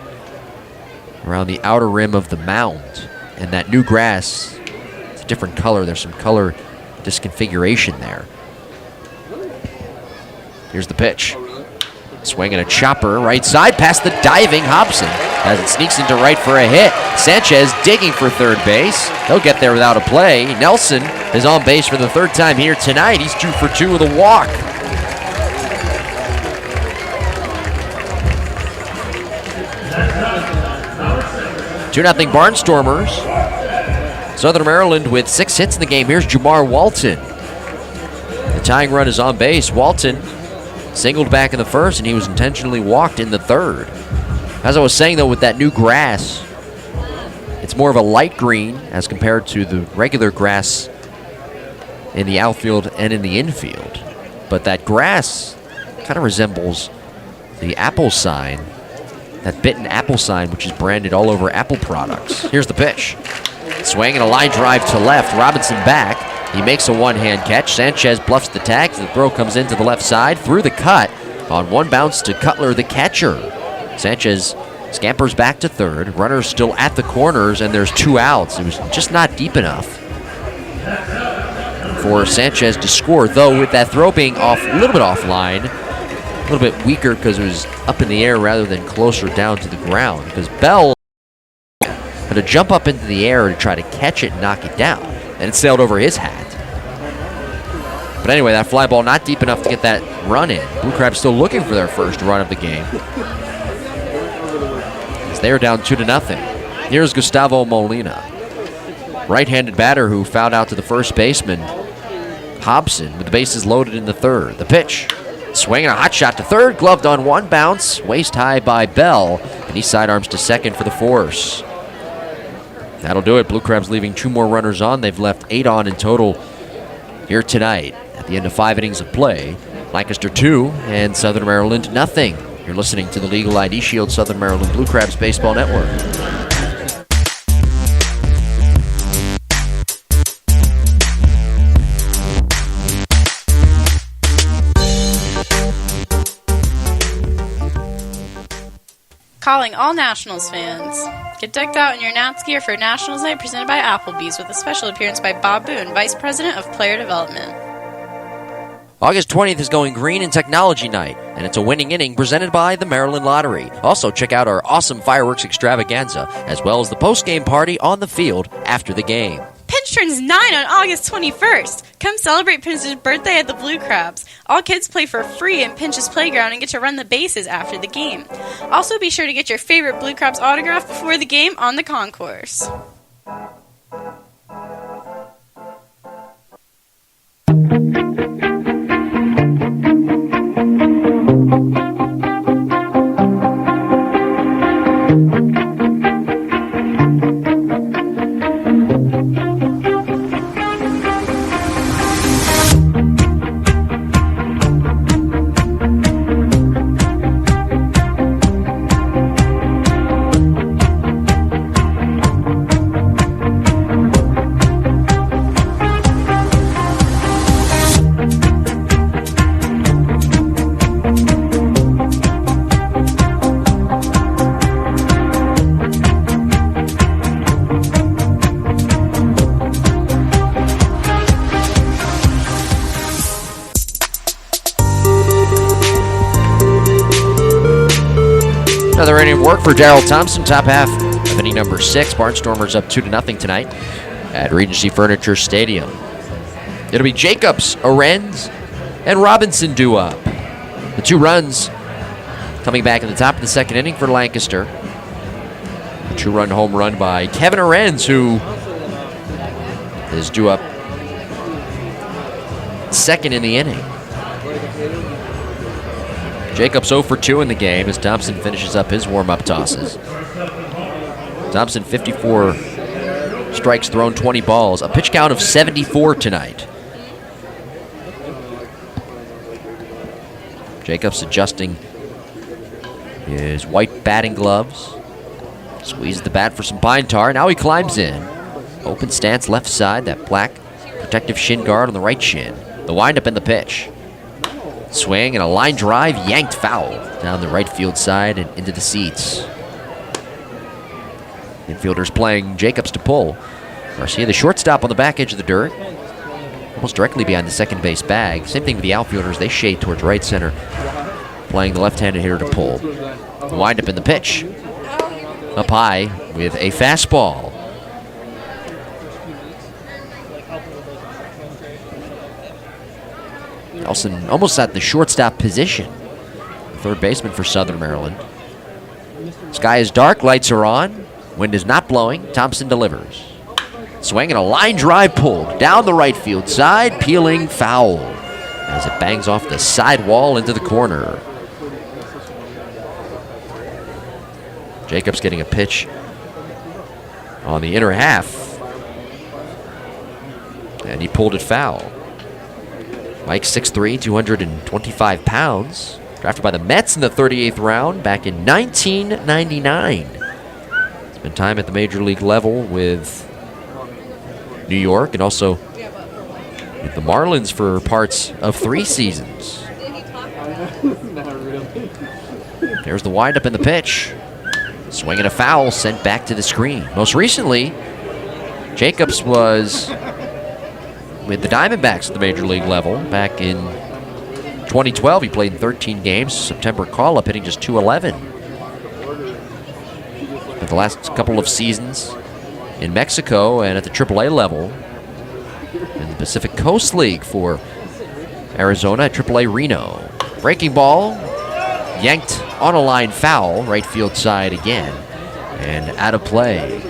around the outer rim of the mound. And that new grass, it's a different color. There's some color disconfiguration there. Here's the pitch. Swinging a chopper right side past the diving Hobson as it sneaks into right for a hit. Sanchez digging for third base. He'll get there without a play. Nelson is on base for the 3rd time here tonight. He's 2 for 2 with a walk. Two 2-0 Barnstormers. Southern Maryland with 6 hits in the game. Here's Jamar Walton. The tying run is on base. Walton singled back in the first, and he was intentionally walked in the 3rd. As I was saying, though, with that new grass, it's more of a light green as compared to the regular grass in the outfield and in the infield. But that grass kind of resembles the apple sign, that bitten apple sign, which is branded all over Apple products. Here's the pitch. Swing and a line drive to left. Robinson back. He makes a one-hand catch. Sanchez bluffs the tag. The throw comes into the left side. Through the cut. On one bounce to Cutler, the catcher. Sanchez scampers back to 3rd. Runners still at the corners, and there's 2 outs. It was just not deep enough for Sanchez to score, though with that throw being off, a little bit offline, a little bit weaker because it was up in the air rather than closer down to the ground, because Bell had to jump up into the air to try to catch it and knock it down, and it sailed over his hat. But anyway, that fly ball not deep enough to get that run in. Blue Crabs still looking for their first run of the game, as they are down 2-0. Here's Gustavo Molina, right-handed batter who fouled out to the first baseman Hobson with the bases loaded in the 3rd. The pitch. Swinging a hot shot to third, gloved on one bounce, waist high by Bell, and he sidearms to second for the force. That'll do it. Blue Crabs leaving 2 more runners on. They've left 8 on in total here tonight at the end of 5 innings of play. Lancaster 2 and Southern Maryland nothing. You're listening to the Legal ID Shield Southern Maryland Blue Crabs Baseball Network. Calling all Nationals fans. Get decked out in your Nats gear for Nationals Night presented by Applebee's with a special appearance by Bob Boone, Vice President of Player Development. August 20th is Going Green in Technology Night, and it's a winning inning presented by the Maryland Lottery. Also, check out our awesome fireworks extravaganza, as well as the post-game party on the field after the game. Pinch turns 9 on August 21st. Come celebrate Pinch's birthday at the Blue Crabs. All kids play for free in Pinch's playground and get to run the bases after the game. Also, be sure to get your favorite Blue Crabs autograph before the game on the concourse. Another inning of work for Darryl Thompson, top half of inning number 6. Barnstormers up 2-0 tonight at Regency Furniture Stadium. It'll be Jacobs, Arenz, and Robinson due up. The 2 runs coming back in the top of the 2nd inning for Lancaster. A 2-run home run by Kevin Arenz, who is due up 2nd in the inning. Jacobs 0 for 2 in the game as Thompson finishes up his warm-up tosses. Thompson 54 strikes thrown, 20 balls. A pitch count of 74 tonight. Jacobs adjusting his white batting gloves. Squeezes the bat for some pine tar. Now he climbs in. Open stance left side. That black protective shin guard on the right shin. The windup and the pitch. Swing and a line drive, yanked foul down the right field side and into the seats. Infielders playing Jacobs to pull. Garcia, the shortstop, on the back edge of the dirt, almost directly behind the second base bag. Same thing with the outfielders. They shade towards right center, playing the left-handed hitter to pull. The windup in the pitch. Up high with a fastball. Nelson almost at the shortstop position. Third baseman for Southern Maryland. Sky is dark, lights are on. Wind is not blowing. Thompson delivers. Swing and a line drive pulled down the right field side, peeling foul as it bangs off the side wall into the corner. Jacobs getting a pitch on the inner half, and he pulled it foul. Mike 6'3", 225 pounds. Drafted by the Mets in the 38th round back in 1999. Spent time at the major league level with New York and also with the Marlins for parts of 3 seasons. There's the windup and the pitch. Swing and a foul sent back to the screen. Most recently, Jacobs was with the Diamondbacks at the major league level back in 2012. He played in 13 games. September call-up, hitting just .211. But the last couple of seasons in Mexico and at the AAA level in the Pacific Coast League for Arizona at AAA Reno. Breaking ball, yanked on a line foul, right field side again, and out of play.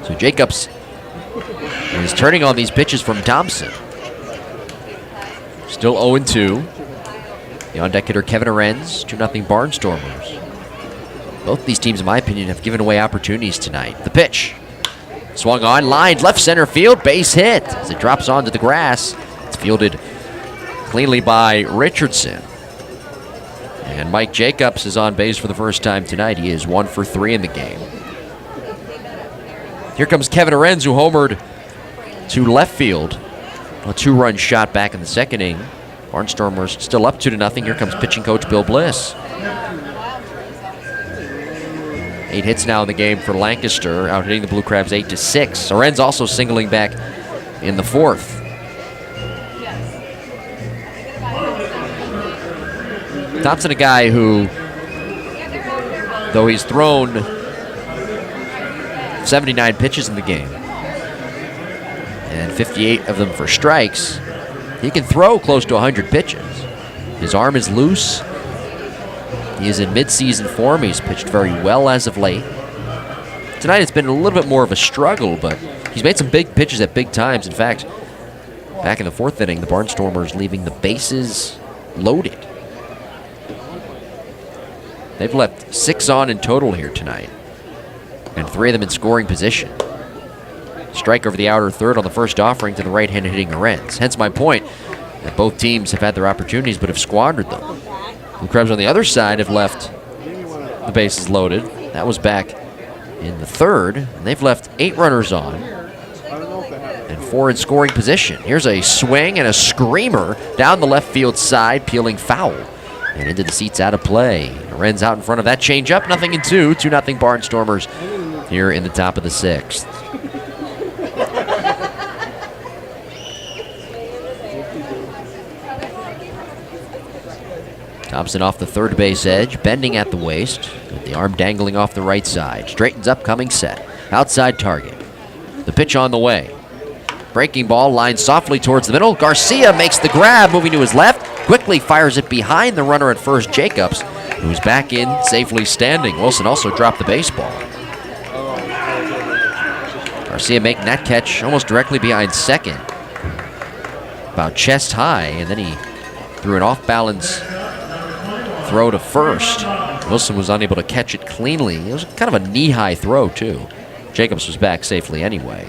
So Jacobs is turning on these pitches from Thompson. Still 0-2. The on-deck hitter Kevin Arenz, 2-0 Barnstormers. Both these teams, in my opinion, have given away opportunities tonight. The pitch. Swung on, lined left center field, base hit. As it drops onto the grass, it's fielded cleanly by Richardson. And Mike Jacobs is on base for the first time tonight. He is 1 for 3 in the game. Here comes Kevin Arenz, who homered to left field. A 2-run shot back in the second inning. Barnstormers still up 2-0. Here comes pitching coach Bill Bliss. 8 hits now in the game for Lancaster, out hitting the Blue Crabs 8-6. Arenz also singling back in the 4th. Thompson, a guy who, though he's thrown 79 pitches in the game, and 58 of them for strikes, he can throw close to 100 pitches. His arm is loose. He is in mid-season form. He's pitched very well as of late. Tonight it's been a little bit more of a struggle, but he's made some big pitches at big times. In fact, back in the 4th inning, the Barnstormers leaving the bases loaded. They've left 6 on in total here tonight, and 3 of them in scoring position. Strike over the outer third on the first offering to the right-hand hitting Arenz. Hence my point that both teams have had their opportunities but have squandered them. The Crabs on the other side have left the bases loaded. That was back in the 3rd. And they've left 8 runners on and 4 in scoring position. Here's a swing and a screamer down the left field side, peeling foul and into the seats, out of play. Arenz out in front of that changeup. 0-2. 2-0 Barnstormers here in the top of the 6th. Thompson off the third base edge, bending at the waist, with the arm dangling off the right side. Straightens up, coming set. Outside target. The pitch on the way. Breaking ball, lined softly towards the middle. Garcia makes the grab, moving to his left. Quickly fires it behind the runner at first, Jacobs, who's back in, safely standing. Wilson also dropped the baseball. Garcia making that catch almost directly behind second. About chest high, and then he threw an off-balance throw to first. Wilson was unable to catch it cleanly. It was kind of a knee-high throw, too. Jacobs was back safely anyway.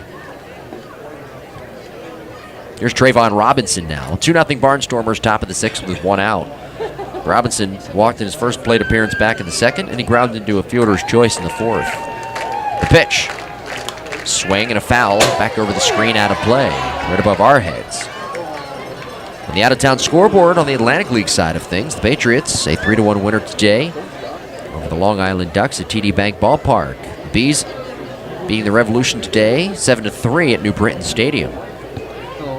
Here's Trayvon Robinson now. 2-0 Barnstormers, top of the 6th with 1 out. Robinson walked in his first plate appearance back in the 2nd, and he grounded into a fielder's choice in the 4th. The pitch. Swing and a foul. Back over the screen, out of play. Right above our heads. On the out-of-town scoreboard on the Atlantic League side of things, the Patriots, a 3-1 winner today over the Long Island Ducks at TD Bank Ballpark. The Bees beating the Revolution today, 7-3 at New Britain Stadium.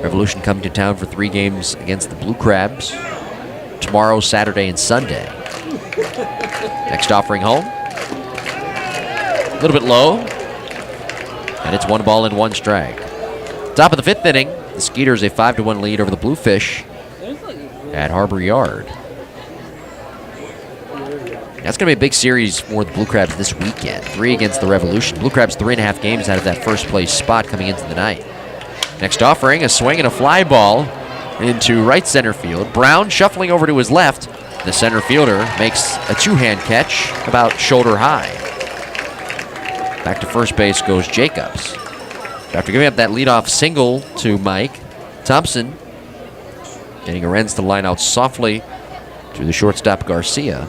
Revolution coming to town for 3 games against the Blue Crabs tomorrow, Saturday, and Sunday. Next offering home. A little bit low. And it's 1 ball and 1 strike. Top of the 5th inning, the Skeeters a 5-1 lead over the Bluefish at Harbor Yard. That's going to be a big series for the Blue Crabs this weekend. 3 against the Revolution. Blue Crabs 3.5 games out of that first place spot coming into the night. Next offering, a swing and a fly ball into right center field. Brown shuffling over to his left. The center fielder makes a 2-hand catch about shoulder high. Back to first base goes Jacobs. After giving up that leadoff single to Mike, Thompson getting Arenz to line out softly to the shortstop Garcia.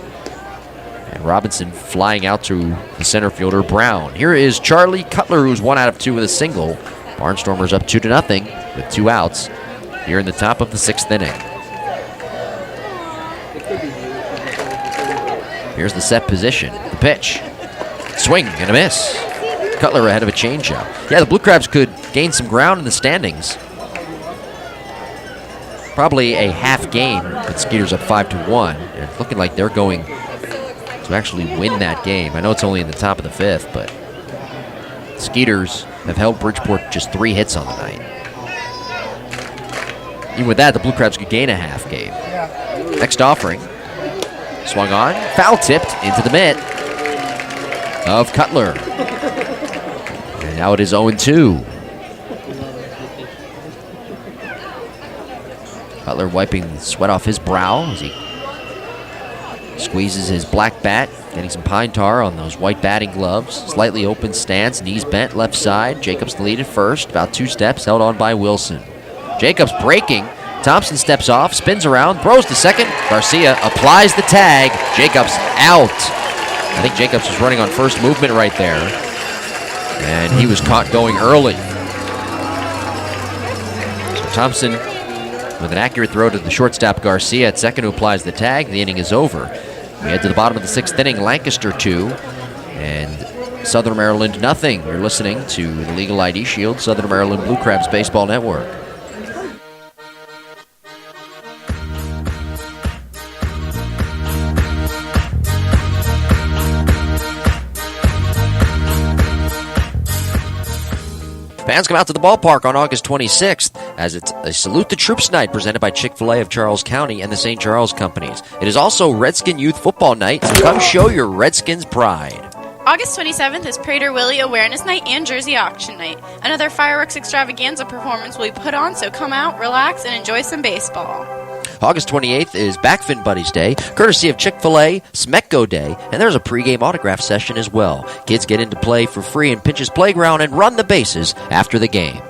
And Robinson flying out to the center fielder Brown. Here is Charlie Cutler, who's 1 out of 2 with a single. Barnstormers up 2-0 with 2 outs here in the top of the 6th inning. Here's the set position. The pitch. Swing and a miss. Cutler ahead of a changeup. Yeah, the Blue Crabs could gain some ground in the standings. Probably a half game with Skeeters up 5-1. And it's looking like they're going to actually win that game. I know it's only in the top of the 5th, but Skeeters have held Bridgeport just 3 hits on the night. Even with that, the Blue Crabs could gain a half game. Next offering. Swung on. Foul tipped into the mitt of Cutler. And now it is 0-2. Cutler wiping the sweat off his brow as he squeezes his black bat, getting some pine tar on those white batting gloves. Slightly open stance, knees bent left side. Jacobs the lead at first, about 2 steps, held on by Wilson. Jacobs breaking. Thompson steps off, spins around, throws to second. Garcia applies the tag. Jacobs out. I think Jacobs was running on first movement right there, and he was caught going early. So Thompson with an accurate throw to the shortstop Garcia at second, who applies the tag. The inning is over. We head to the bottom of the 6th inning. Lancaster 2 and Southern Maryland nothing. You're listening to the Legal ID Shield, Southern Maryland Blue Crabs Baseball Network. Fans come out to the ballpark on August 26th as it's a Salute the Troops night presented by Chick-fil-A of Charles County and the St. Charles Companies. It is also Redskin Youth Football Night, so come show your Redskins pride. August 27th is Prater Willie Awareness Night and Jersey Auction Night. Another fireworks extravaganza performance will be put on, so come out, relax, and enjoy some baseball. August 28th is Backfin Buddies Day, courtesy of Chick-fil-A, Smecco Day, and there's a pregame autograph session as well. Kids get into play for free in Pinch's Playground and run the bases after the game.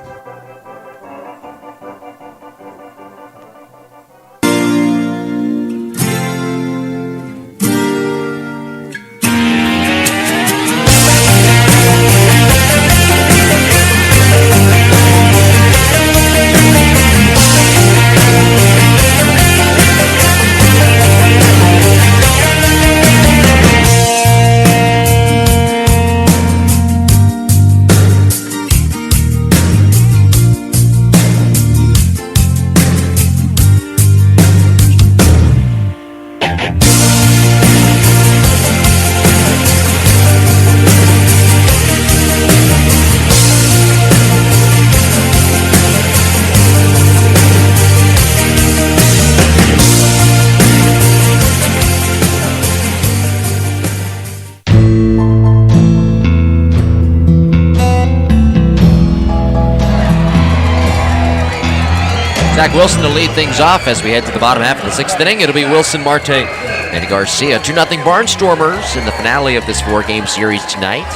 Zach Wilson to lead things off as we head to the bottom half of the 6th inning. It'll be Wilson, Marte, and Garcia. 2-0 Barnstormers in the finale of this 4-game series tonight.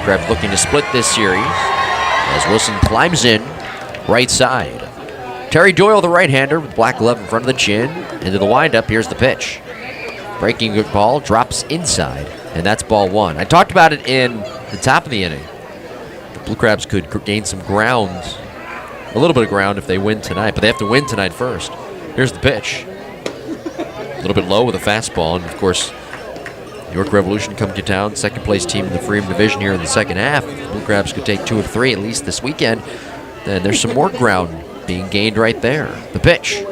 Crabs looking to split this series as Wilson climbs in right side. Terry Doyle, the right-hander, with black glove in front of the chin. Into the windup, here's the pitch. Breaking good ball, drops inside, and that's ball 1. I talked about it in the top of the inning. The Blue Crabs could gain some ground, a little bit of ground if they win tonight, but they have to win tonight first. Here's the pitch. A little bit low with a fastball, and of course, York Revolution come to town, second place team in the Freedom Division here in the second half. The Blue Crabs could take 2 of 3 at least this weekend. Then there's some more ground being gained right there. The pitch.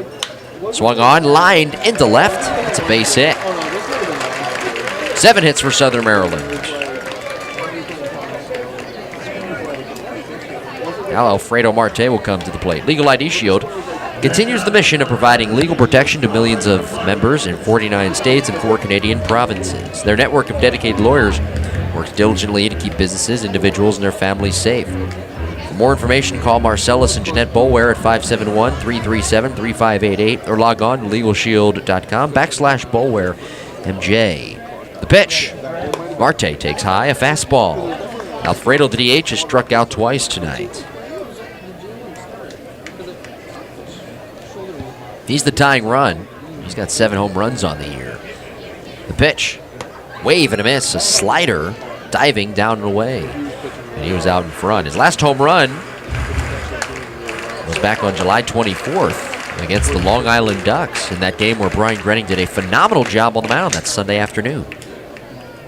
Swung on, lined into left. It's a base hit. 7 hits for Southern Maryland. Now Alfredo Marte will come to the plate. Legal ID Shield continues the mission of providing legal protection to millions of members in 49 states and 4 Canadian provinces. Their network of dedicated lawyers works diligently to keep businesses, individuals, and their families safe. For more information, call Marcellus and Jeanette Boulware at 571-337-3588 or log on to LegalShield.com/Boulware MJ. The pitch. Marte takes high, a fastball. Alfredo, the DH, has struck out twice tonight. He's the tying run. He's got 7 home runs on the year. The pitch. Wave and a miss. A slider diving down and away. And he was out in front. His last home run was back on July 24th against the Long Island Ducks in that game where Brian Grenning did a phenomenal job on the mound that Sunday afternoon.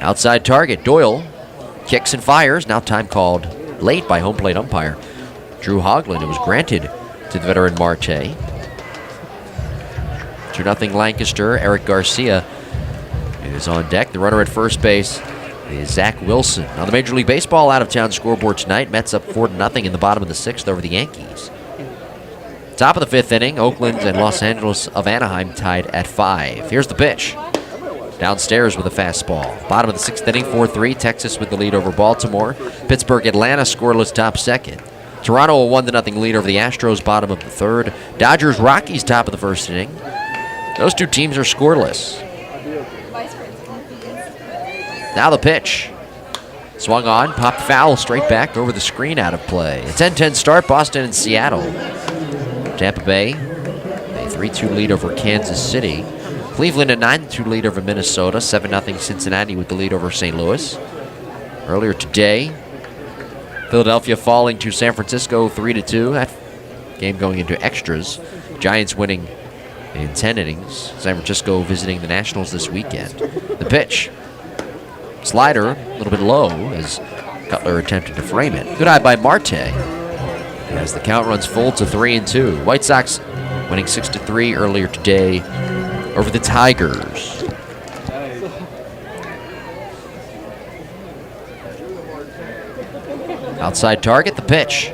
Outside target. Doyle kicks and fires. Now time called late by home plate umpire Drew Hoagland. It was granted to the veteran Marte. 2-0 Lancaster. Eric Garcia is on deck. The runner at first base is Zach Wilson. On the Major League Baseball out-of-town scoreboard tonight, Mets up 4-0 in the bottom of the 6th over the Yankees. Top of the 5th inning, Oakland and Los Angeles of Anaheim tied at 5. Here's the pitch. Downstairs with a fastball. Bottom of the 6th inning, 4-3. Texas with the lead over Baltimore. Pittsburgh, Atlanta scoreless top 2nd. Toronto a 1-0 lead over the Astros, bottom of the third. Dodgers-Rockies, top of the first inning. Those two teams are scoreless. Now the pitch. Swung on, popped foul, straight back over the screen, out of play. A 10-10 start, Boston and Seattle. Tampa Bay, a 3-2 lead over Kansas City. Cleveland a 9-2 lead over Minnesota. 7-0 Cincinnati with the lead over St. Louis. Earlier today, Philadelphia falling to San Francisco 3-2. That game going into extras. Giants winning in 10 innings. San Francisco visiting the Nationals this weekend. The pitch. Slider, a little bit low as Cutler attempted to frame it. Good eye by Marte as the count runs full to 3-2. White Sox winning 6-3 earlier today over the Tigers. Outside target, the pitch.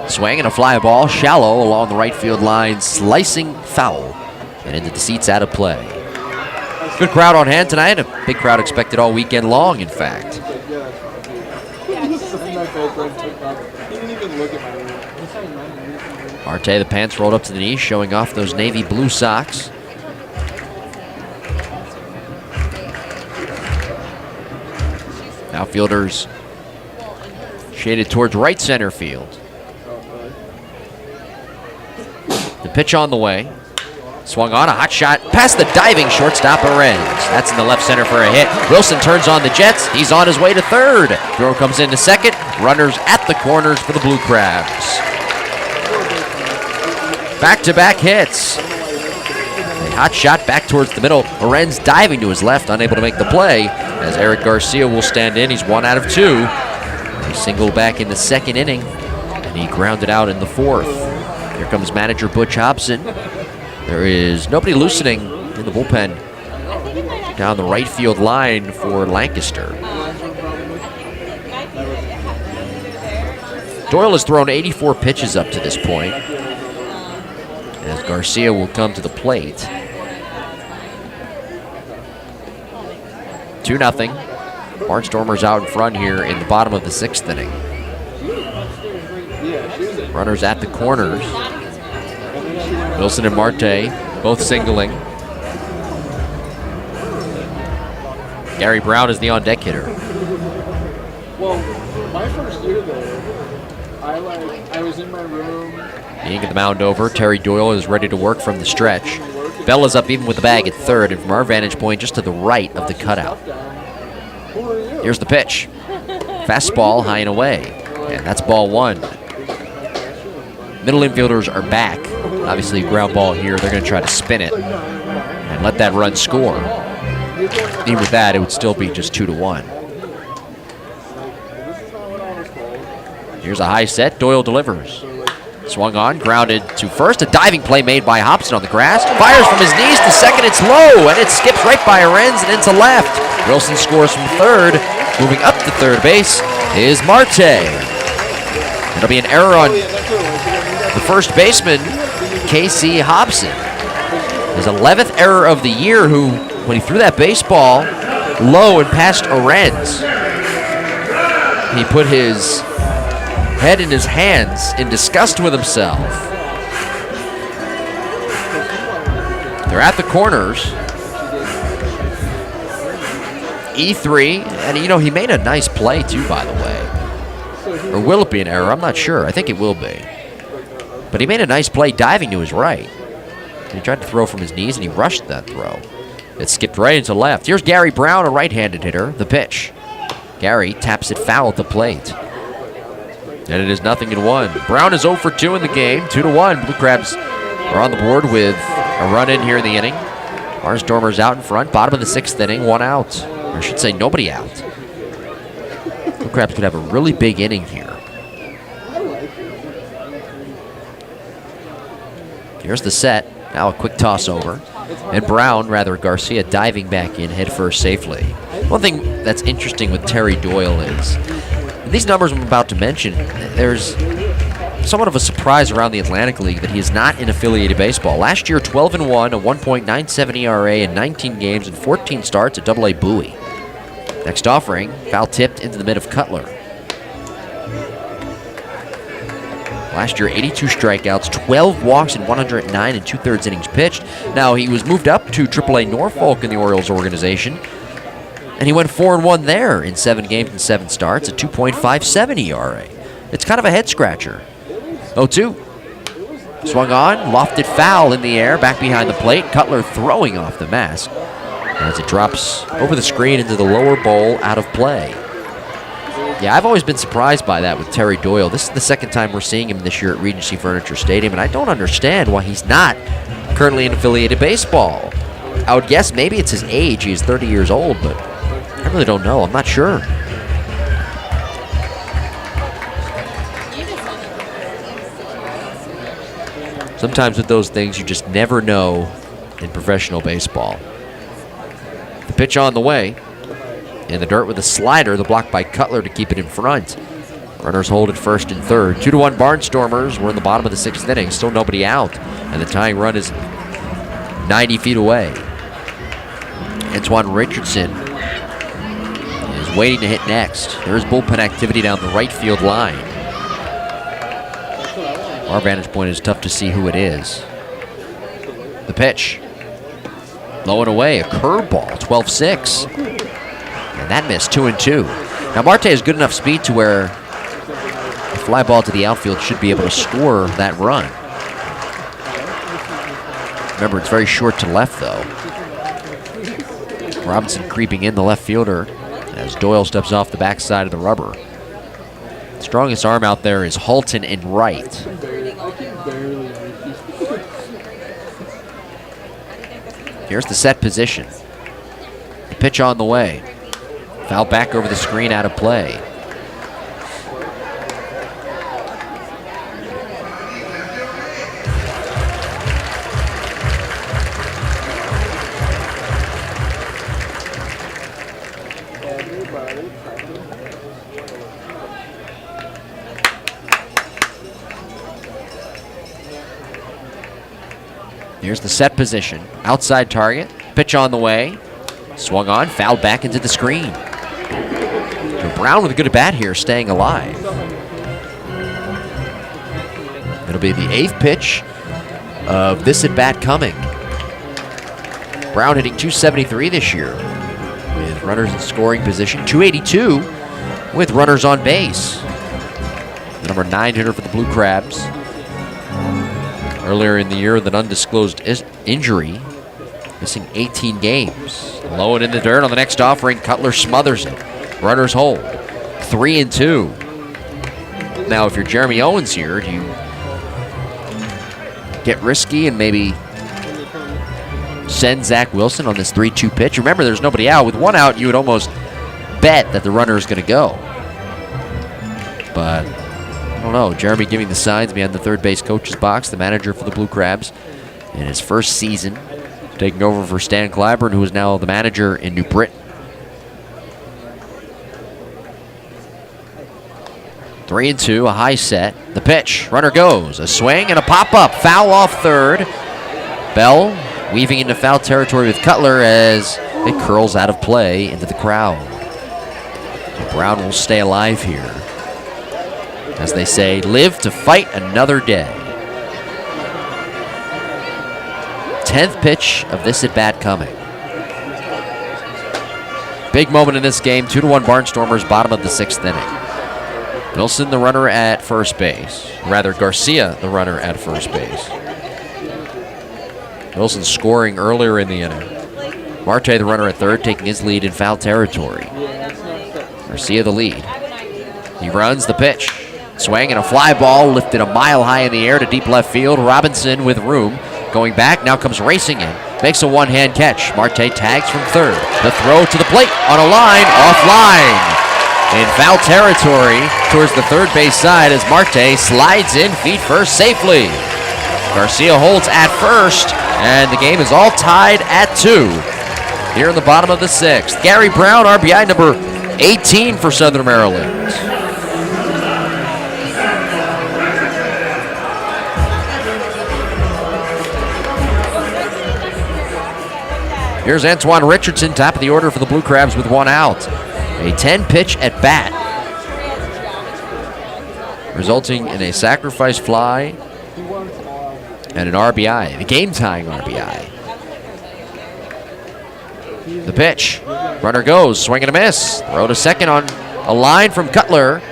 Swing and a fly ball, shallow along the right field line, slicing foul, and into the seats, out of play. Good crowd on hand tonight. A big crowd expected all weekend long, in fact. Marte, the pants rolled up to the knee, showing off those navy blue socks. Outfielders shaded towards right center field. The pitch on the way. Swung on, a hot shot past the diving shortstop Arends. That's in the left center for a hit. Wilson turns on the Jets. He's on his way to third. Throw comes into second. Runners at the corners for the Blue Crabs. Back-to-back hits. A hot shot back towards the middle. Arends diving to his left, unable to make the play, as Eric Garcia will stand in. He's 1 out of 2. A single back in the second inning, and he grounded out in the fourth. Here comes manager Butch Hobson. There is nobody loosening in the bullpen down the right field line for Lancaster. Doyle has thrown 84 pitches up to this point, as Garcia will come to the plate. 2-0. Barnstormers out in front here in the bottom of the sixth inning. Runners at the corners. Wilson and Marte both singling. Gary Brown is the on-deck hitter. Well, my first year there, I was in my room. Being at the mound over, Terry Doyle is ready to work from the stretch. Bella's up even with the bag at third, and from our vantage point, just to the right of the cutout. Here's the pitch. Fastball high and away, and that's ball one. Middle infielders are back. Obviously, ground ball here. They're going to try to spin it and let that run score. Even with that, it would still be just 2-1. Here's a high set. Doyle delivers. Swung on, grounded to first. A diving play made by Hobson on the grass. Fires from his knees to second. It's low, and it skips right by Arends and into left. Wilson scores from third. Moving up to third base is Marte. It'll be an error on the first baseman, Casey Hobson. His 11th error of the year, who, when he threw that baseball low and past Arends, he put his head in his hands in disgust with himself. They're at the corners. E3, and he made a nice play too, by the way. Or will it be an error? I'm not sure. I think it will be. But he made a nice play diving to his right. He tried to throw from his knees, and he rushed that throw. It skipped right into left. Here's Gary Brown, a right-handed hitter. The pitch. Gary taps it foul at the plate. And it is 0-1. Brown is 0 for 2 in the game. 2-1. Blue Crabs are on the board with a run in here in the inning. Barnstormers out in front. Bottom of the sixth inning. 1 out. Or I should say nobody out. Blue Crabs could have a really big inning here. Here's the set. Now a quick toss over. And Brown, rather Garcia, diving back in headfirst safely. One thing that's interesting with Terry Doyle is these numbers I'm about to mention, there's somewhat of a surprise around the Atlantic League that he is not in affiliated baseball. Last year, 12-1, a 1.97 ERA in 19 games and 14 starts at AA Bowie. Next offering, foul tipped into the mid of Cutler. Last year, 82 strikeouts, 12 walks, and 109 and 2/3 innings pitched. Now, he was moved up to AAA Norfolk in the Orioles organization, and he went 4-1 there in 7 games and 7 starts, a 2.57 ERA. It's kind of a head-scratcher. 0-2. Swung on, lofted foul in the air, back behind the plate. Cutler throwing off the mask as it drops over the screen into the lower bowl, out of play. Yeah, I've always been surprised by that with Terry Doyle. This is the second time we're seeing him this year at Regency Furniture Stadium, and I don't understand why he's not currently in affiliated baseball. I would guess maybe it's his age. He's 30 years old, but I really don't know. I'm not sure. Sometimes with those things, you just never know in professional baseball. The pitch on the way. In the dirt with a slider, the block by Cutler to keep it in front. Runners hold at first and third. 2-1 Barnstormers. We're in the bottom of the 6th inning. Still nobody out. And the tying run is 90 feet away. Antoine Richardson is waiting to hit next. There's bullpen activity down the right field line. Our vantage point is tough to see who it is. The pitch. Low and away. A curveball. 12-6. And that missed, 2-2. Now, Marte has good enough speed to where a fly ball to the outfield should be able to score that run. Remember, it's very short to left, though. Robinson creeping in, the left fielder, as Doyle steps off the backside of the rubber. Strongest arm out there is Halton in right. Here's the set position. The pitch on the way. Foul back over the screen, out of play. Here's the set position. Outside target. Pitch on the way. Swung on, fouled back into the screen. Brown with a good at-bat here, staying alive. It'll be the 8th pitch of this at-bat coming. Brown hitting .273 this year with runners in scoring position. .282 with runners on base. The number 9 hitter for the Blue Crabs. Earlier in the year with an undisclosed injury, missing 18 games. Low and in the dirt on the next offering. Cutler smothers it. Runners hold. 3-2. Now, if you're Jeremy Owens here, do you get risky and maybe send Zach Wilson on this 3-2 pitch? Remember, there's nobody out. With one out, you would almost bet that the runner is going to go. But I don't know. Jeremy giving the signs behind the third base coach's box, the manager for the Blue Crabs in his first season, taking over for Stan Clyburn, who is now the manager in New Britain. 3-2, a high set. The pitch, runner goes. A swing and a pop-up. Foul off third. Bell weaving into foul territory with Cutler as it curls out of play into the crowd. Brown will stay alive here. As they say, live to fight another day. 10th pitch of this at-bat coming. Big moment in this game, 2-1 Barnstormers, bottom of the 6th inning. Wilson, the runner at first base. Rather, Garcia, the runner at first base. Wilson scoring earlier in the inning. Marte, the runner at third, taking his lead in foul territory. Garcia, the lead. He runs the pitch. Swing and a fly ball lifted a mile high in the air to deep left field. Robinson with room. Going back, now comes racing in. Makes a one-hand catch. Marte tags from third. The throw to the plate on a line, offline. In foul territory towards the third base side as Marte slides in feet first safely. Garcia holds at first, and the game is all tied at 2 here in the bottom of the 6th. Gary Brown, RBI number 18 for Southern Maryland. Here's Antoine Richardson, top of the order for the Blue Crabs with one out. A 10-pitch at bat. resulting in a sacrifice fly and an RBI, the game-tying RBI. The pitch. Runner goes, swing and a miss. Throw to second on a line from Cutler.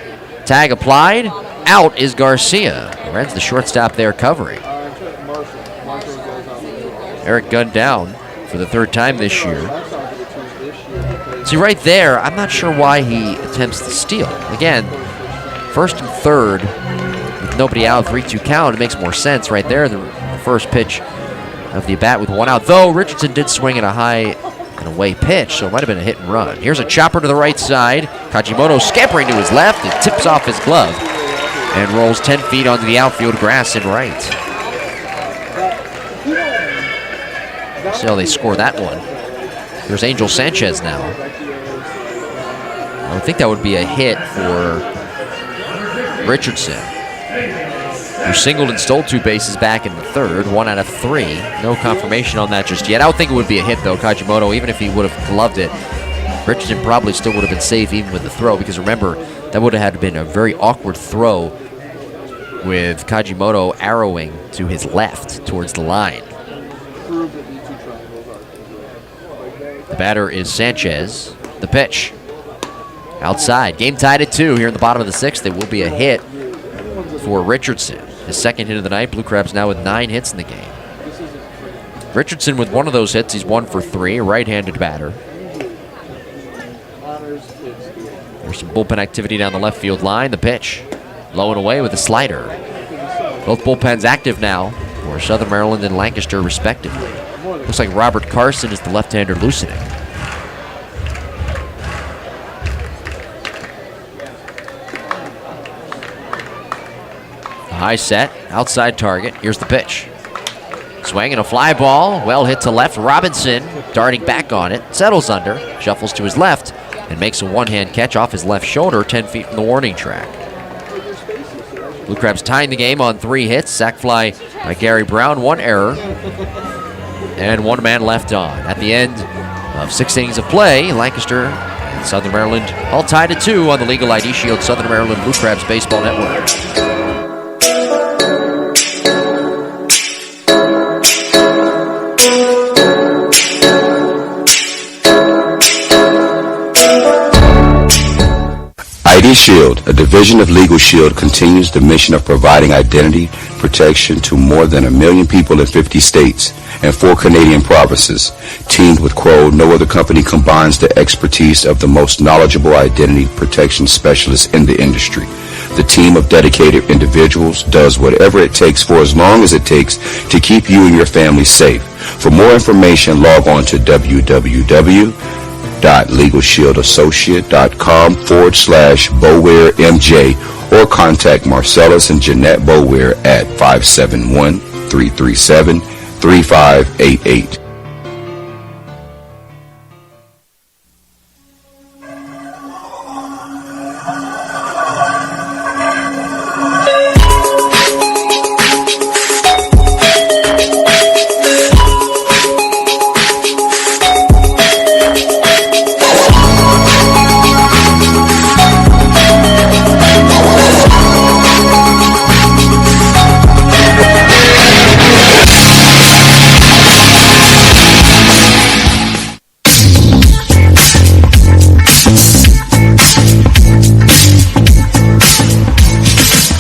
Tag applied. Out is Garcia. Reds the shortstop there covering. Eric gunned down for the third time this year. See, right there, I'm not sure why he attempts to steal. Again, first and third, with nobody out, 3-2 count, it makes more sense right there. The first pitch of the at-bat with one out. Though Richardson did swing at a high and away pitch, so it might have been a hit and run. Here's a chopper to the right side. Kajimoto scampering to his left. It tips off his glove and rolls 10 feet onto the outfield grass and right. See how they score that one. There's Angel Sanchez now. I would think that would be a hit for Richardson, who singled and stole 2 bases back in the third, 1 out of 3. No confirmation on that just yet. I would think it would be a hit, though. Kajimoto, even if he would have gloved it, Richardson probably still would have been safe even with the throw, because remember, that would have had been a very awkward throw with Kajimoto arrowing to his left towards the line. The batter is Sanchez. The pitch. Outside. Game tied at 2 here in the bottom of the 6th. It will be a hit for Richardson. His second hit of the night. Blue Crabs now with 9 hits in the game. Richardson with one of those hits. He's 1 for 3. A right-handed batter. There's some bullpen activity down the left field line. The pitch. Low and away with a slider. Both bullpens active now for Southern Maryland and Lancaster respectively. Looks like Robert Carson is the left-hander loosening. The high set, outside target. Here's the pitch. Swing and a fly ball. Well hit to left. Robinson darting back on it. Settles under. Shuffles to his left and makes a one-hand catch off his left shoulder 10 feet from the warning track. Blue Crabs tying the game on 3 hits. Sac fly by Gary Brown. 1 error. And 1 man left on. At the end of 6 innings of play, Lancaster and Southern Maryland all tied at 2 on the Legal ID Shield Southern Maryland Blue Crabs Baseball Network. ID Shield, a division of Legal Shield, continues the mission of providing identity protection to more than 1 million people in 50 states and 4 Canadian provinces. Teamed with Crow, no other company combines the expertise of the most knowledgeable identity protection specialists in the industry. The team of dedicated individuals does whatever it takes for as long as it takes to keep you and your family safe. For more information, log on to www.legalshieldassociate.com/BowareMJ or contact Marcellus and Jeanette Boware at 571-337-3588.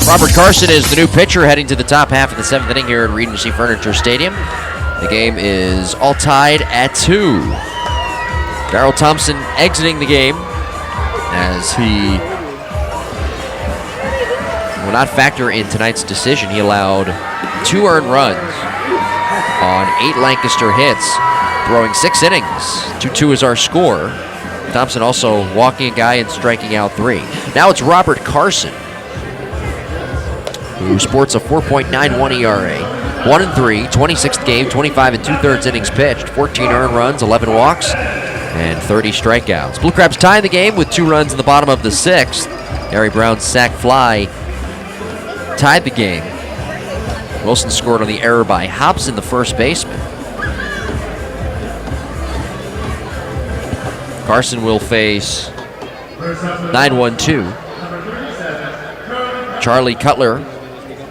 Robert Carson is the new pitcher heading to the top half of the 7th inning here at Regency Furniture Stadium. The game is all tied at 2. Darrell Thompson exiting the game as he will not factor in tonight's decision. He allowed 2 earned runs on 8 Lancaster hits, throwing 6 innings. 2-2 is our score. Thompson also walking a guy and striking out 3. Now it's Robert Carson, who sports a 4.91 ERA. 1-3, 26th game, 25 2/3 innings pitched, 14 earned runs, 11 walks, and 30 strikeouts. Blue Crabs tie the game with 2 runs in the bottom of the 6th. Gary Brown's sac fly tied the game. Wilson scored on the error by Hobson, the first baseman. Carson will face 9-1-2. Charlie Cutler,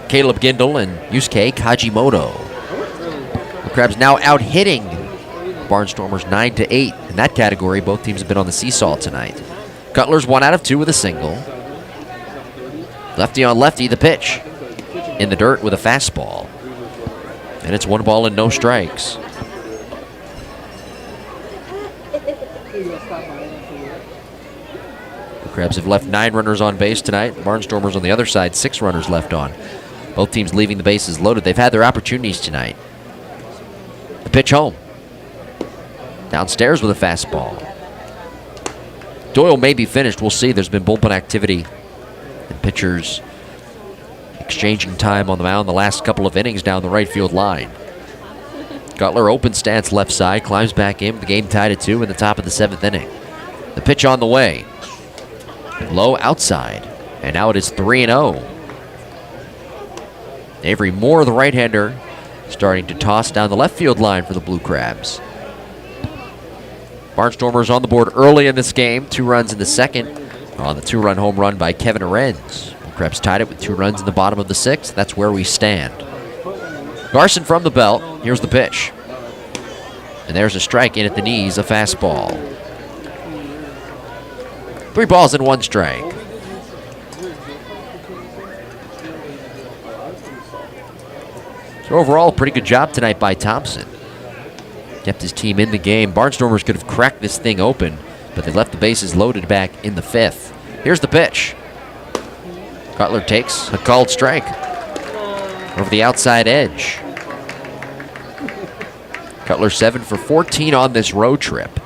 Caleb Gindel, and Yusuke Kajimoto. The Crabs now out-hitting Barnstormers 9-8. In that category, both teams have been on the seesaw tonight. Cutler's 1 out of 2 with a single. Lefty on lefty, the pitch. In the dirt with a fastball. And it's 1 ball and no strikes. The Crabs have left 9 runners on base tonight. Barnstormers on the other side, 6 runners left on. Both teams leaving the bases loaded. They've had their opportunities tonight. The pitch home. Downstairs with a fastball. Doyle may be finished. We'll see. There's been bullpen activity. And pitchers exchanging time on the mound the last couple of innings down the right field line. Cutler open stance left side. Climbs back in. The game tied at 2 in the top of the 7th inning. The pitch on the way. Low outside. And now it is 3-0. Avery Moore, the right-hander, starting to toss down the left field line for the Blue Crabs. Barnstormers on the board early in this game. 2 runs in the second on the 2-run home run by Kevin Arends. Blue Crabs tied it with 2 runs in the bottom of the 6th. That's where we stand. Garson from the belt. Here's the pitch. And there's a strike in at the knees, a fastball. 3 balls and 1 strike. So overall, pretty good job tonight by Thompson. Kept his team in the game. Barnstormers could have cracked this thing open, but they left the bases loaded back in the 5th. Here's the pitch. Cutler takes a called strike over the outside edge. Cutler 7 for 14 on this road trip.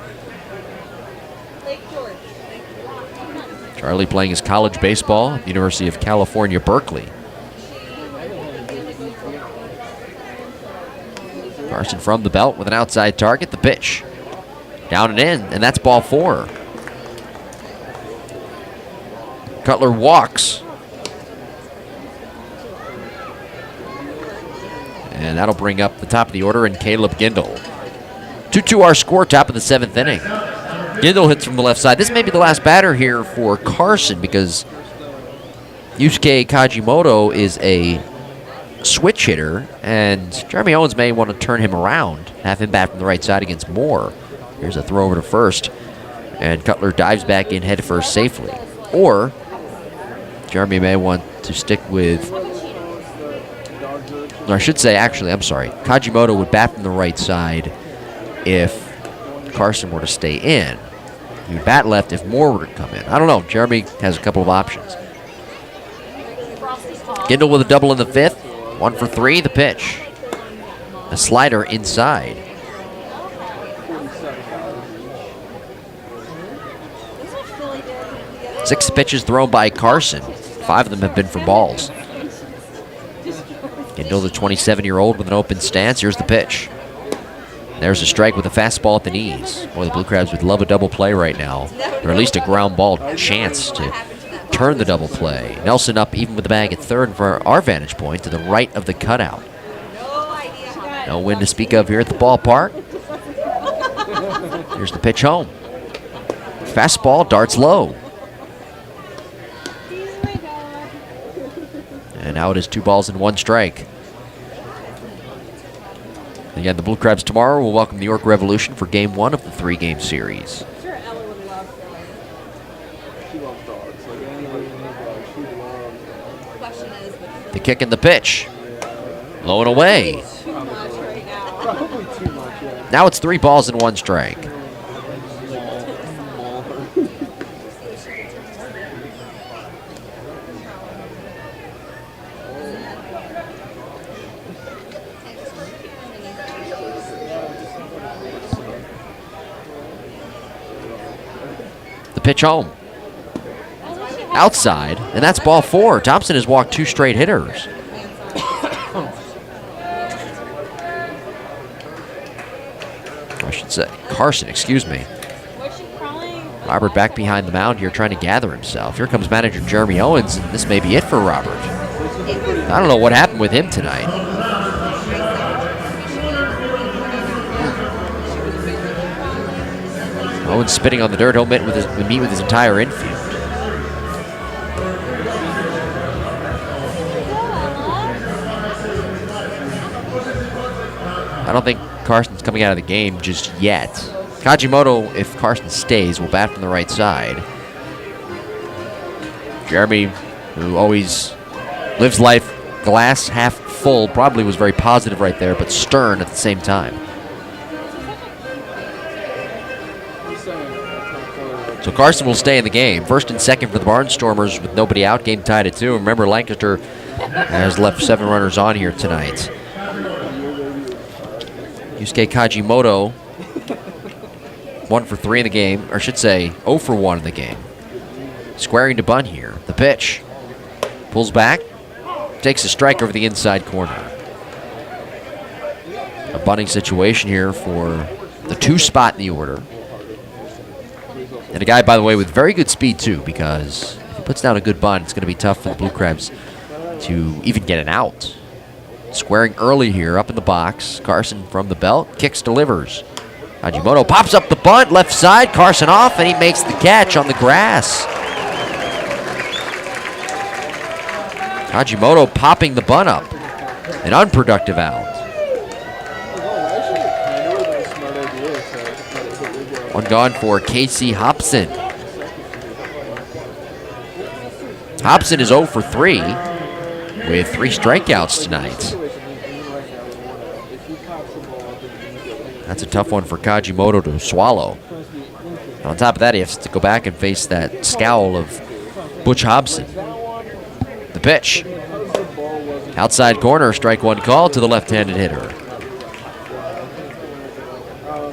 Charlie playing his college baseball at the University of California, Berkeley. Carson from the belt with an outside target. The pitch. Down and in, and that's ball 4. Cutler walks. And that'll bring up the top of the order and Caleb Gindel. 2-2 our score, top of the 7th inning. Gindel hits from the left side. This may be the last batter here for Carson because Yusuke Kajimoto is a switch hitter, and Jeremy Owens may want to turn him around, have him bat from the right side against Moore. Here's a throw over to first, and Cutler dives back in head first safely. Or Jeremy may want to stick with, or I should say, actually, I'm sorry, Kajimoto would bat from the right side if Carson were to stay in. He would bat left if Moore were to come in. I don't know. Jeremy has a couple of options. Gindel with a double in the 5th. 1 for 3, the pitch. A slider inside. Six pitches thrown by Carson. 5 of them have been for balls. Gindel, the 27-year-old with an open stance. Here's the pitch. There's a strike with a fastball at the knees. Boy, the Blue Crabs would love a double play right now, or at least a ground ball chance to turn the double play. Nelson up even with the bag at third for our vantage point to the right of the cutout. No wind to speak of here at the ballpark. Here's the pitch home. Fastball darts low. And now it is 2 balls and 1 strike. Again, the Blue Crabs tomorrow will welcome the York Revolution for Game 1 of the 3-game series. The kick and the pitch. Low and away. Now it's 3 balls and 1 strike. Pitch home. Outside, and that's ball 4. Thompson has walked 2 straight hitters. I should say, Carson, excuse me. Robert back behind the mound here trying to gather himself. Here comes manager Jeremy Owens, and this may be it for Robert. I don't know what happened with him tonight. Owens spitting on the dirt. He'll meet with his entire infield. I don't think Carson's coming out of the game just yet. Kajimoto, if Carson stays, will bat from the right side. Jeremy, who always lives life glass half full, probably was very positive right there, but stern at the same time. So Carson will stay in the game. First and second for the Barnstormers with nobody out. Game tied at 2. Remember, Lancaster has left 7 runners on here tonight. Yusuke Kajimoto, 1 for 3 in the game, or I should say 0 for 1 in the game. Squaring to bunt here. The pitch. Pulls back. Takes a strike over the inside corner. A bunting situation here for the 2 spot in the order. And a guy, by the way, with very good speed, too, because if he puts down a good bunt, it's going to be tough for the Blue Crabs to even get an out. Squaring early here, up in the box. Carson from the belt. Kicks, delivers. Kajimoto pops up the bunt, left side. Carson off, and he makes the catch on the grass. Kajimoto popping the bunt up. An unproductive out. One gone for Casey Hobson. Hobson is 0 for 3 with 3 strikeouts tonight. That's a tough one for Kajimoto to swallow. And on top of that, he has to go back and face that scowl of Butch Hobson. The pitch. Outside corner, strike 1 call to the left-handed hitter.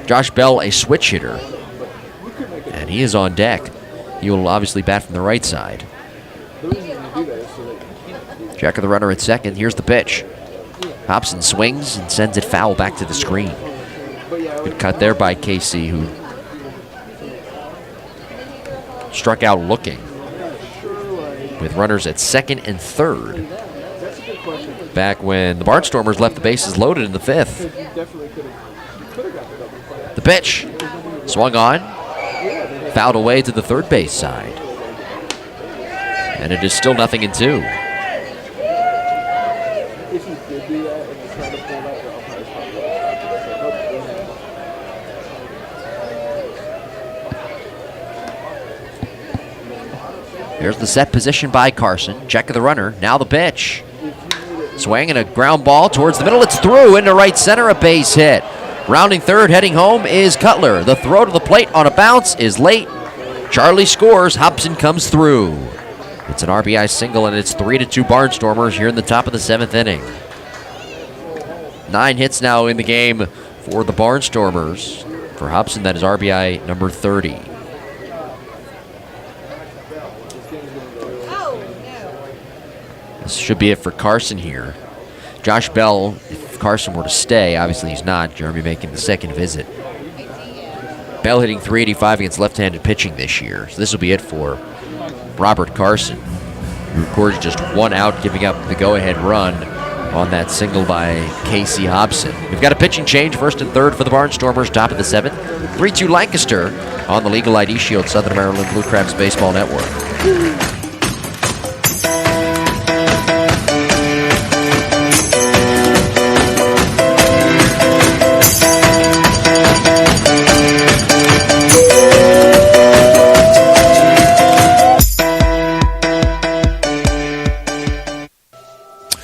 Josh Bell, a switch hitter. And he is on deck. He will obviously bat from the right side. Check of the runner at second. Here's the pitch. Hobson swings and sends it foul back to the screen. Good cut there by Casey, who struck out looking with runners at second and third. Back when the Barnstormers left the bases loaded in the 5th. The pitch. Swung on. Fouled away to the third base side. And it is still 0-2. Here's the set position by Carson. Check of the runner. Now the pitch. Swing and a ground ball towards the middle. It's through into right center. A base hit. Rounding third, heading home is Cutler. The throw to the plate on a bounce is late. Charlie scores. Hobson comes through. It's an RBI single, and it's 3-2 Barnstormers here in the top of the 7th inning. 9 hits now in the game for the Barnstormers. For Hobson, that is RBI number 30. This should be it for Carson here. Josh Bell, if Carson were to stay, obviously he's not. Jeremy making the second visit. Bell hitting .385 against left-handed pitching this year. So this will be it for Robert Carson, who recorded just 1 out, giving up the go-ahead run on that single by Casey Hobson. We've got a pitching change, first and third for the Barnstormers, top of the 7th. 3-2 Lancaster on the Legal ID Shield Southern Maryland Blue Crabs Baseball Network.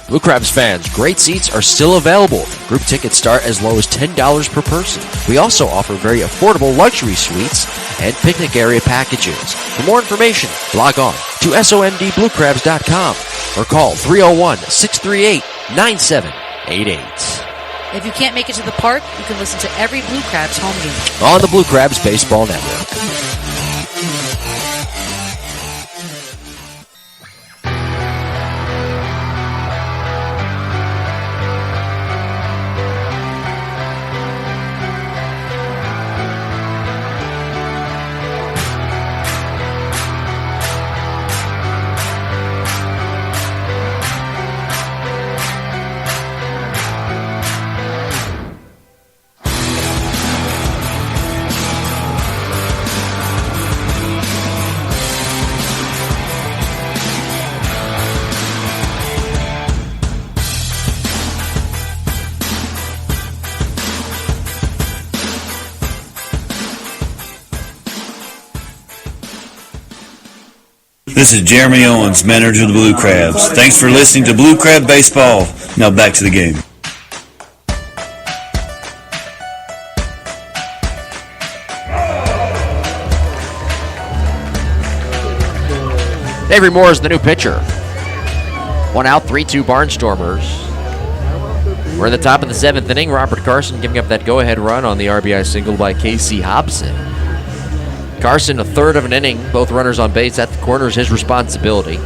Blue Crabs fans, great seats are still available. Group tickets start as low as $10 per person. We also offer very affordable luxury suites and picnic area packages. For more information, log on to somdbluecrabs.com or call 301-638-9788. If you can't make it to the park, you can listen to every Blue Crabs home game on the Blue Crabs Baseball Network. This is Jeremy Owens, manager of the Blue Crabs. Thanks for listening to Blue Crab Baseball. Now back to the game. Avery Moore is the new pitcher. 1 out, 3-2 Barnstormers. We're in the top of the 7th inning. Robert Carson giving up that go-ahead run on the RBI single by Casey Hobson. Carson, a third of an inning, both runners on base at the corner is his responsibility.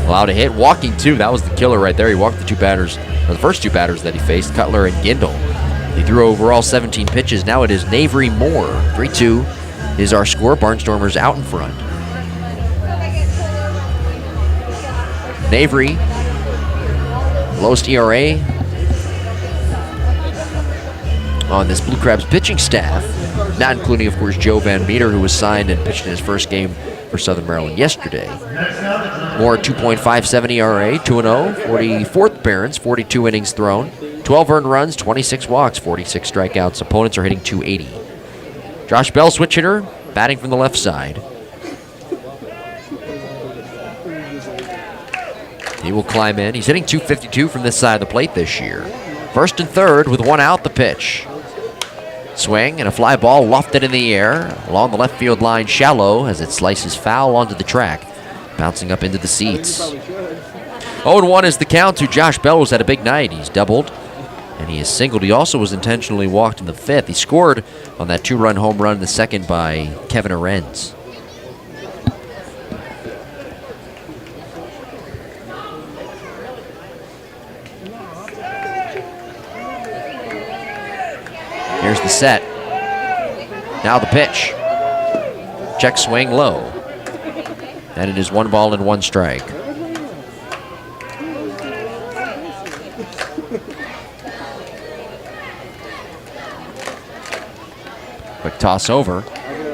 Allowed a hit, walking 2, that was the killer right there. He walked the first two batters that he faced, Cutler and Gindle. He threw overall 17 pitches. Now it is Avery Moore. 3-2 is our score. Barnstormers out in front. Avery, lowest ERA on this Blue Crabs pitching staff, not including, of course, Joe Van Meter, who was signed and pitched in his first game for Southern Maryland yesterday. Moore, 2.57 ERA, 2-0, 44th appearance, 42 innings thrown, 12 earned runs, 26 walks, 46 strikeouts. Opponents are hitting .280. Josh Bell, switch hitter, batting from the left side. He will climb in. He's hitting .252 from this side of the plate this year. First and third with 1 out, the pitch. Swing and a fly ball lofted in the air along the left field line, shallow as it slices foul onto the track, bouncing up into the seats. 0-1 is the count to Josh Bell, who's had a big night. He's doubled and he has singled. He also was intentionally walked in the 5th. He scored on that 2-run home run in the 2nd by Kevin Arendz. Here's the set. Now the pitch. Check swing low. And it is 1 ball and 1 strike. Quick toss over.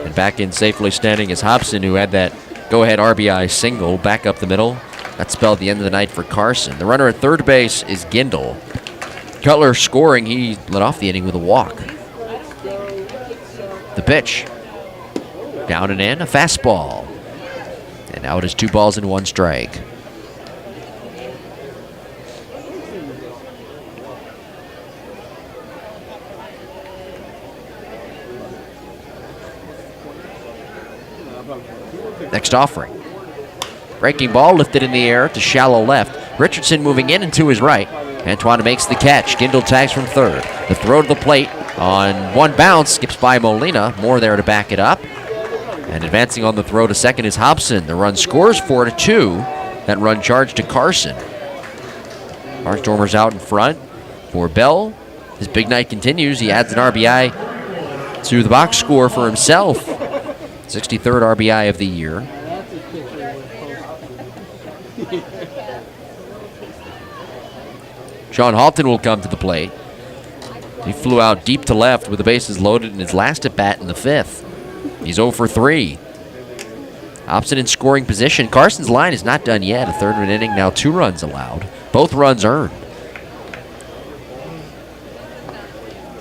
And back in safely standing is Hobson, who had that go-ahead RBI single back up the middle. That spelled the end of the night for Carson. The runner at third base is Gindle. Cutler scoring. He led off the inning with a walk. The pitch. Down and in, a fastball. And now it is 2 balls and 1 strike. Next offering. Breaking ball lifted in the air to shallow left. Richardson moving in and to his right. Antoine makes the catch. Gindle tags from third. The throw to the plate on 1 bounce, skips by Molina. Moore there to back it up. And advancing on the throw to second is Hobson. The run scores 4-2. That run charged to Carson. Barnstormers out in front for Bell. His big night continues. He adds an RBI to the box score for himself. 63rd RBI of the year. Sean Halton will come to the plate. He flew out deep to left with the bases loaded in his last at-bat in the 5th. He's 0 for 3. Hobson in scoring position. Carson's line is not done yet. A third of an inning, now 2 runs allowed. Both runs earned.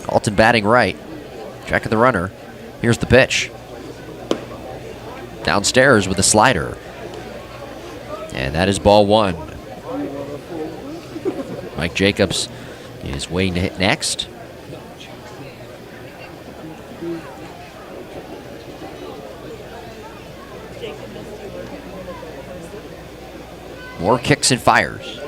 Halton batting right. Check of the runner. Here's the pitch. Downstairs with a slider. And that is ball 1. Mike Jacobs is waiting to hit next. Moore kicks and fires.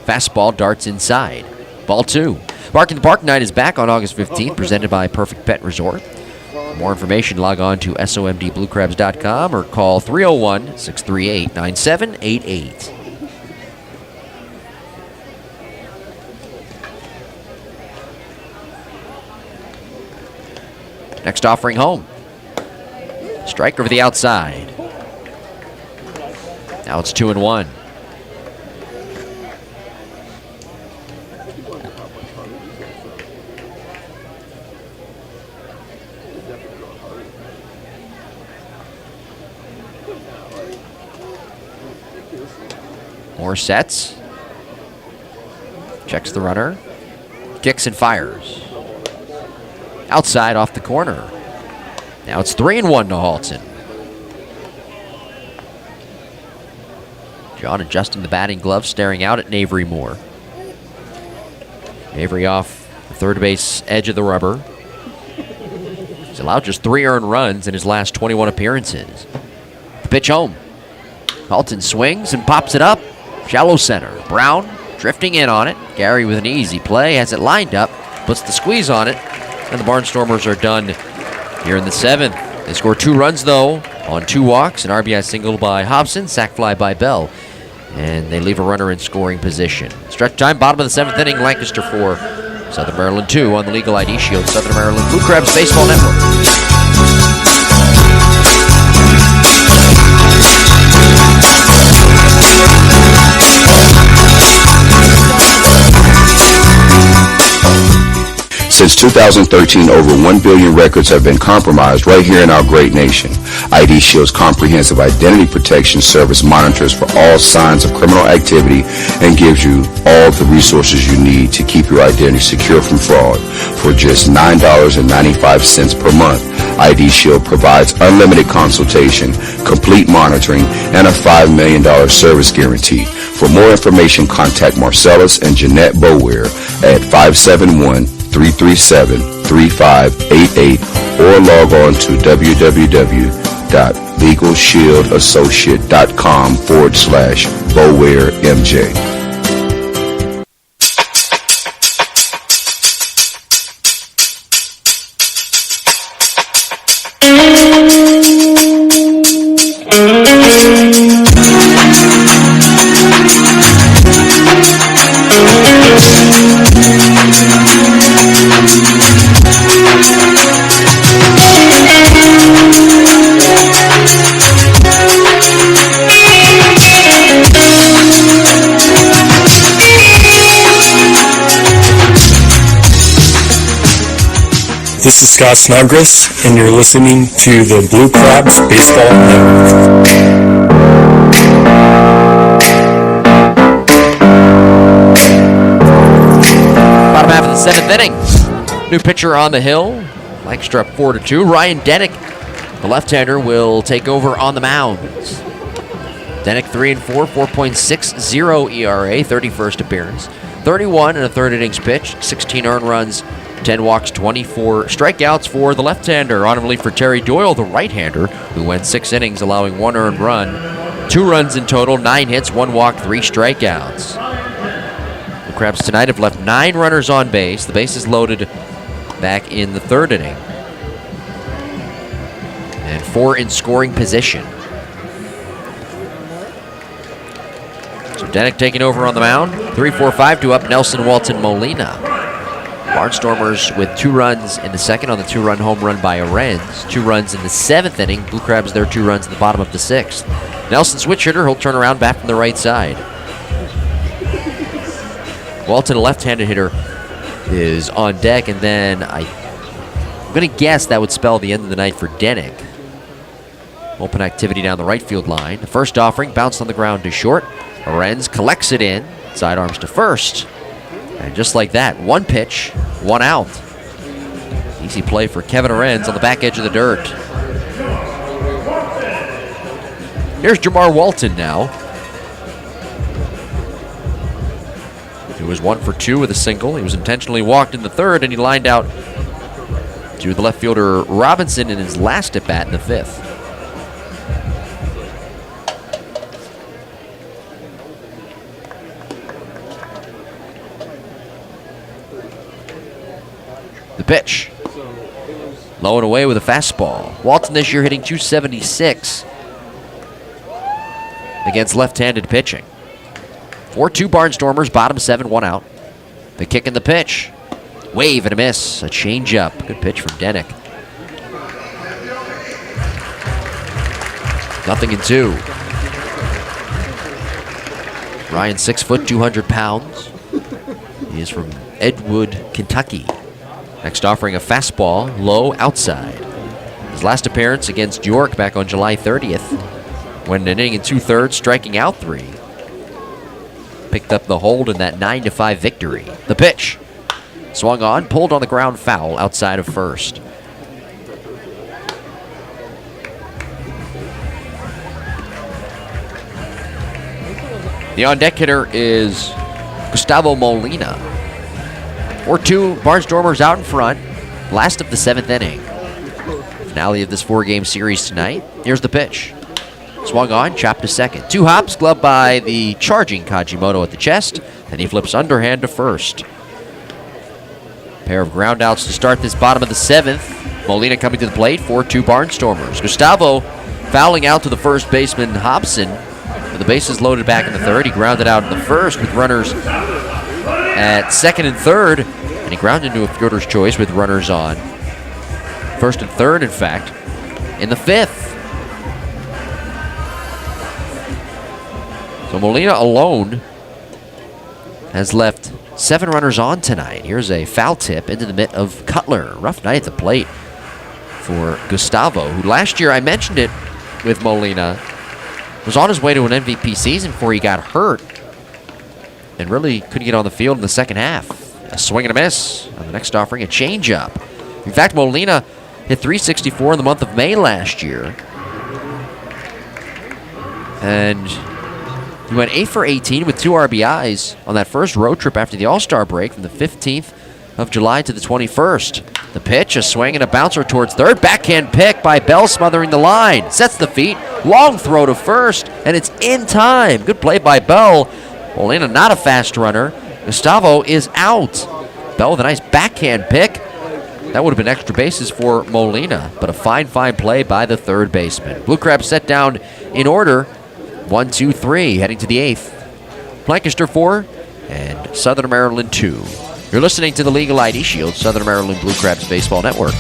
Fastball darts inside. Ball 2. Bark in the Park night is back on August 15th, presented by Perfect Pet Resort. For more information, log on to somdbluecrabs.com or call 301-638-9788. Next offering home. Strike over the outside. Now it's 2-1. Moore sets. Checks the runner. Kicks and fires. Outside off the corner. Now it's 3-1 to Halton. John adjusting the batting glove, staring out at Avery Moore. Avery off the third base edge of the rubber. He's allowed just 3 earned runs in his last 21 appearances. The pitch home. Halton swings and pops it up. Shallow center. Brown drifting in on it. Gary with an easy play, has it lined up, puts the squeeze on it, and the Barnstormers are done here in the 7th. They score 2 runs, though, on 2 walks, an RBI single by Hobson, sac fly by Bell, and they leave a runner in scoring position. Stretch time, bottom of the 7th inning, Lancaster 4, Southern Maryland 2 on the Legal ID Shield, Southern Maryland Blue Crabs Baseball Network. Since 2013, over 1 billion records have been compromised right here in our great nation. ID Shield's comprehensive identity protection service monitors for all signs of criminal activity and gives you all the resources you need to keep your identity secure from fraud. For just $9.95 per month, ID Shield provides unlimited consultation, complete monitoring, and a $5 million service guarantee. For more information, contact Marcellus and Jeanette Bower at 571-337-3588 or log on to www.legalshieldassociate.com/BowerMJ. This is Scott Snodgrass, and you're listening to the Blue Crabs Baseball Network. Bottom half of the 7th inning. New pitcher on the hill. Lancaster up 4-2. Ryan Denick, the left-hander, will take over on the mound. Denick 3-4, 4.60 ERA, 31st appearance. 31 and a third innings pitched, 16 earned runs, 10 walks, 24 strikeouts for the left-hander. On relief for Terry Doyle, the right-hander, who went 6 innings, allowing 1 earned run. 2 runs in total, 9 hits, 1 walk, 3 strikeouts. The Crabs tonight have left 9 runners on base. The bases loaded back in the 3rd inning. And 4 in scoring position. So Denick taking over on the mound. 3-4-5 to up Nelson Walton Molina. Barnstormers with 2 runs in the 2nd on the 2-run home run by Arends. 2 runs in the 7th inning. Blue Crabs their 2 runs in the bottom of the 6th. Nelson switch hitter. He'll turn around back from the right side. Walton, a left-handed hitter, is on deck, and then I'm going to guess that would spell the end of the night for Denick. Open activity down the right field line. The first offering bounced on the ground to short. Arends collects it in. Sidearms to first. And just like that, 1 pitch, 1 out. Easy play for Kevin Arends on the back edge of the dirt. Here's Jamar Walton now. He was 1 for 2 with a single. He was intentionally walked in the 3rd, and he lined out to the left fielder Robinson in his last at-bat in the 5th. The pitch. Low and away with a fastball. Walton this year hitting .276 against left-handed pitching. 4-2 Barnstormers, bottom 7, 1 out. The kick and the pitch. Wave and a miss. A changeup. Good pitch from Denick. 0-2. Ryan 6 foot, 200 pounds. He is from Edgewood, Kentucky. Next offering a fastball, low outside. His last appearance against York back on July 30th. Went an inning and 2/3, striking out 3. Picked up the hold in that 9-5 victory. The pitch. Swung on, pulled on the ground, foul outside of first. The on-deck hitter is Gustavo Molina. 4-2, Barnstormers out in front. Last of the 7th inning. Finale of this 4-game series tonight. Here's the pitch. Swung on, chopped to second. 2 hops, gloved by the charging Kajimoto at the chest. Then he flips underhand to first. Pair of ground outs to start this bottom of the 7th. Molina coming to the plate, 4-2 Barnstormers. Gustavo fouling out to the first baseman Hobson. With the bases loaded back in the 3rd, he grounded out in the 1st with runners at 2nd and 3rd. And he grounded into a fielder's choice with runners on 1st and 3rd, in fact, in the 5th. So Molina alone has left 7 runners on tonight. Here's a foul tip into the mitt of Cutler. Rough night at the plate for Gustavo, who last year, I mentioned it with Molina, was on his way to an MVP season before he got hurt and really couldn't get on the field in the second half. A swing and a miss on the next offering, a changeup. In fact, Molina hit .364 in the month of May last year. And he went 8 for 18 with 2 RBIs on that first road trip after the All-Star break from the 15th of July to the 21st. The pitch, a swing and a bouncer towards third. Backhand pick by Bell, smothering the line. Sets the feet, long throw to first, and it's in time. Good play by Bell. Molina not a fast runner. Gustavo is out. Bell with a nice backhand pick. That would have been extra bases for Molina, but a fine play by the 3rd baseman. Blue Crabs set down in order. 1, 2, 3, heading to the 8th. Lancaster 4 and Southern Maryland 2. You're listening to the Legal ID Shield, Southern Maryland Blue Crabs Baseball Network.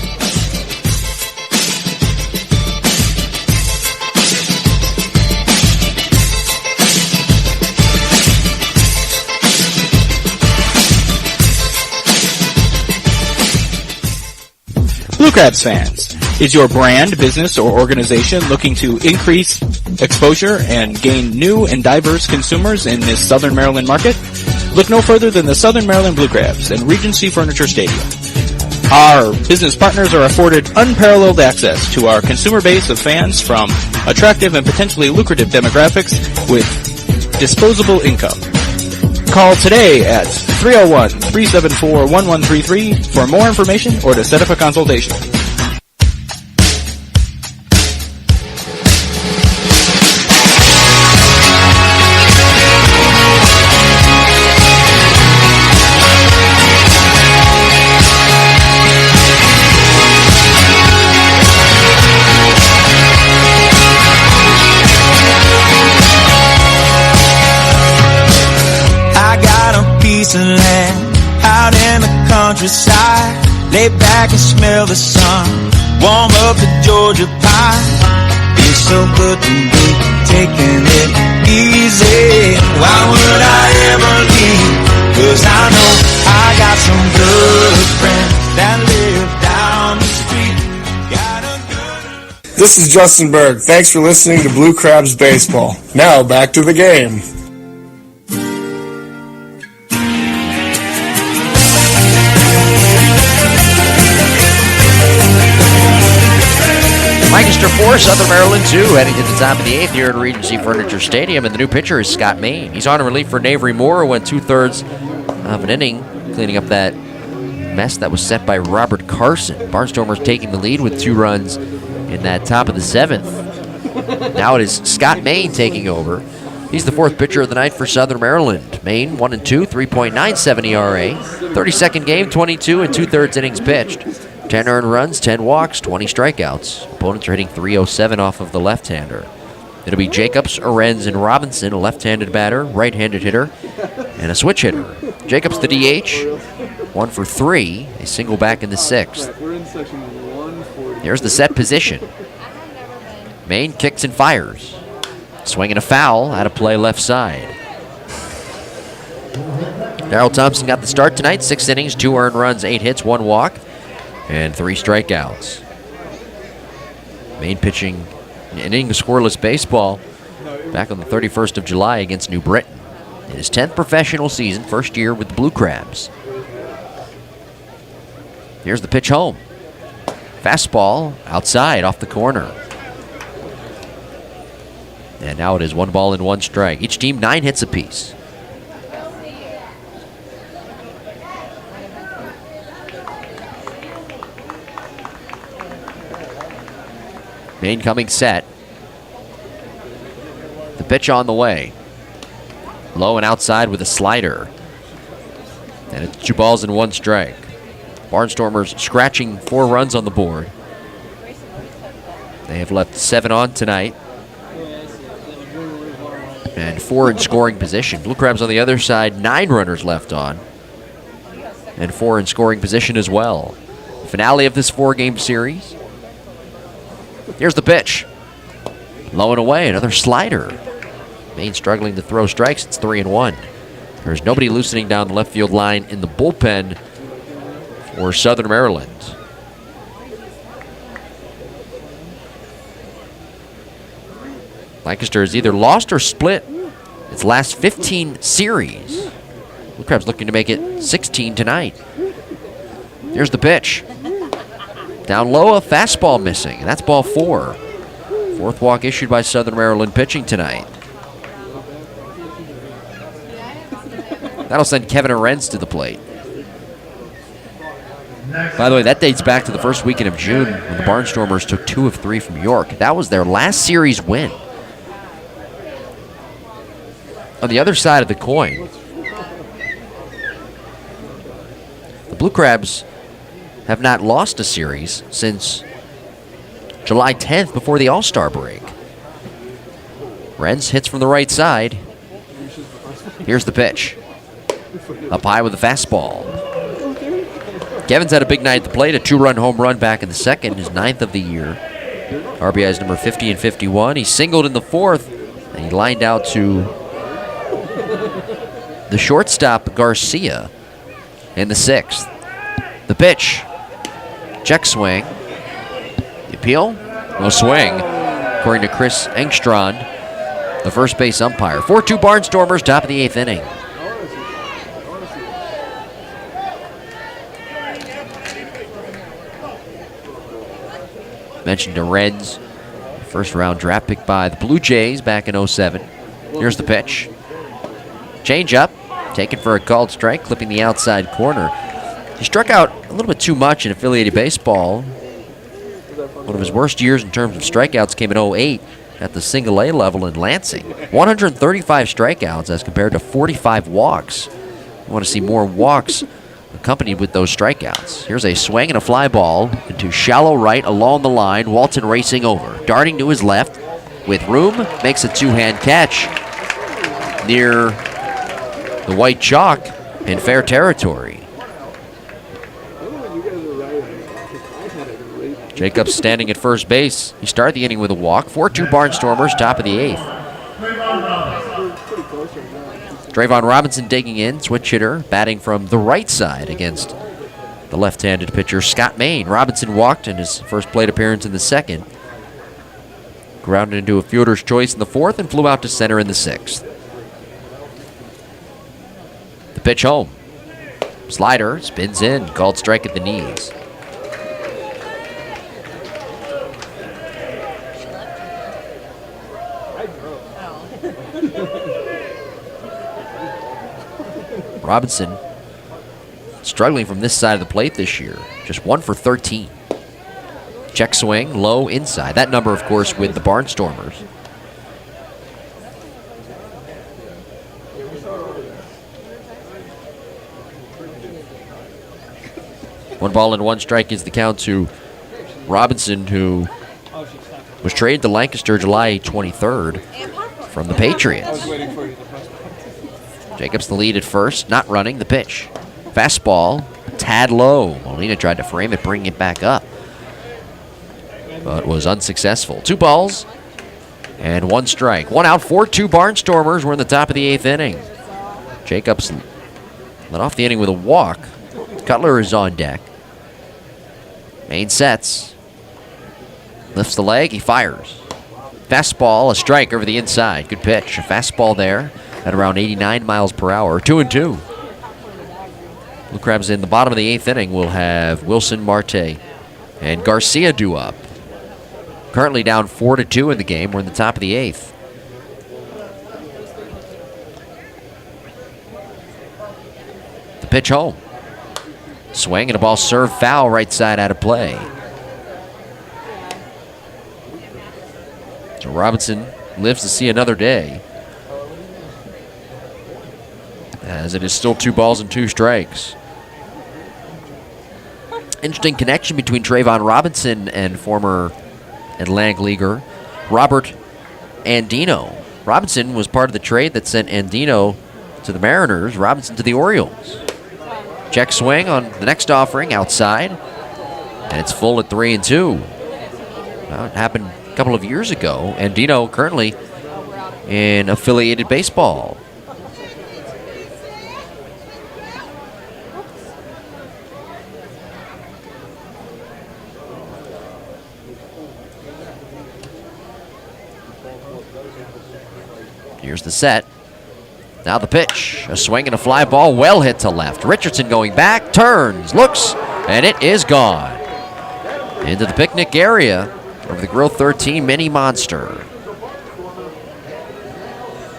Blue Crabs fans, is your brand, business, or organization looking to increase exposure and gain new and diverse consumers in this Southern Maryland market? Look no further than the Southern Maryland Blue Crabs and Regency Furniture Stadium. Our business partners are afforded unparalleled access to our consumer base of fans from attractive and potentially lucrative demographics with disposable income. Call today at 301-374-1133 for more information or to set up a consultation. Piece of land out in the countryside. Lay back and smell the sun. Warm up the Georgia pie. Feels so good to be taking it easy. Why would I ever leave? 'Cause I know I got some good friends that live down the street. Got a good... This is Justin Berg. Thanks for listening to Blue Crabs Baseball. Now back to the game. Lancaster 4, Southern Maryland 2, heading to the top of the 8th here at Regency Furniture Stadium, and the new pitcher is Scott Main. He's on in relief for Navery Moore, who went 2/3 of an inning, cleaning up that mess that was set by Robert Carson. Barnstormers taking the lead with 2 runs in that top of the 7th. Now it is Scott Main taking over. He's the 4th pitcher of the night for Southern Maryland. Main 1-2, 3.97 ERA, 32nd game, 22 2/3 innings pitched. 10 earned runs, 10 walks, 20 strikeouts. Opponents are hitting .307 off of the left-hander. It'll be Jacobs, Arenz, and Robinson, a left-handed batter, right-handed hitter, and a switch hitter. Jacobs the DH, 1 for 3, a single back in the 6th. Here's the set position. Main kicks and fires. Swinging a foul, out of play left side. Darrell Thompson got the start tonight, 6 innings, 2 earned runs, 8 hits, 1 walk, and 3 strikeouts. Main pitching an inning of scoreless baseball back on the 31st of July against New Britain. In his 10th professional season, first year with the Blue Crabs. Here's the pitch home. Fastball outside off the corner. And now it is 1 ball and 1 strike. Each team 9 hits apiece. Maine coming set. The pitch on the way. Low and outside with a slider. And it's 2 balls and 1 strike. Barnstormers scratching 4 runs on the board. They have left 7 on tonight. And 4 in scoring position. Blue Crabs on the other side, 9 runners left on. And 4 in scoring position as well. Finale of this 4-game series. Here's the pitch. Low and away, another slider. Maine struggling to throw strikes. It's 3-1. There's nobody loosening down the left field line in the bullpen for Southern Maryland. Lancaster has either lost or split its last 15 series. Blue Crabs looking to make it 16 tonight. Here's the pitch. Down low, a fastball missing, and that's ball 4. 4th walk issued by Southern Maryland pitching tonight. That'll send Kevin Arends to the plate. By the way, that dates back to the first weekend of June when the Barnstormers took 2 of 3 from York. That was their last series win. On the other side of the coin, the Blue Crabs have not lost a series since July 10th before the All-Star break. Renz hits from the right side. Here's the pitch. Up high with a fastball. Kevin's had a big night at the plate, a 2-run home run back in the second, his 9th of the year. RBIs number 50 and 51. He singled in the 4th, and he lined out to the shortstop, Garcia, in the 6th. The pitch. Check swing. The appeal? No swing, according to Chris Engstrand, the first base umpire. 4-2 Barnstormers, top of the 8th inning. Mentioned to Reds, first round draft pick by the Blue Jays back in 07. Here's the pitch. Change up, taken for a called strike, clipping the outside corner. He struck out a little bit too much in affiliated baseball. One of his worst years in terms of strikeouts came in 08 at the single A level in Lansing. 135 strikeouts as compared to 45 walks. You want to see more walks accompanied with those strikeouts. Here's a swing and a fly ball into shallow right along the line. Walton racing over, darting to his left with room, makes a 2-hand catch near the white chalk in fair territory. Jacobs standing at first base. He started the inning with a walk. 4-2 Barnstormers, top of the 8th. Trayvon Robinson digging in, switch hitter, batting from the right side against the left-handed pitcher Scott Maine. Robinson walked in his first plate appearance in the 2nd. Grounded into a fielder's choice in the 4th and flew out to center in the 6th. The pitch home. Slider spins in, called strike at the knees. Robinson struggling from this side of the plate this year. Just 1 for 13. Check swing, low inside. That number, of course, with the Barnstormers. One ball and 1 strike is the count to Robinson, who was traded to Lancaster July 23rd from the Patriots. Jacobs the lead at first, not running. The pitch. Fastball, a tad low. Molina tried to frame it, bring it back up, but was unsuccessful. 2 balls and 1 strike. 1 out, 4-2 Barnstormers. We're in the top of the 8th inning. Jacobs led off the inning with a walk. Cutler is on deck. Maine sets. Lifts the leg, he fires. Fastball, a strike over the inside. Good pitch. A fastball there at around 89 miles per hour. 2-2. Blue Crabs in the bottom of the 8th inning will have Wilson, Marte, and Garcia due up. Currently down 4-2 in the game. We're in the top of the 8th. The pitch home. Swing and a ball served foul, right side out of play. So Robinson lives to see another day, as it is still 2 balls and 2 strikes. Interesting connection between Trayvon Robinson and former Atlantic leaguer Robert Andino. Robinson was part of the trade that sent Andino to the Mariners, Robinson to the Orioles. Check swing on the next offering outside, and it's full at 3-2. Well, it happened a couple of years ago. Andino currently in affiliated baseball. Here's the set. Now the pitch. A swing and a fly ball well hit to left. Richardson going back, turns, looks, and it is gone. Into the picnic area of the Grill 13 Mini Monster.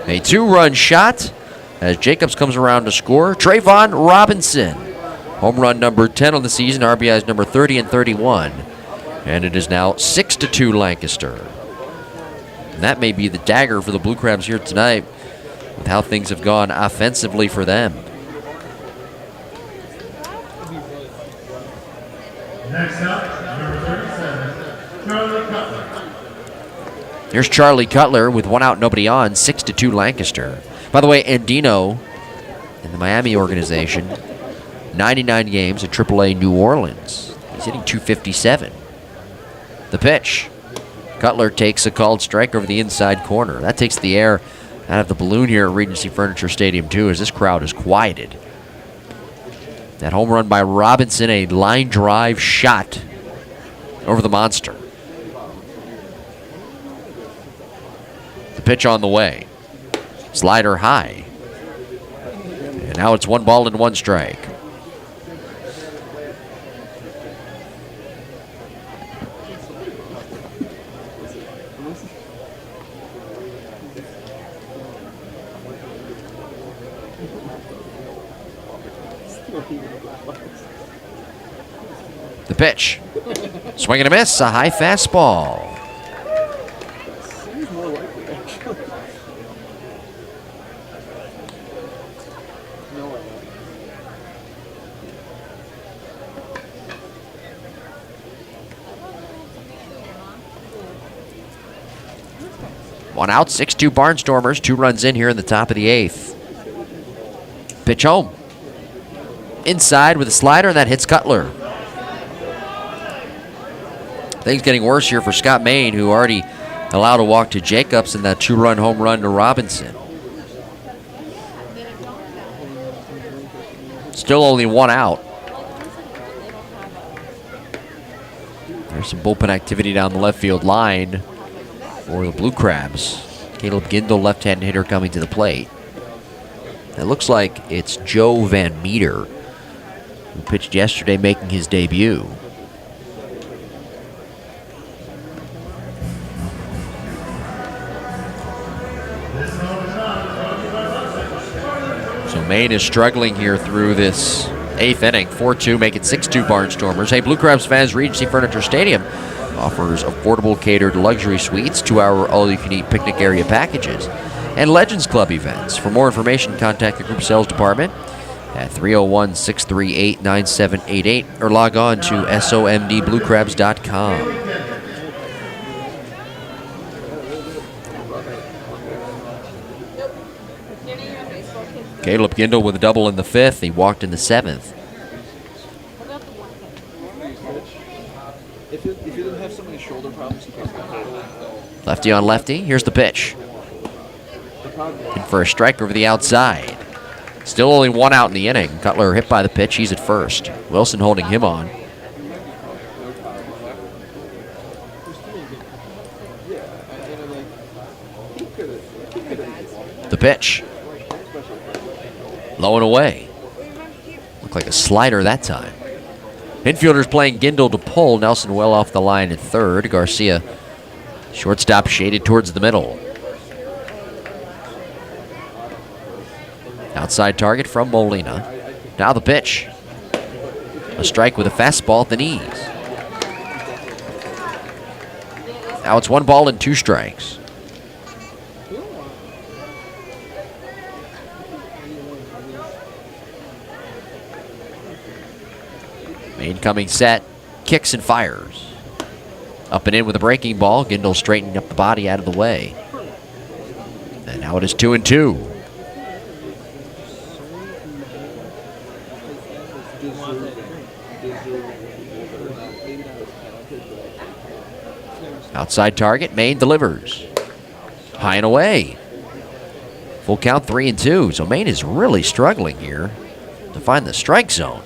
A 2-run shot as Jacobs comes around to score. Trayvon Robinson. Home run number 10 on the season. RBIs number 30 and 31. And it is now 6-2 Lancaster. And that may be the dagger for the Blue Crabs here tonight, with how things have gone offensively for them. Next up, number 37, Charlie Cutler. Here's Charlie Cutler with 1 out, nobody on, 6-2 Lancaster. By the way, Andino in the Miami organization, 99 games at AAA New Orleans. He's hitting .257. The pitch. Cutler takes a called strike over the inside corner. That takes the air out of the balloon here at Regency Furniture Stadium, too, as this crowd is quieted. That home run by Robinson, a line drive shot over the monster. The pitch on the way. Slider high. And now it's 1 ball and 1 strike. The pitch. Swing and a miss. A high fastball. One out, 6-2 Barnstormers. 2 runs in here in the top of the 8th. Pitch home. Inside with a slider, and that hits Cutler. Things getting worse here for Scott Main, who already allowed a walk to Jacobs and that 2-run home run to Robinson. Still only 1 out. There's some bullpen activity down the left field line for the Blue Crabs. Caleb Gindel, left-hand hitter, coming to the plate. It looks like it's Joe Van Meter, who pitched yesterday, making his debut. So Maine is struggling here through this 8th inning. 4-2, make it 6-2 Barnstormers. Hey, Blue Crabs fans, Regency Furniture Stadium offers affordable catered luxury suites, 2-hour all-you-can-eat picnic area packages, and Legends Club events. For more information, contact the group sales department at 301-638-9788 or log on to somdbluecrabs.com. Caleb Gindel with a double in the 5th. He walked in the 7th. If you didn't have so many shoulder problems, you could Lefty on lefty. Here's the pitch. In for a strike over the outside. Still only 1 out in the inning. Cutler hit by the pitch. He's at first. Wilson holding him on. The pitch. Low and away. Looked like a slider that time. Infielders playing Gindel to pull. Nelson well off the line at third. Garcia, shortstop, shaded towards the middle. Outside target from Molina. Now the pitch. A strike with a fastball at the knees. Now it's 1 ball and 2 strikes. Incoming set, kicks and fires. Up and in with a breaking ball. Gindel straightening up the body out of the way. And now it is 2-2. Outside target, Maine delivers. High and away. Full count 3-2. So Maine is really struggling here to find the strike zone.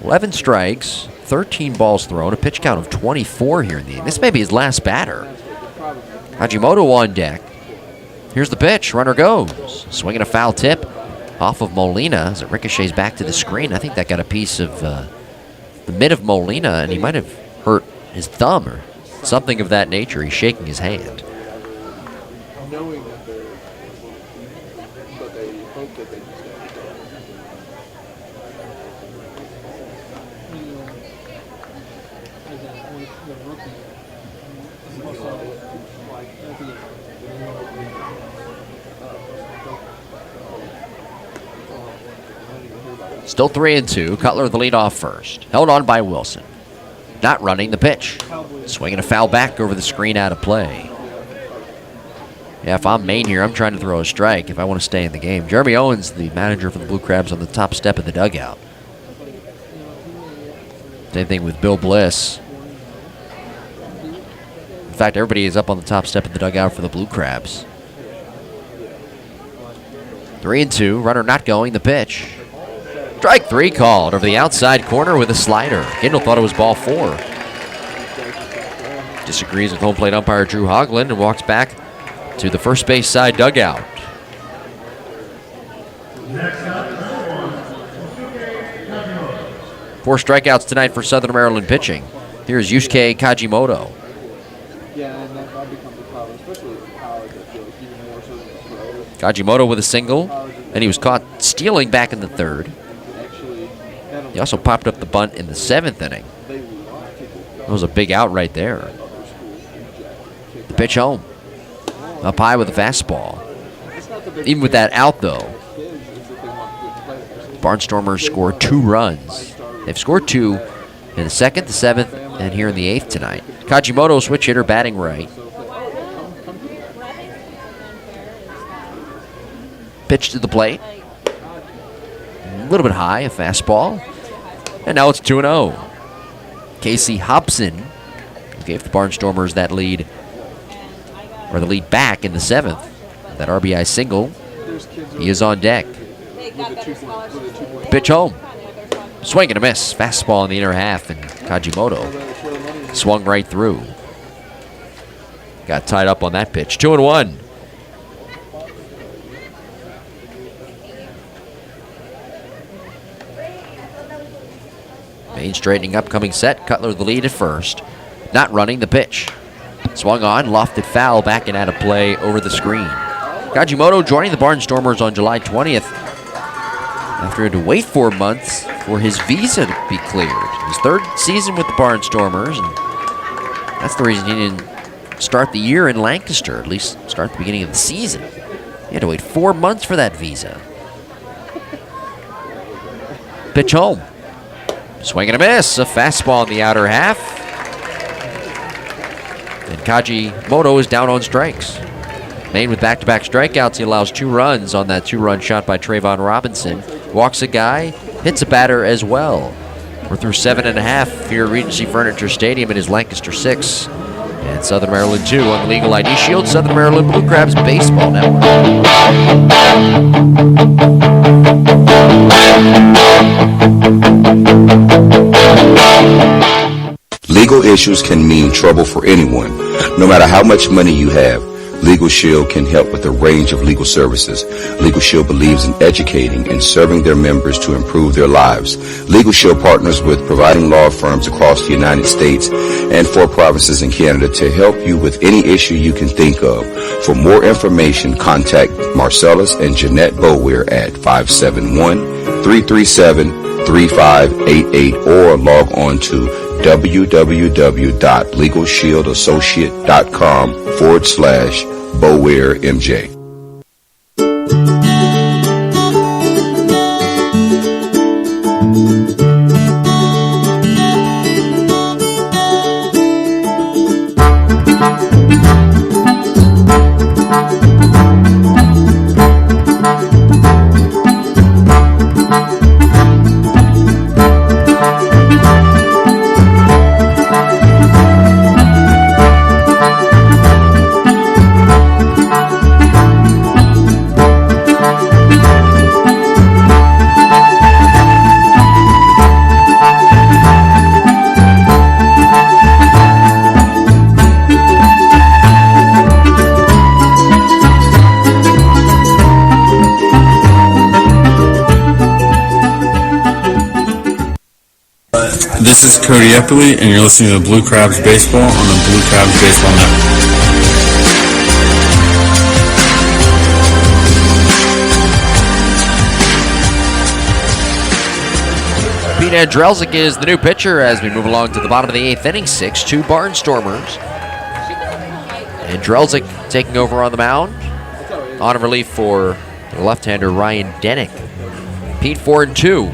11 strikes, 13 balls thrown, a pitch count of 24 here in the inning. This may be his last batter. Hajimoto on deck. Here's the pitch. Runner goes. Swinging a foul tip off of Molina as it ricochets back to the screen. I think that got a piece of the mid of Molina, and he might have hurt his thumb or something of that nature. He's shaking his hand. Still 3-2. Cutler the lead off first. Held on by Wilson. Not running the pitch. Swinging a foul back over the screen out of play. Yeah, if I'm Maine here, I'm trying to throw a strike if I want to stay in the game. Jeremy Owens, the manager for the Blue Crabs, on the top step of the dugout. Same thing with Bill Bliss. In fact, everybody is up on the top step of the dugout for the Blue Crabs. 3-2. Runner not going. The pitch. Strike 3 called over the outside corner with a slider. Gindel thought it was ball 4. Disagrees with home plate umpire Drew Hoagland and walks back to the first base side dugout. Four strikeouts tonight for Southern Maryland pitching. Here's Yusuke Kajimoto. Kajimoto with a single, and he was caught stealing back in the 3rd. He also popped up the bunt in the 7th inning. That was a big out right there. The pitch home. Up high with a fastball. Even with that out, though, Barnstormers scored 2 runs. They've scored 2 in the 2nd, the 7th, and here in the 8th tonight. Kajimoto, switch hitter, batting right. Pitch to the plate. A little bit high, a fastball. And now it's 2-0. Casey Hobson gave the Barnstormers that lead, or the lead back in the 7th. That RBI single. He is on deck. Pitch home. Swing and a miss. Fastball in the inner half, and Kajimoto swung right through. Got tied up on that pitch. 2-1. Maine straightening up, coming set. Cutler the lead at first. Not running the pitch. Swung on, lofted foul, back and out of play over the screen. Kajimoto joining the Barnstormers on July 20th after he had to wait 4 months for his visa to be cleared. His 3rd season with the Barnstormers, and that's the reason he didn't start the year in Lancaster, at least start the beginning of the season. He had to wait 4 months for that visa. Pitch home. Swing and a miss. A fastball in the outer half. And Kajimoto is down on strikes. Maine with back-to-back strikeouts. He allows 2 runs on that 2-run shot by Trayvon Robinson. Walks a guy, hits a batter as well. We're through 7.5 here at Regency Furniture Stadium. It is Lancaster 6 and Southern Maryland 2 on the Legal ID Shield. Southern Maryland Blue Crabs Baseball Network. Legal issues can mean trouble for anyone, no matter how much money you have. Legal Shield can help with a range of legal services. Legal Shield believes in educating and serving their members to improve their lives. Legal Shield partners with providing law firms across the United States and 4 provinces in Canada to help you with any issue you can think of. For more information, contact Marcellus and Jeanette Bower at 571-337-3588 or log on to www.legalshieldassociate.com/BowerMJ. This is Cody Eppley, and you're listening to Blue Crabs Baseball on the Blue Crabs Baseball Network. Pete Andrelzik is the new pitcher as we move along to the bottom of the 8th inning. 6-2 Barnstormers. Andrelzik taking over on the mound. On relief for the left-hander Ryan Dennick. Pete 4-2.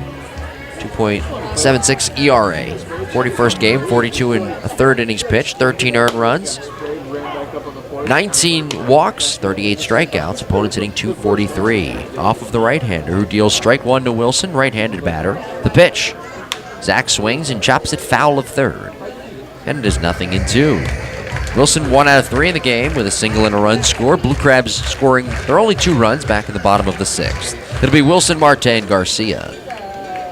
2.76 ERA. 41st game, 42 and a third innings pitched, 13 earned runs, 19 walks, 38 strikeouts. Opponents hitting .243. Off of the right-hander who deals strike 1 to Wilson, right-handed batter. The pitch. Zach swings and chops it foul of third. And it is 0-2. Wilson 1 out of 3 in the game with a single and a run scored. Blue Crabs scoring their only 2 runs back in the bottom of the 6th. It'll be Wilson, Marte, and Garcia.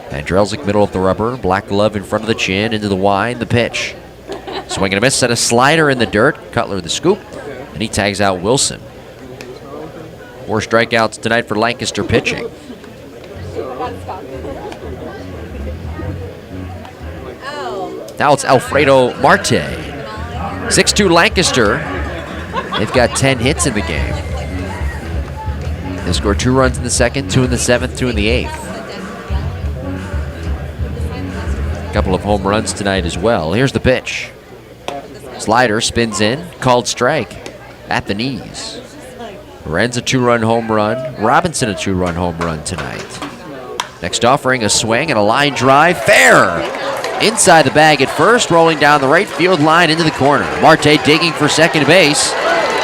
Andrelzik middle of the rubber, black glove in front of the chin, into the wide, the pitch. Swing and a miss, set a slider in the dirt. Cutler the scoop, and he tags out Wilson. 4 strikeouts tonight for Lancaster pitching. Now it's Alfredo Marte. 6-2 Lancaster. They've got 10 hits in the game. They scored 2 runs in the 2nd, 2 in the 7th, 2 in the 8th. A couple of home runs tonight as well. Here's the pitch. Slider spins in, called strike at the knees. Lorenz a 2-run home run. Robinson a 2-run home run tonight. Next offering, a swing and a line drive. Fair! Inside the bag at first, rolling down the right field line into the corner. Marte digging for second base.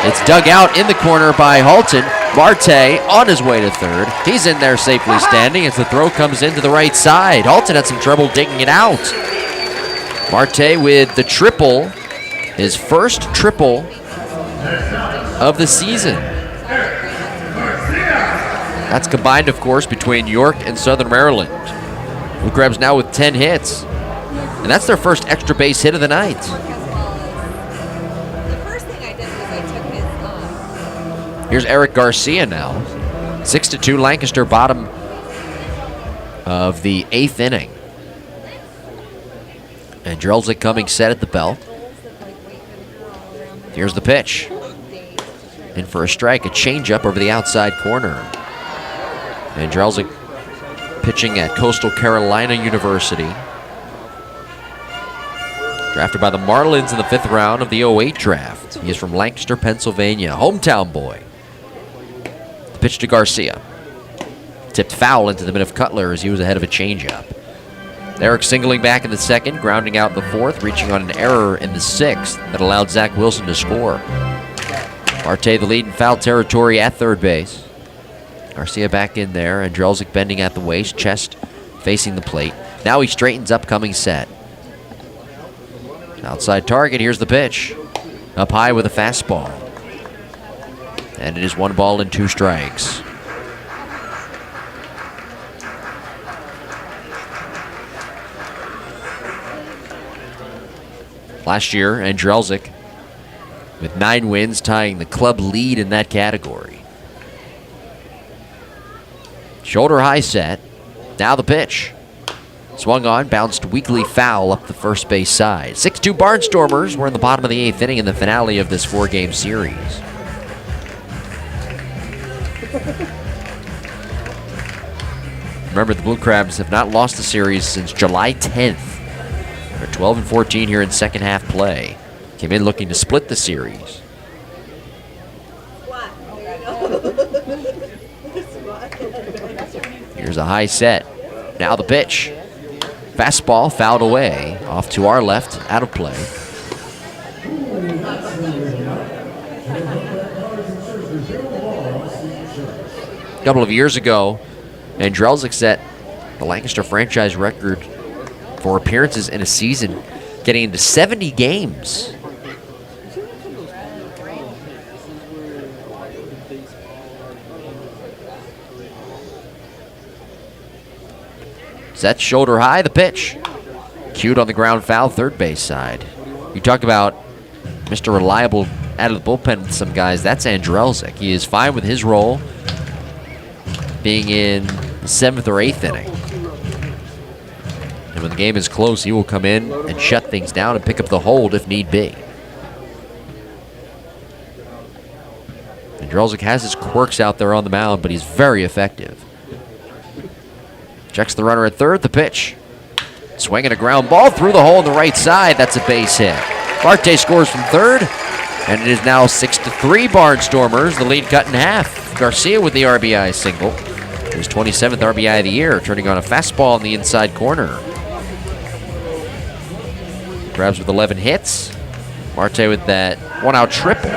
It's dug out in the corner by Halton. Marte on his way to third. He's in there safely standing as the throw comes into the right side. Halton had some trouble digging it out. Marte with the triple, his first triple of the season. That's combined, of course, between York and Southern Maryland. Blue Crabs now with 10 hits. And that's their first extra base hit of the night. Here's Eric Garcia now. 6-2 Lancaster, bottom of the 8th inning. And Andrelzik coming set at the belt. Here's the pitch. In for a strike, a changeup over the outside corner. Andrelzik pitching at Coastal Carolina University. Drafted by the Marlins in the 5th round of the 08 draft. He is from Lancaster, Pennsylvania. Hometown boy. The pitch to Garcia. Tipped foul into the mitt of Cutler as he was ahead of a changeup. Eric singling back in the 2nd, grounding out in the 4th, reaching on an error in the 6th that allowed Zach Wilson to score. Marte the lead in foul territory at third base. Garcia back in there, and Andrelzik bending at the waist, chest facing the plate. Now he straightens up, coming set. Outside target, here's the pitch. Up high with a fastball. And it is 1 ball and 2 strikes. Last year, Andrelzik with 9 wins, tying the club lead in that category. Shoulder high set. Now the pitch. Swung on, bounced weakly foul up the first base side. 6-2 Barnstormers. We're in the bottom of the 8th inning in the finale of this 4-game series. Remember, the Blue Crabs have not lost the series since July 10th. They're 12-14 here in second half play. Came in looking to split the series. Here's a high set. Now the pitch. Fastball fouled away. Off to our left, out of play. A couple of years ago, Andrelzik set the Lancaster franchise record for appearances in a season, getting into 70 games. Set shoulder high, the pitch. Cued on the ground foul, third base side. You talk about Mr. Reliable out of the bullpen with some guys, that's Andrelzik. He is fine with his role being in the 7th or 8th inning. And when the game is close, he will come in and shut things down and pick up the hold if need be. Andrelzik has his quirks out there on the mound, but he's very effective. Checks the runner at third, the pitch. Swinging a ground ball through the hole on the right side. That's a base hit. Marte scores from third, and it is now 6-3 Barnstormers. The lead cut in half. Garcia with the RBI single. His 27th RBI of the year, turning on a fastball in the inside corner. Crabs with 11 hits. Marte with that one-out triple.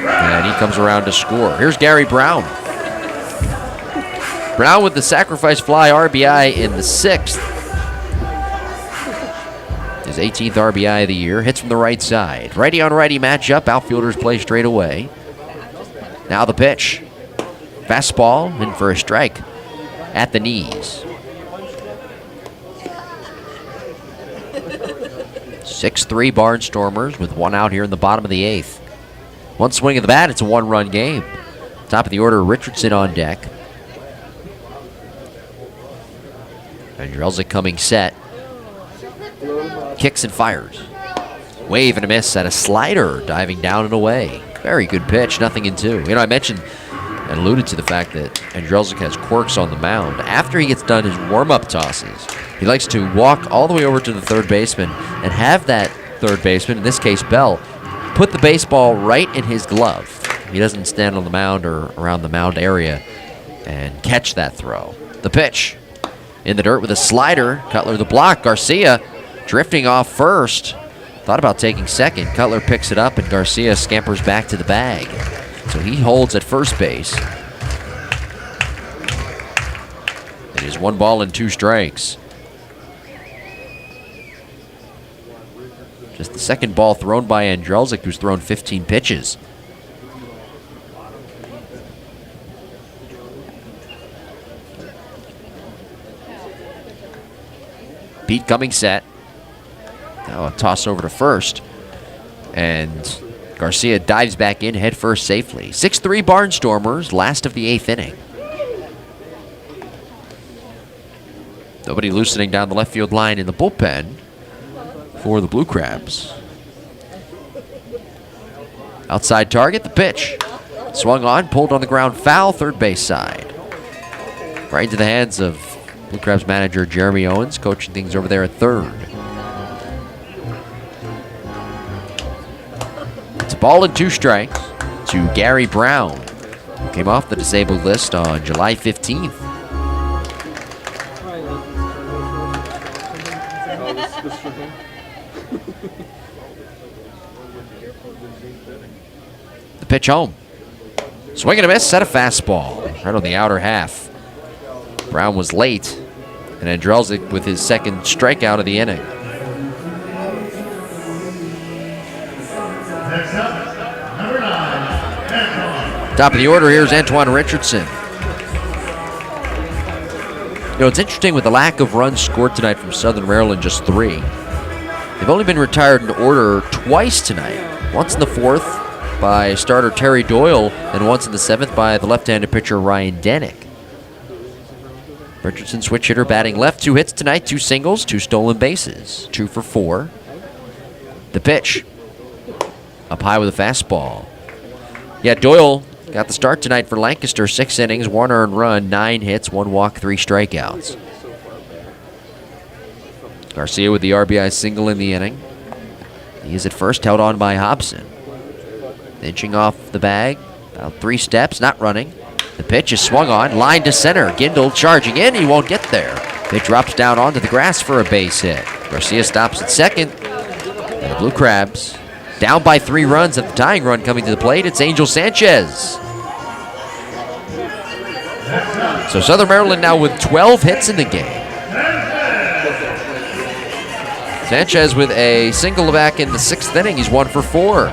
And he comes around to score. Here's Gary Brown. Brown with the sacrifice fly RBI in the 6th. His 18th RBI of the year. Hits from the right side. Righty on righty matchup. Outfielders play straight away. Now the pitch. Fastball in for a strike at the knees. 6-3 Barnstormers with one out here in the bottom of the 8th. One swing of the bat, it's a one-run game. Top of the order, Richardson on deck. Andrelzik coming set. Kicks and fires. Wave and a miss at a slider, diving down and away. Very good pitch, nothing in 2. You know, I mentioned and alluded to the fact that Andrelzik has quirks on the mound. After he gets done his warm-up tosses, he likes to walk all the way over to the third baseman and have that third baseman, in this case Bell, put the baseball right in his glove. He doesn't stand on the mound or around the mound area and catch that throw. The pitch. In the dirt with a slider. Cutler the block. Garcia drifting off first. Thought about taking second. Cutler picks it up and Garcia scampers back to the bag. So he holds at first base. It is 1 ball and 2 strikes. Just the second ball thrown by Andrelzik, who's thrown 15 pitches. Pete coming set. Now a toss over to first. And Garcia dives back in head first safely. 6-3 Barnstormers, last of the 8th inning. Nobody loosening down the left field line in the bullpen for the Blue Crabs. Outside target, the pitch. Swung on, pulled on the ground foul, third base side. Right into the hands of Blue Crabs manager Jeremy Owens, coaching things over there at third. It's a ball and 2 strikes to Gary Brown, who came off the disabled list on July 15th. The pitch home. Swing and a miss, set a fastball right on the outer half. Brown was late, and Andrelzik with his second strikeout of the inning. Next up, number 9, Antoine. Top of the order, here's Antoine Richardson. You know, it's interesting with the lack of runs scored tonight from Southern Maryland, just 3. They've only been retired in order twice tonight. Once in the 4th by starter Terry Doyle, and once in the 7th by the left-handed pitcher Ryan Denick. Richardson, switch hitter, batting left. 2 hits tonight, 2 singles, 2 stolen bases. 2 for 4. The pitch. Up high with a fastball. Yeah, Doyle got the start tonight for Lancaster. 6 innings, 1 earned run, 9 hits, 1 walk, 3 strikeouts. Garcia with the RBI single in the inning. He is at first, held on by Hobson. Inching off the bag, about 3 steps, not running. The pitch is swung on, line to center. Gindel charging in, he won't get there. It drops down onto the grass for a base hit. Garcia stops at second. And the Blue Crabs down by 3 runs at the tying run coming to the plate. It's Angel Sanchez. So Southern Maryland now with 12 hits in the game. Sanchez with a single back in the 6th inning. He's 1 for 4.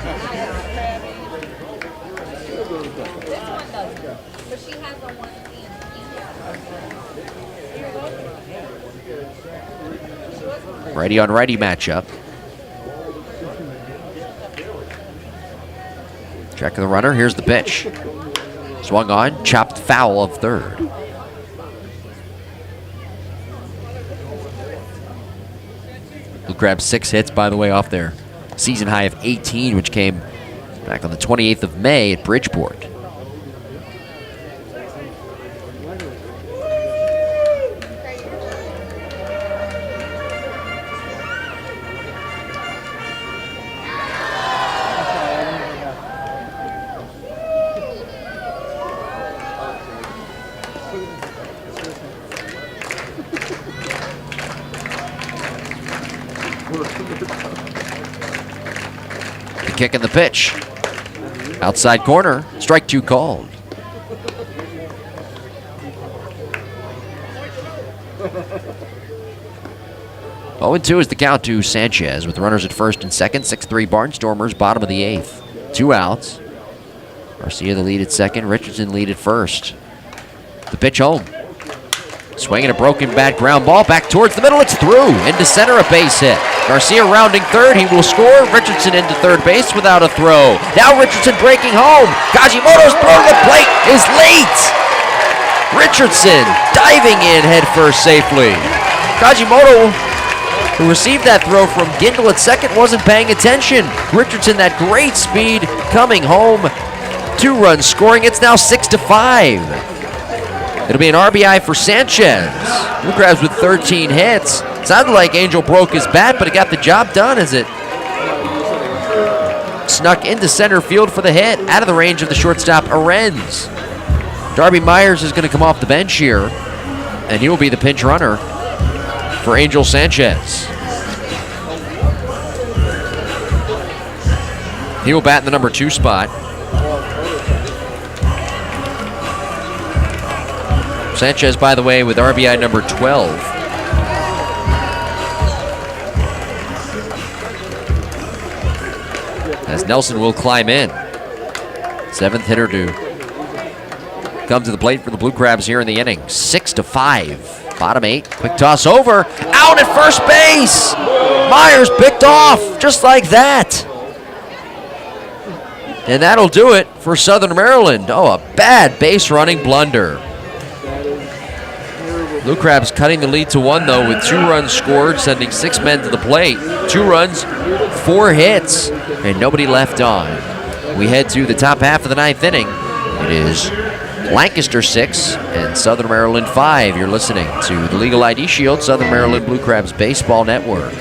Righty on righty matchup. Check of the runner. Here's the pitch. Swung on, chopped foul of third. Blue Crabs 6 hits, by the way, off their season high of 18, which came back on the 28th of May at Bridgeport. The kick and the pitch. Outside corner, strike 2 called. Oh, 0-2 is the count to Sanchez with runners at first and second. 6-3 Barnstormers, bottom of the 8th. 2 outs. Garcia the lead at second. Richardson lead at first. The pitch home. Swinging a broken bat, ground ball back towards the middle. It's through. Into center, a base hit. Garcia rounding third. He will score. Richardson into third base without a throw. Now Richardson breaking home. Kajimoto's throw to the plate is late. Richardson diving in head first safely. Kajimoto, who received that throw from Gindel at second, wasn't paying attention. Richardson, that great speed, coming home. 2 runs scoring. It's now 6-5. It'll be an RBI for Sanchez. Blue Crabs with 13 hits. Sounded like Angel broke his bat, but it got the job done as it snuck into center field for the hit. Out of the range of the shortstop, Arends. Darby Myers is going to come off the bench here, and he will be the pinch runner for Angel Sanchez. He will bat in the number 2 spot. Sanchez, by the way, with RBI number 12. As Nelson will climb in. 7th hitter to come to the plate for the Blue Crabs here in the inning. 6-5. Bottom 8. Quick toss over. Out at first base. Myers picked off just like that. And that'll do it for Southern Maryland. Oh, a bad base running blunder. Blue Crabs cutting the lead to 1, though, with 2 runs scored, sending 6 men to the plate. 2 runs, 4 hits, and nobody left on. We head to the top half of the 9th inning. It is Lancaster 6 and Southern Maryland 5. You're listening to the Legal ID Shield, Southern Maryland Blue Crabs Baseball Network.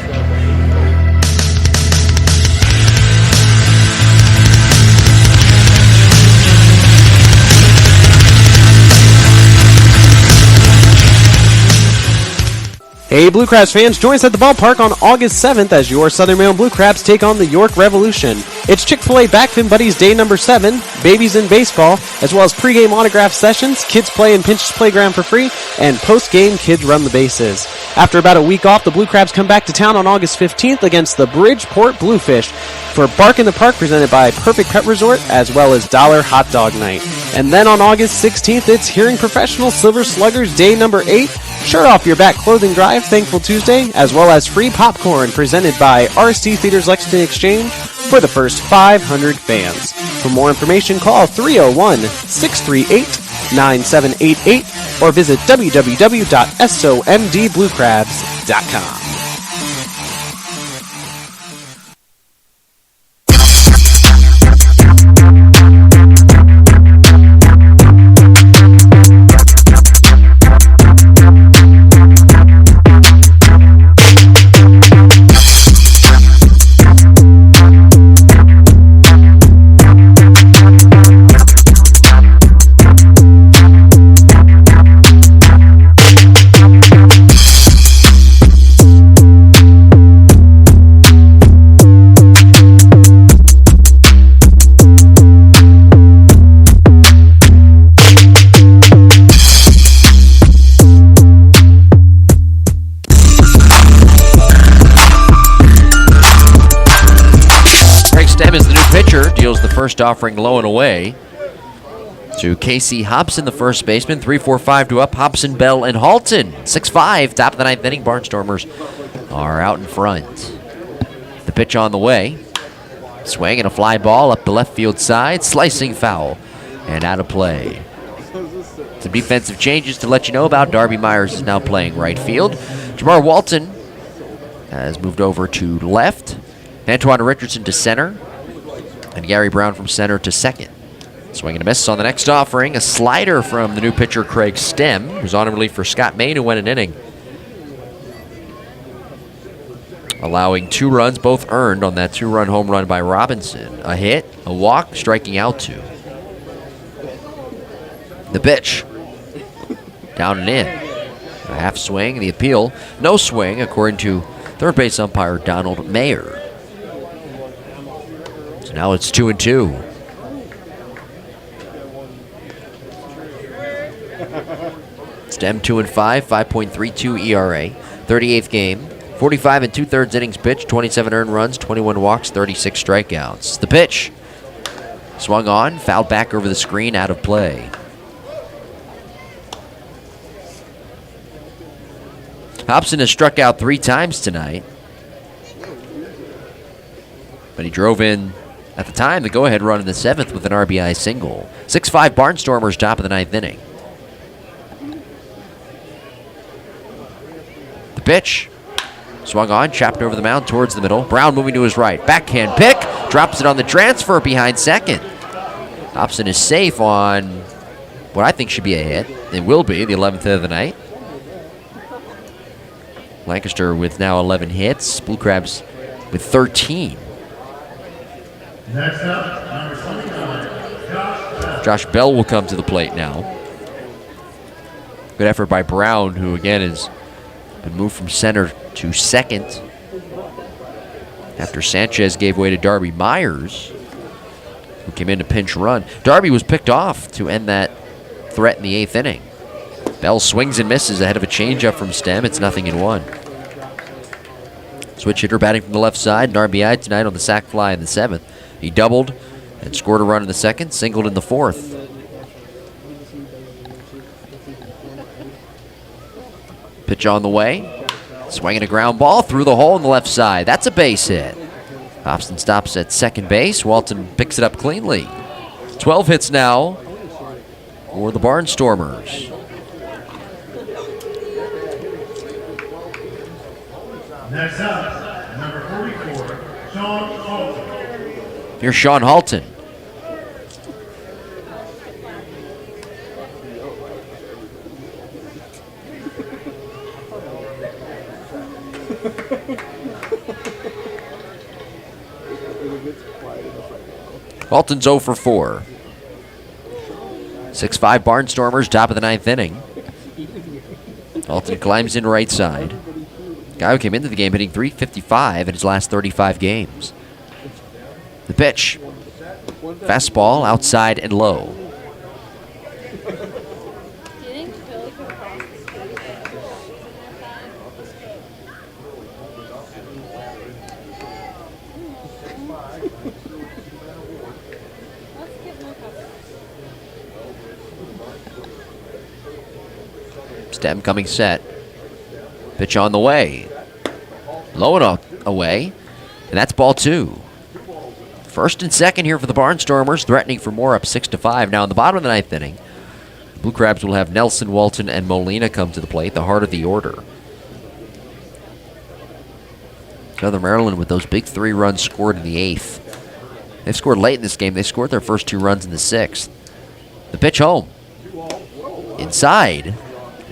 Hey Blue Crabs fans, join us at the ballpark on August 7th as your Southern Maryland Blue Crabs take on the York Revolution. It's Chick-fil-A Backfin Buddies Day number 7, Babies in Baseball, as well as pregame autograph sessions, kids play in Pinch's Playground for free, and postgame kids run the bases. After about a week off, the Blue Crabs come back to town on August 15th against the Bridgeport Bluefish for Bark in the Park presented by Perfect Pet Resort, as well as Dollar Hot Dog Night. And then on August 16th, it's Hearing Professional Silver Sluggers Day number 8, Shirt Off Your Back clothing drive, Thankful Tuesday, as well as free popcorn presented by RST Theaters Lexington Exchange for the first 500 fans. For more information, call 301-638-9788 or visit www.somdbluecrabs.com. Deals the first offering low and away to Casey Hobson, the first baseman. 3-4-5 to up. Hobson, Bell, and Halton. 6-5, top of the ninth inning. Barnstormers are out in front. The pitch on the way. Swing and a fly ball up the left field side. Slicing foul and out of play. Some defensive changes to let you know about. Darby Myers is now playing right field. Jamar Walton has moved over to left. Antoine Richardson to center. And Gary Brown from center to second. Swing and a miss on the next offering. A slider from the new pitcher, Craig Stem, who's on relief for Scott Main, who went an inning. Allowing 2 runs, both earned on that 2-run home run by Robinson. A hit, a walk, striking out 2. The pitch. Down and in. A half swing, the appeal. No swing, according to third base umpire Donald Mayer. So now it's 2-2. Stem 2-5, 5.32 ERA, 38th game, 45 2/3 innings pitched, 27 earned runs, 21 walks, 36 strikeouts. The pitch swung on, fouled back over the screen, out of play. Hobson has struck out 3 times tonight, but he drove in at the time the go-ahead run in the 7th with an RBI single. 6-5 Barnstormers, top of the 9th inning. The pitch swung on, chopped over the mound towards the middle. Brown moving to his right. Backhand pick, drops it on the transfer behind second. Hobson is safe on what I think should be a hit. It will be the 11th hit of the night. Lancaster with now 11 hits. Blue Crabs with 13. Next up, number 29, Josh Bell will come to the plate now. Good effort by Brown, who again has been moved from center to second after Sanchez gave way to Darby Myers, who came in to pinch run. Darby was picked off to end that threat in the 8th inning. Bell swings and misses ahead of a changeup from Stem. It's 0-1. Switch hitter batting from the left side. An RBI tonight on the sac fly in the 7th. He doubled and scored a run in the 2nd, singled in the 4th. Pitch on the way. Swinging a ground ball through the hole in the left side. That's a base hit. Hobson stops at second base. Walton picks it up cleanly. 12 hits now for the Barnstormers. Next up, number 44, Sean Halton. Here's Sean Halton. Halton's 0 for 4. 6-5 Barnstormers, top of the 9th inning. Halton climbs in right side. Guy who came into the game hitting .355 in his last 35 games. The pitch. Fastball outside and low. Stem coming set. Pitch on the way. Low enough away. And that's ball 2. First and second here for the Barnstormers, threatening for more, up 6-5. Now in the bottom of the 9th inning, Blue Crabs will have Nelson, Walton, and Molina come to the plate, the heart of the order. Southern Maryland with those big 3 runs scored in the 8th. They've scored late in this game. They scored their first 2 runs in the 6th. The pitch home. Inside.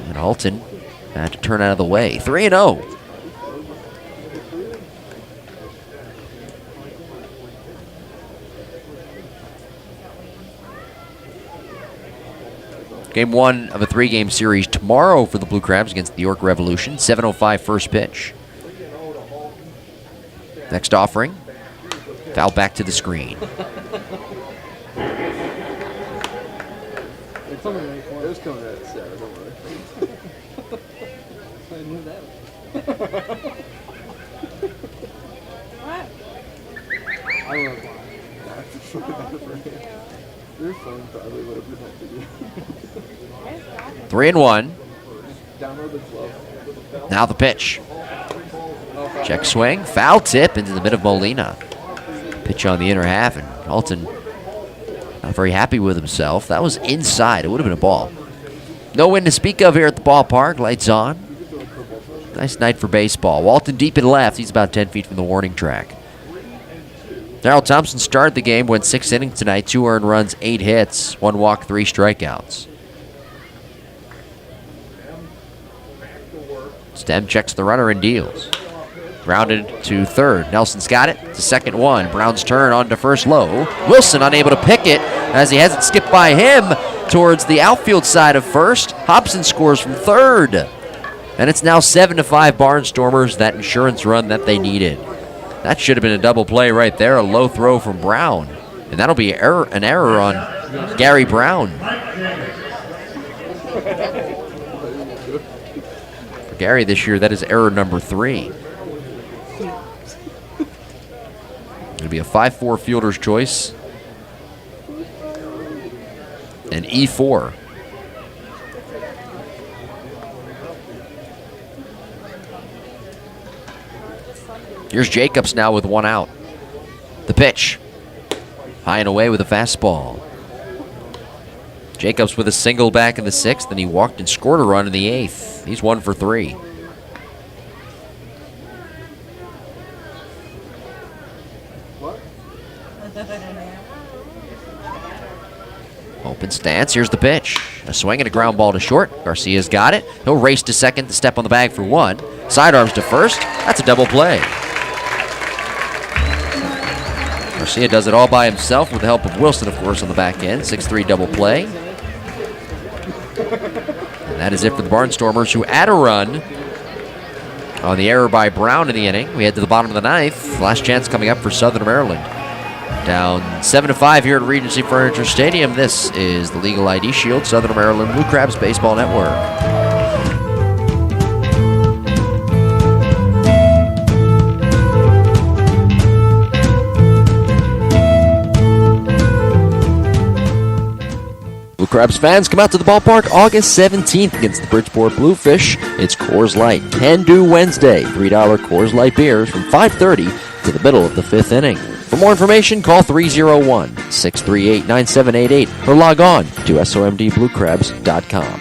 And Alton had to turn out of the way. 3-0. Game 1 of a 3-game series tomorrow for the Blue Crabs against the York Revolution. 7:05 first pitch. Next offering. Foul back to the screen. It's coming right for it. It was coming right at Sarah, don't worry. I knew that. What? I love mine. That's so bad for him. Your phone probably would have protected you. 3-1. Download the glove. Now the pitch. Check swing. Foul tip into the mid of Molina. Pitch on the inner half, and Alton not very happy with himself. That was inside. It would have been a ball. No wind to speak of here at the ballpark. Lights on. Nice night for baseball. Walton deep and left. He's about 10 feet from the warning track. Darrell Thompson started the game, went 6 innings tonight, 2 earned runs, 8 hits, 1 walk, 3 strikeouts. Stem checks the runner and deals. Grounded to third. Nelson's got it. It's the second one. Brown's turn on to first low. Wilson unable to pick it as he has it skipped by him towards the outfield side of first. Hobson scores from third. And it's now 7-5 Barnstormers, that insurance run that they needed. That should have been a double play right there. A low throw from Brown. And that'll be an error on Gary Brown. For Gary this year, that is error number 3. It'll be a 5-4 fielder's choice. And E4. Here's Jacobs now with 1 out. The pitch. High and away with a fastball. Jacobs with a single back in the 6th, and he walked and scored a run in the 8th. He's 1 for 3. Open stance. Here's the pitch. A swing and a ground ball to short. Garcia's got it. He'll race to second to step on the bag for 1. Sidearms to first. That's a double play. Garcia does it all by himself with the help of Wilson, of course, on the back end. 6-3 double play. And that is it for the Barnstormers, who add a run on the error by Brown in the inning. We head to the bottom of the 9th. Last chance coming up for Southern Maryland. Down 7-5 here at Regency Furniture Stadium. This is the Legal ID Shield, Southern Maryland Blue Crabs Baseball Network. Blue Crabs fans, come out to the ballpark August 17th against the Bridgeport Bluefish. It's Coors Light Can Do Wednesday. $3 Coors Light beers from 5:30 to the middle of the 5th inning. For more information, call 301-638-9788 or log on to somdbluecrabs.com.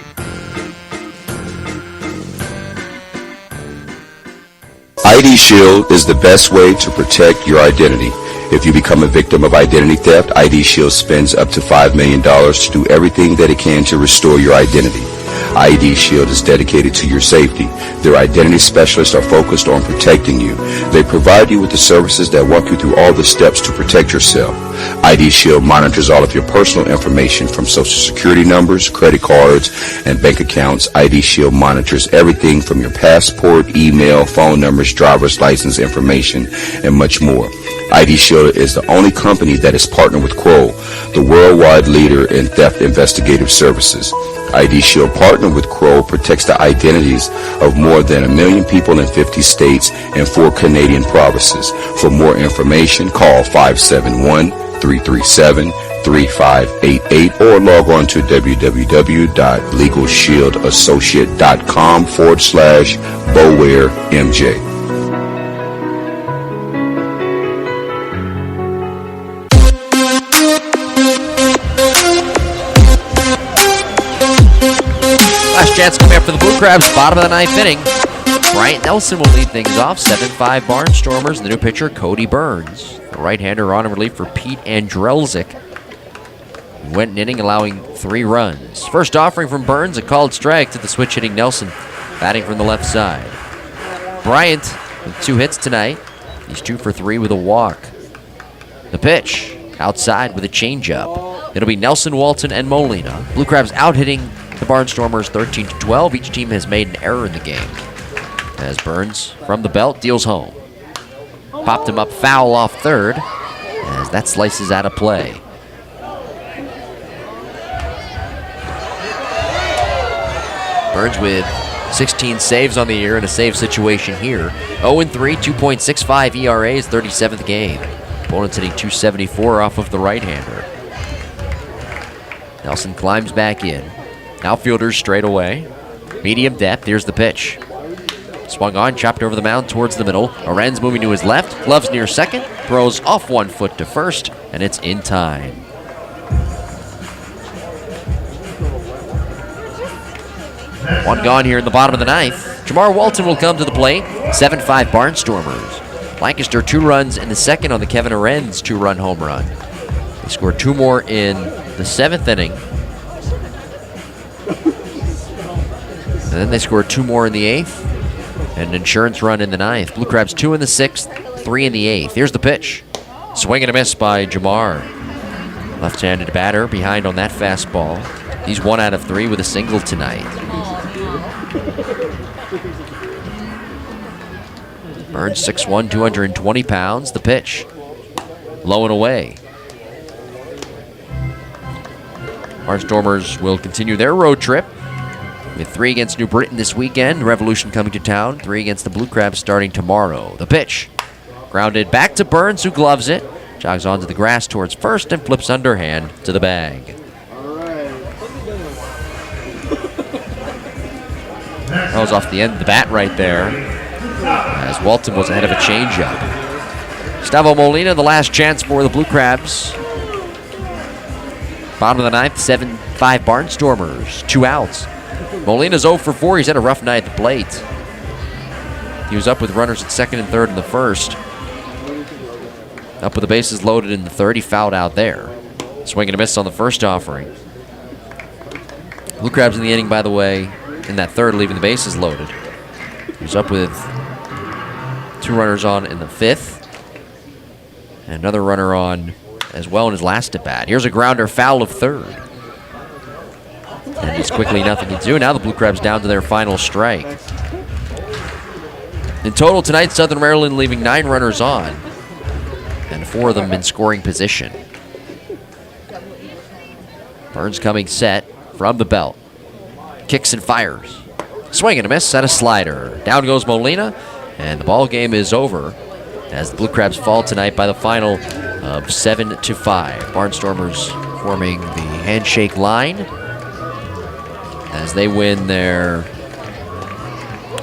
ID Shield is the best way to protect your identity. If you become a victim of identity theft, ID Shield spends up to $5 million to do everything that it can to restore your identity. ID Shield is dedicated to your safety. Their identity specialists are focused on protecting you. They provide you with the services that walk you through all the steps to protect yourself. ID Shield monitors all of your personal information from social security numbers, credit cards, and bank accounts. ID Shield monitors everything from your passport, email, phone numbers, driver's license information, and much more. ID Shield is the only company that is partnered with Kroll, the worldwide leader in theft investigative services. ID Shield partner with Kroll protects the identities of more than 1 million people in 50 states and 4 Canadian provinces. For more information, call 571-337-3737. 888-888-3588 or log on to www.legalshieldassociate.com/BowareMJ. Last chance coming up for the Blue Crabs, bottom of the ninth inning. Bryant Nelson will lead things off, 7-5 Barnstormers, and the new pitcher, Cody Burns. The right-hander on in relief for Pete Andrelzik. He went an inning, allowing 3 runs. First offering from Burns, a called strike to the switch-hitting Nelson, batting from the left side. Bryant with 2 hits tonight. He's 2 for 3 with a walk. The pitch, outside with a changeup. It'll be Nelson, Walton, and Molina. Blue Crabs out-hitting the Barnstormers 13-12. Each team has made an error in the game. As Burns, from the belt, deals home. Popped him up foul off third, as that slices out of play. Burns with 16 saves on the year in a save situation here. 0-3, 2.65 ERA, his 37th game. Opponent's hitting .274 off of the right-hander. Nelson climbs back in. Outfielders straight away. Medium depth, here's the pitch. Swung on, chopped over the mound towards the middle. Arendz moving to his left, gloves near second, throws off 1 foot to first, and it's in time. One gone here in the bottom of the ninth. Jamar Walton will come to the plate. 7-5 Barnstormers. Lancaster 2 runs in the second on the Kevin Arendz 2-run home run. They scored 2 more in the 7th inning. And then they scored 2 more in the 8th. And an insurance run in the 9th. Blue Crabs 2 in the 6th, 3 in the 8th. Here's the pitch. Swing and a miss by Jamar. Left-handed batter behind on that fastball. He's 1 out of 3 with a single tonight. Burns 6'1", 220 pounds. The pitch. Low and away. Barnstormers will continue their road trip with 3 against New Britain this weekend. Revolution coming to town. 3 against the Blue Crabs starting tomorrow. The pitch. Grounded back to Burns, who gloves it. Jogs onto the grass towards first and flips underhand to the bag. That was off the end of the bat right there, as Walton was ahead of a changeup. Gustavo Molina, the last chance for the Blue Crabs. Bottom of the ninth, 7-5 Barnstormers. 2 outs. Molina's 0 for 4. He's had a rough night at the plate. He was up with runners at second and third in the first. Up with the bases loaded in the third. He fouled out there. Swing and a miss on the first offering. Blue Crabs in the inning, by the way, in that third, leaving the bases loaded. He was up with 2 runners on in the 5th. And another runner on as well in his last at-bat. Here's a grounder foul of third. And it's quickly nothing to do. Now the Blue Crabs down to their final strike. In total tonight, Southern Maryland leaving 9 runners on, and 4 of them in scoring position. Burns coming set from the belt. Kicks and fires. Swing and a miss, and a slider. Down goes Molina, and the ball game is over as the Blue Crabs fall tonight by the final of 7-5. Barnstormers forming the handshake line as they win their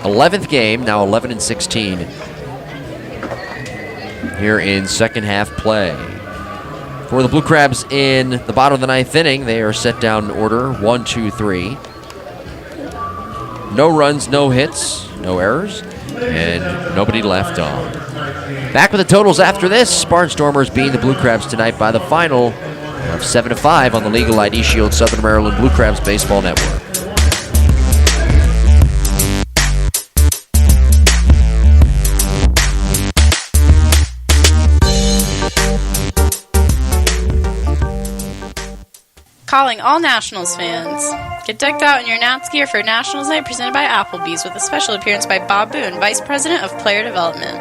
11th game, now 11-16 here in second half play. For the Blue Crabs in the bottom of the ninth inning, they are set down in order 1, 2, 3. No runs, no hits, no errors, and nobody left on. Back with the totals after this. Barnstormers beating the Blue Crabs tonight by the final of 7-5 on the Legal ID Shield Southern Maryland Blue Crabs Baseball Network. Calling all Nationals fans. Get decked out in your Nats gear for Nationals Night presented by Applebee's with a special appearance by Bob Boone, Vice President of Player Development.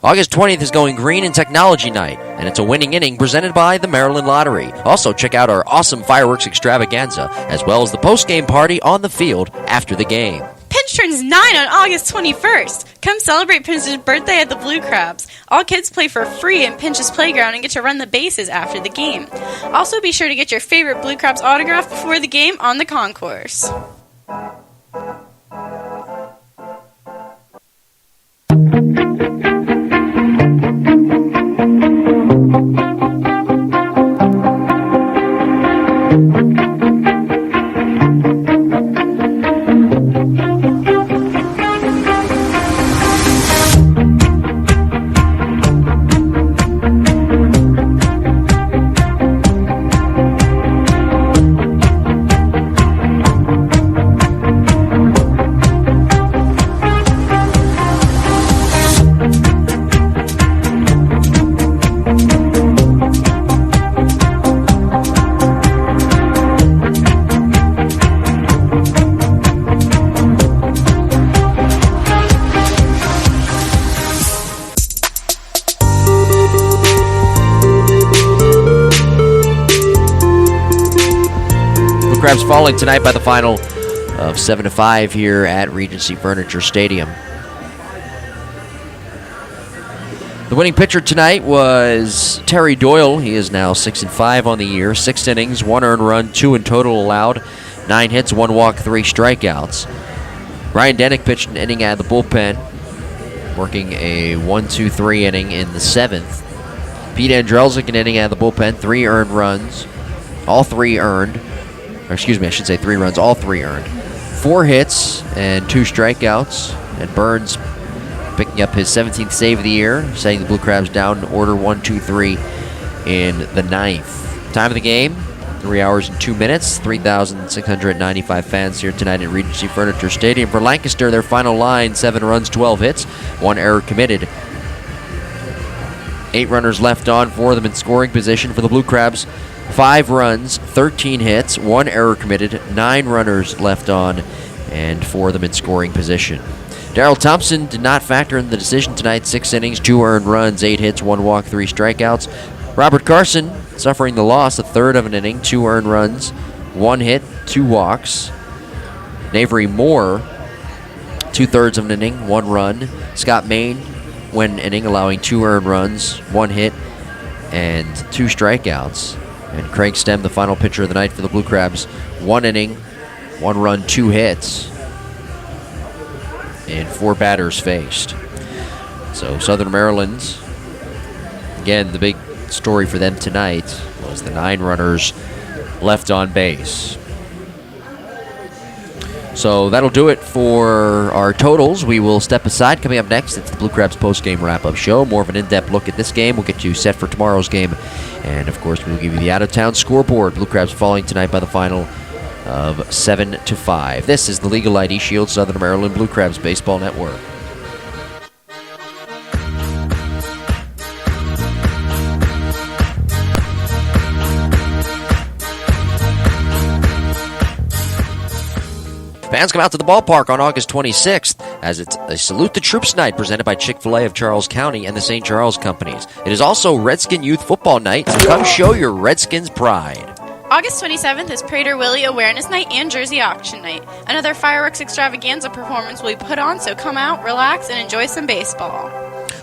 August 20th is going green in Technology Night, and it's a winning inning presented by the Maryland Lottery. Also, check out our awesome fireworks extravaganza, as well as the post-game party on the field after the game. Pinch turns 9 on August 21st. Come celebrate Pinch's birthday at the Blue Crabs. All kids play for free in Pinch's playground and get to run the bases after the game. Also, be sure to get your favorite Blue Crabs autograph before the game on the concourse. Crabs falling tonight by the final of 7-5 here at Regency Furniture Stadium. The winning pitcher tonight was Terry Doyle. He is now 6-5 on the year. 6 innings, 1 earned run, 2 in total allowed, 9 hits, 1 walk, 3 strikeouts. Ryan Denick pitched an inning out of the bullpen, working a 1-2-3 inning in the 7th. Pete Andrelzik an inning out of the bullpen, 3 earned runs, all 3 earned. Or excuse me, I should say 3 runs, all 3 earned. 4 hits and 2 strikeouts. And Burns picking up his 17th save of the year, setting the Blue Crabs down in order 1-2-3 in the 9th. Time of the game, 3 hours and 2 minutes. 3,695 fans here tonight at Regency Furniture Stadium. For Lancaster, their final line, 7 runs, 12 hits, 1 error committed. 8 runners left on, 4 of them in scoring position. For the Blue Crabs, 5 runs, 13 hits, 1 error committed, 9 runners left on, and 4 of them in scoring position. Darrell Thompson did not factor in the decision tonight. 6 innings, 2 earned runs, 8 hits, 1 walk, 3 strikeouts. Robert Carson suffering the loss, a third of an inning, 2 earned runs, 1 hit, 2 walks. Navery Moore, 2/3 of an inning, 1 run. Scott Main went an inning, allowing 2 earned runs, 1 hit, and 2 strikeouts. And Craig Stem, the final pitcher of the night for the Blue Crabs, 1 inning, 1 run, 2 hits, and 4 batters faced. So Southern Maryland, again, the big story for them tonight was the 9 runners left on base. So that'll do it for our totals. We will step aside. Coming up next, it's the Blue Crabs post-game wrap-up show. More of an in-depth look at this game. We'll get you set for tomorrow's game. And, of course, we'll give you the out-of-town scoreboard. Blue Crabs falling tonight by the final of 7-5. This is the Legal ID Shield Southern Maryland Blue Crabs Baseball Network. Fans come out to the ballpark on August 26th as it's a Salute the Troops night presented by Chick-fil-A of Charles County and the St. Charles Companies. It is also Redskin Youth Football Night, so come show your Redskins pride. August 27th is Prater Willie Awareness Night and Jersey Auction Night. Another fireworks extravaganza performance will be put on, so come out, relax, and enjoy some baseball.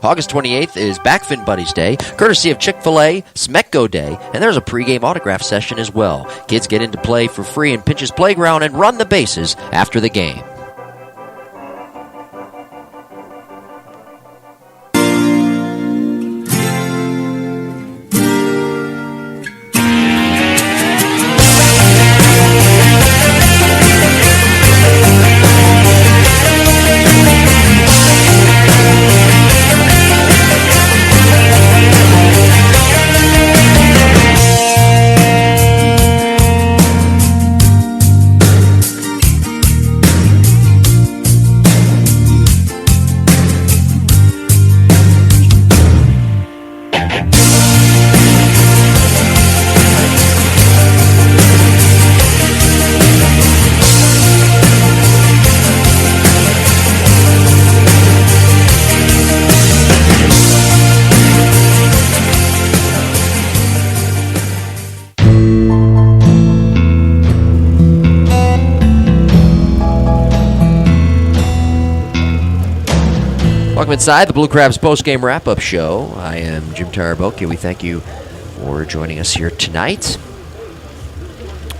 August 28th is Backfin Buddies Day, courtesy of Chick-fil-A, Smecco Day, and there's a pregame autograph session as well. Kids get into play for free in Pinch's Playground and run the bases after the game. Welcome inside the Blue Crabs post-game wrap-up show. I am Jim Taraboki. We thank you for joining us here tonight.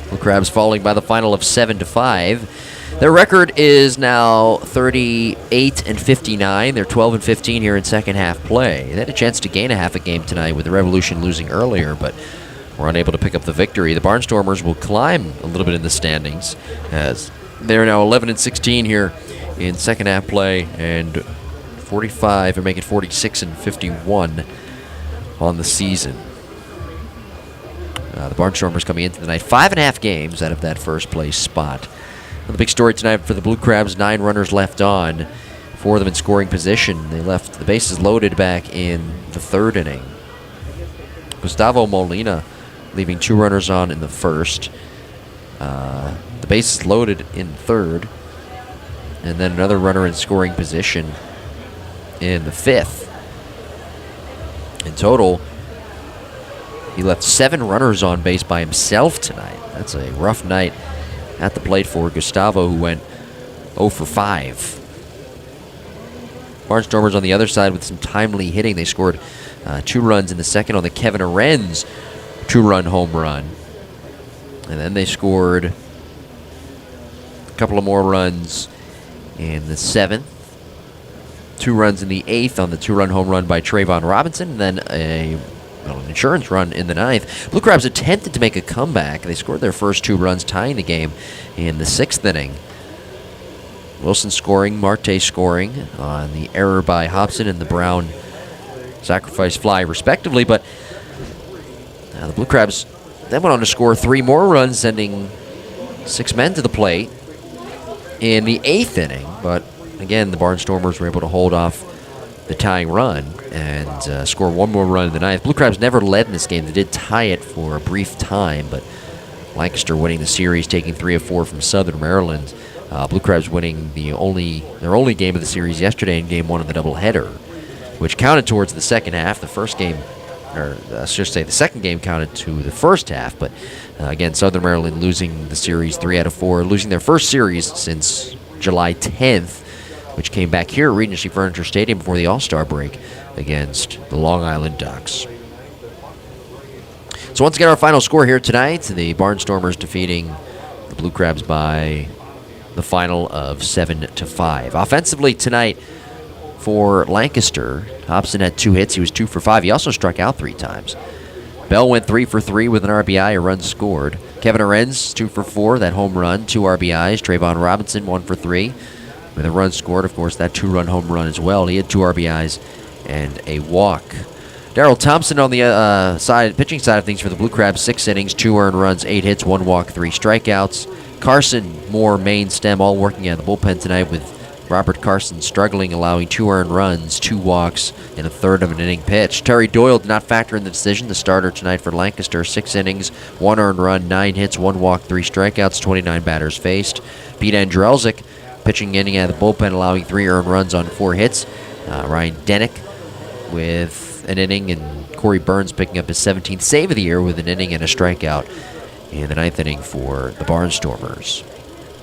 Blue Crabs falling by the final of 7-5. Their record is now 38-59. They're 12-15 here in second half play. They had a chance to gain a half a game tonight with the Revolution losing earlier, but were unable to pick up the victory. The Barnstormers will climb a little bit in the standings as they're now 11-16 here in second half play and 45 and make it 46-51 on the season. The Barnstormers coming into the night 5.5 games out of that first place spot. The big story tonight for the Blue Crabs, 9 runners left on, 4 of them in scoring position. They left the bases loaded back in the third inning. Gustavo Molina leaving 2 runners on in the first. The bases loaded in third. And then another runner in scoring position in the fifth. In total, he left 7 runners on base by himself tonight. That's a rough night at the plate for Gustavo, who went 0 for 5. Barnstormers on the other side with some timely hitting. They scored 2 runs in the second on the Kevin Arendz 2-run home run. And then they scored a couple of more runs in the 7th. 2 runs in the 8th on the 2-run home run by Trayvon Robinson. And then an insurance run in the 9th. Blue Crabs attempted to make a comeback. They scored their first 2 runs, tying the game in the 6th inning. Wilson scoring, Marte scoring on the error by Hobson and the Brown sacrifice fly, respectively. But the Blue Crabs then went on to score 3 more runs, sending 6 men to the plate in the 8th inning. But again, the Barnstormers were able to hold off the tying run and score 1 more run in the 9th. Blue Crabs never led in this game. They did tie it for a brief time, but Lancaster winning the series, taking 3 of 4 from Southern Maryland. Blue Crabs winning their only game of the series yesterday in Game 1 of the doubleheader, which counted towards the second half. The first game, or I should say the second game counted to the first half, but again, Southern Maryland losing the series 3 out of 4, losing their first series since July 10th, which came back here at Regency Furniture Stadium before the All-Star break against the Long Island Ducks. So once again, our final score here tonight, the Barnstormers defeating the Blue Crabs by the final of 7-5. Offensively tonight for Lancaster, Hobson had 2 hits. He was 2 for 5. He also struck out 3 times. Bell went 3 for 3 with an RBI, a run scored. Kevin Arendz, 2 for 4, that home run, 2 RBIs. Trayvon Robinson, 1 for 3 with a run scored. Of course, that 2-run home run as well. He had 2 RBIs and a walk. Darrell Thompson on the pitching side of things for the Blue Crabs, 6 innings, 2 earned runs, 8 hits, 1 walk, 3 strikeouts. Carson, Moore, Main, Stem all working out of the bullpen tonight, with Robert Carson struggling, allowing 2 earned runs, 2 walks, and a third of an inning pitch. Terry Doyle did not factor in the decision, the starter tonight for Lancaster. 6 innings, 1 earned run, 9 hits, 1 walk, 3 strikeouts, 29 batters faced. Pete Andrelzik pitching inning out of the bullpen, allowing 3 earned runs on 4 hits. Ryan Denick with an inning, and Corey Burns picking up his 17th save of the year with an inning and a strikeout in the 9th inning for the Barnstormers.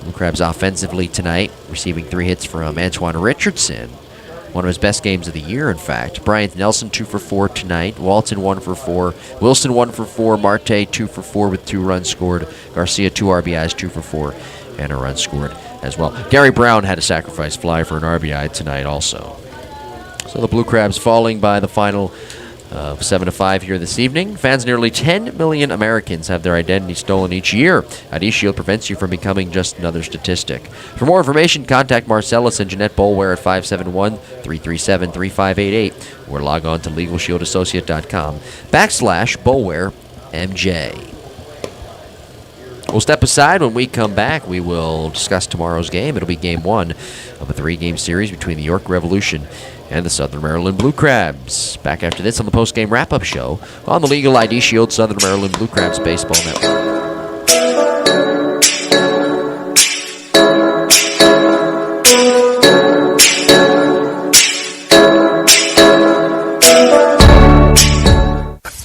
Blue Crabs offensively tonight, receiving 3 hits from Antoine Richardson. One of his best games of the year, in fact. Bryant Nelson, 2 for 4 tonight. Walton, 1 for 4. Wilson, 1 for 4. Marte, 2 for 4 with 2 runs scored. Garcia, 2 RBIs, 2 for 4, and a run scored as well. Gary Brown had a sacrifice fly for an RBI tonight also. So the Blue Crabs falling by the final of 7-5 here this evening. Fans, nearly 10 million Americans have their identity stolen each year. ID Shield prevents you from becoming just another statistic. For more information, contact Marcellus and Jeanette Boulware at 571-337-3588 or log on to LegalShieldAssociate.com/BoulwareMJ. We'll step aside. When we come back, we will discuss tomorrow's game. It'll be Game 1 of a 3-game series between the York Revolution and the Southern Maryland Blue Crabs. Back after this on the post-game wrap-up show on the Legal ID Shield Southern Maryland Blue Crabs Baseball Network.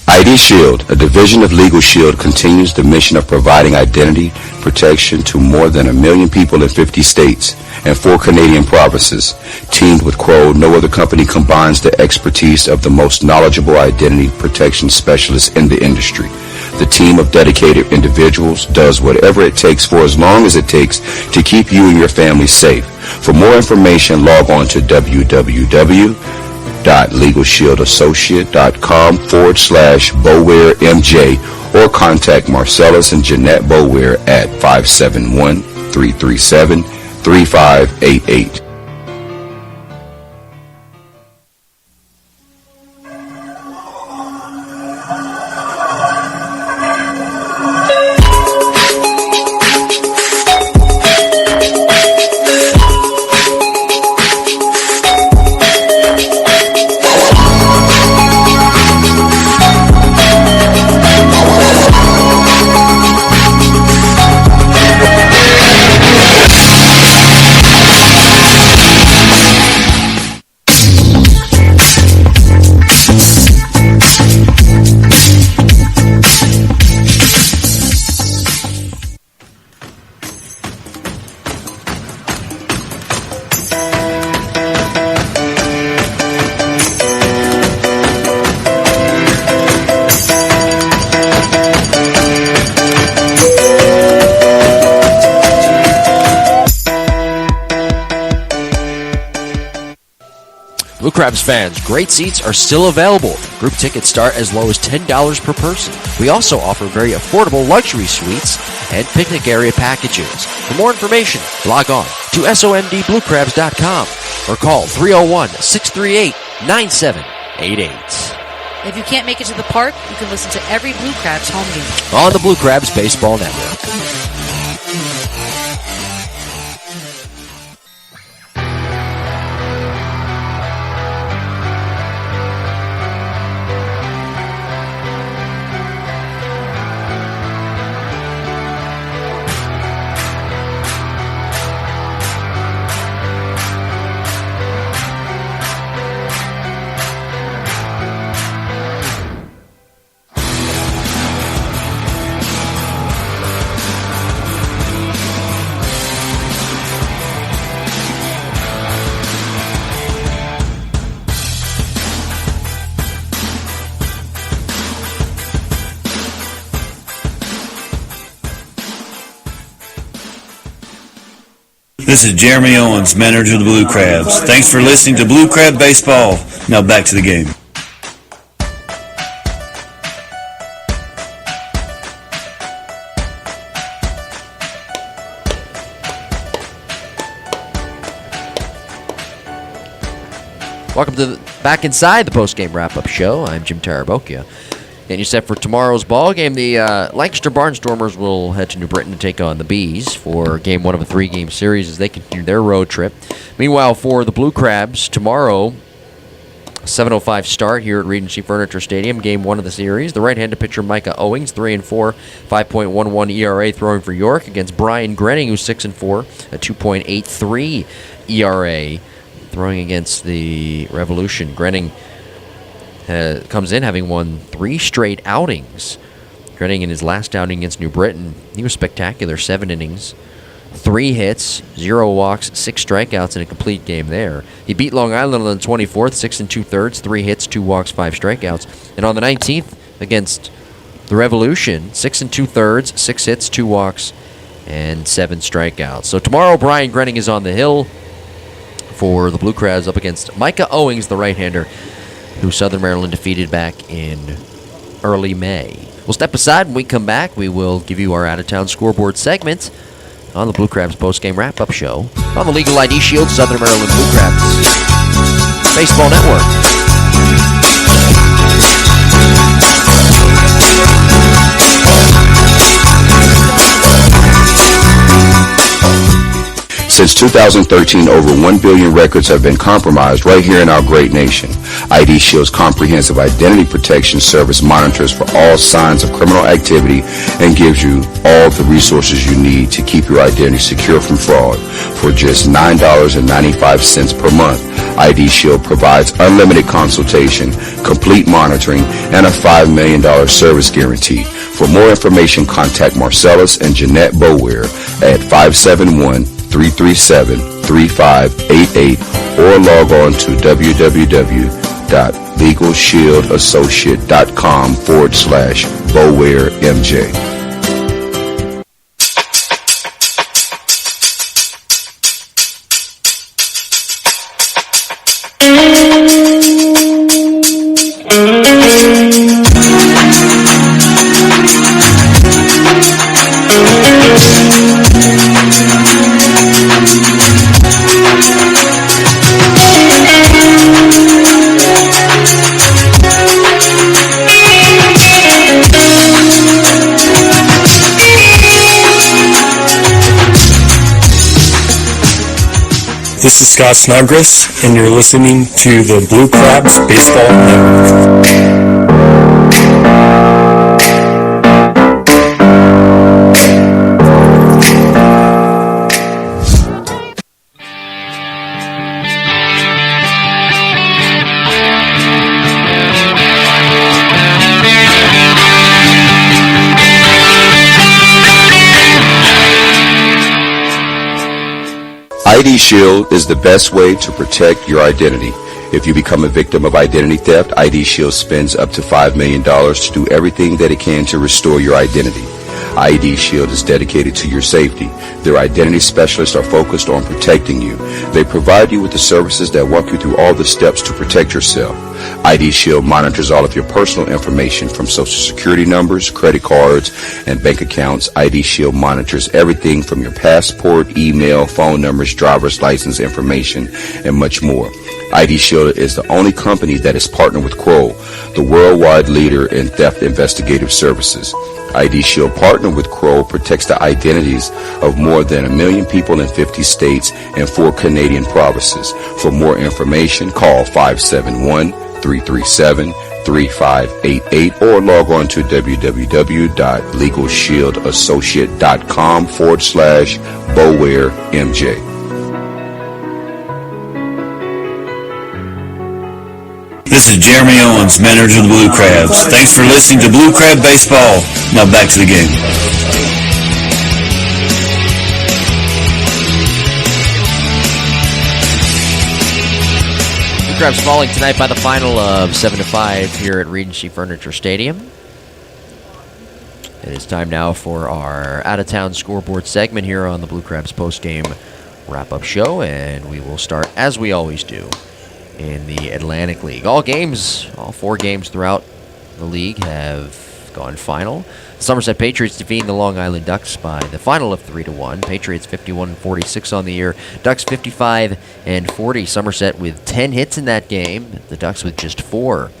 ID Shield Shield, a division of Legal Shield, continues the mission of providing identity protection to more than 1 million people in 50 states and 4 Canadian provinces. Teamed with Crow, no other company combines the expertise of the most knowledgeable identity protection specialists in the industry. The team of dedicated individuals does whatever it takes for as long as it takes to keep you and your family safe. For more information, log on to www.legalshieldassociate.com/BowareMJ or contact Marcellus and Jeanette Boware at 571-337-3588. Blue Crabs fans, great seats are still available. Group tickets start as low as $10 per person. We also offer very affordable luxury suites and picnic area packages. For more information, log on to somdbluecrabs.com or call 301-638-9788. If you can't make it to the park, you can listen to every Blue Crabs home game On the Blue Crabs Baseball Network. This is Jeremy Owens, manager of the Blue Crabs. Thanks for listening to Blue Crab Baseball. Now back to the game. Welcome to back inside the post-game wrap-up show. I'm Jim Tarabokia. Getting you set for tomorrow's ball game. The Lancaster Barnstormers will head to New Britain to take on the Bees for Game 1 of a 3-game series as they continue their road trip. Meanwhile, for the Blue Crabs, tomorrow, 7:05 start here at Regency Furniture Stadium, Game 1 of the series. The right-handed pitcher Micah Owings, 3-4, 5.11 ERA, throwing for York against Brian Grenning, who's 6-4, a 2.83 ERA, throwing against the Revolution. Grenning comes in having won 3 straight outings. Grenning in his last outing against New Britain, he was spectacular. 7 innings, 3 hits, 0 walks, 6 strikeouts in a complete game there. He beat Long Island on the 24th, 6 2/3, 3 hits, 2 walks, 5 strikeouts. And on the 19th against the Revolution, 6 2/3, 6 hits, 2 walks, and 7 strikeouts. So tomorrow, Brian Grenning is on the hill for the Blue Crabs up against Micah Owings, the right-hander, who Southern Maryland defeated back in early May. We'll step aside. When we come back, we will give you our out-of-town scoreboard segment on the Blue Crabs post-game wrap-up show on the Legal ID Shield Southern Maryland Blue Crabs Baseball Network. Since 2013, over 1 billion records have been compromised right here in our great nation. ID Shield's comprehensive identity protection service monitors for all signs of criminal activity and gives you all the resources you need to keep your identity secure from fraud. For just $9.95 per month, ID Shield provides unlimited consultation, complete monitoring, and a $5 million service guarantee. For more information, contact Marcellus and Jeanette Bower at 571-337-3588 or log on to www.legalshieldassociate.com/BowerMJ. This is Scott Snodgrass, and you're listening to the Blue Crabs Baseball Network. ID Shield is the best way to protect your identity. If you become a victim of identity theft, ID Shield spends up to $5 million to do everything that it can to restore your identity. ID Shield is dedicated to your safety. Their identity specialists are focused on protecting you. They provide you with the services that walk you through all the steps to protect yourself. ID Shield monitors all of your personal information from social security numbers, credit cards, and bank accounts. ID Shield monitors everything from your passport, email, phone numbers, driver's license information, and much more. ID Shield is the only company that is partnered with Kroll, the worldwide leader in theft investigative services. ID Shield partner with Kroll protects the identities of more than 1 million people in 50 states and 4 Canadian provinces. For more information, call 571-337-3588 or log on to www.legalshieldassociate.com/BowerMJ. This is Jeremy Owens, manager of the Blue Crabs. Thanks for listening to Blue Crab Baseball. Now back to the game. Blue Crabs falling tonight by the final of 7-5 here at Regency Furniture Stadium. It is time now for our out-of-town scoreboard segment here on the Blue Crabs post-game wrap-up show, and we will start, as we always do, in the Atlantic League. All 4 games throughout the league have gone final. The Somerset Patriots defeating the Long Island Ducks by the final of 3-1. Patriots 51-46 on the year. Ducks 55-40. Somerset with 10 hits in that game. The Ducks with just 4.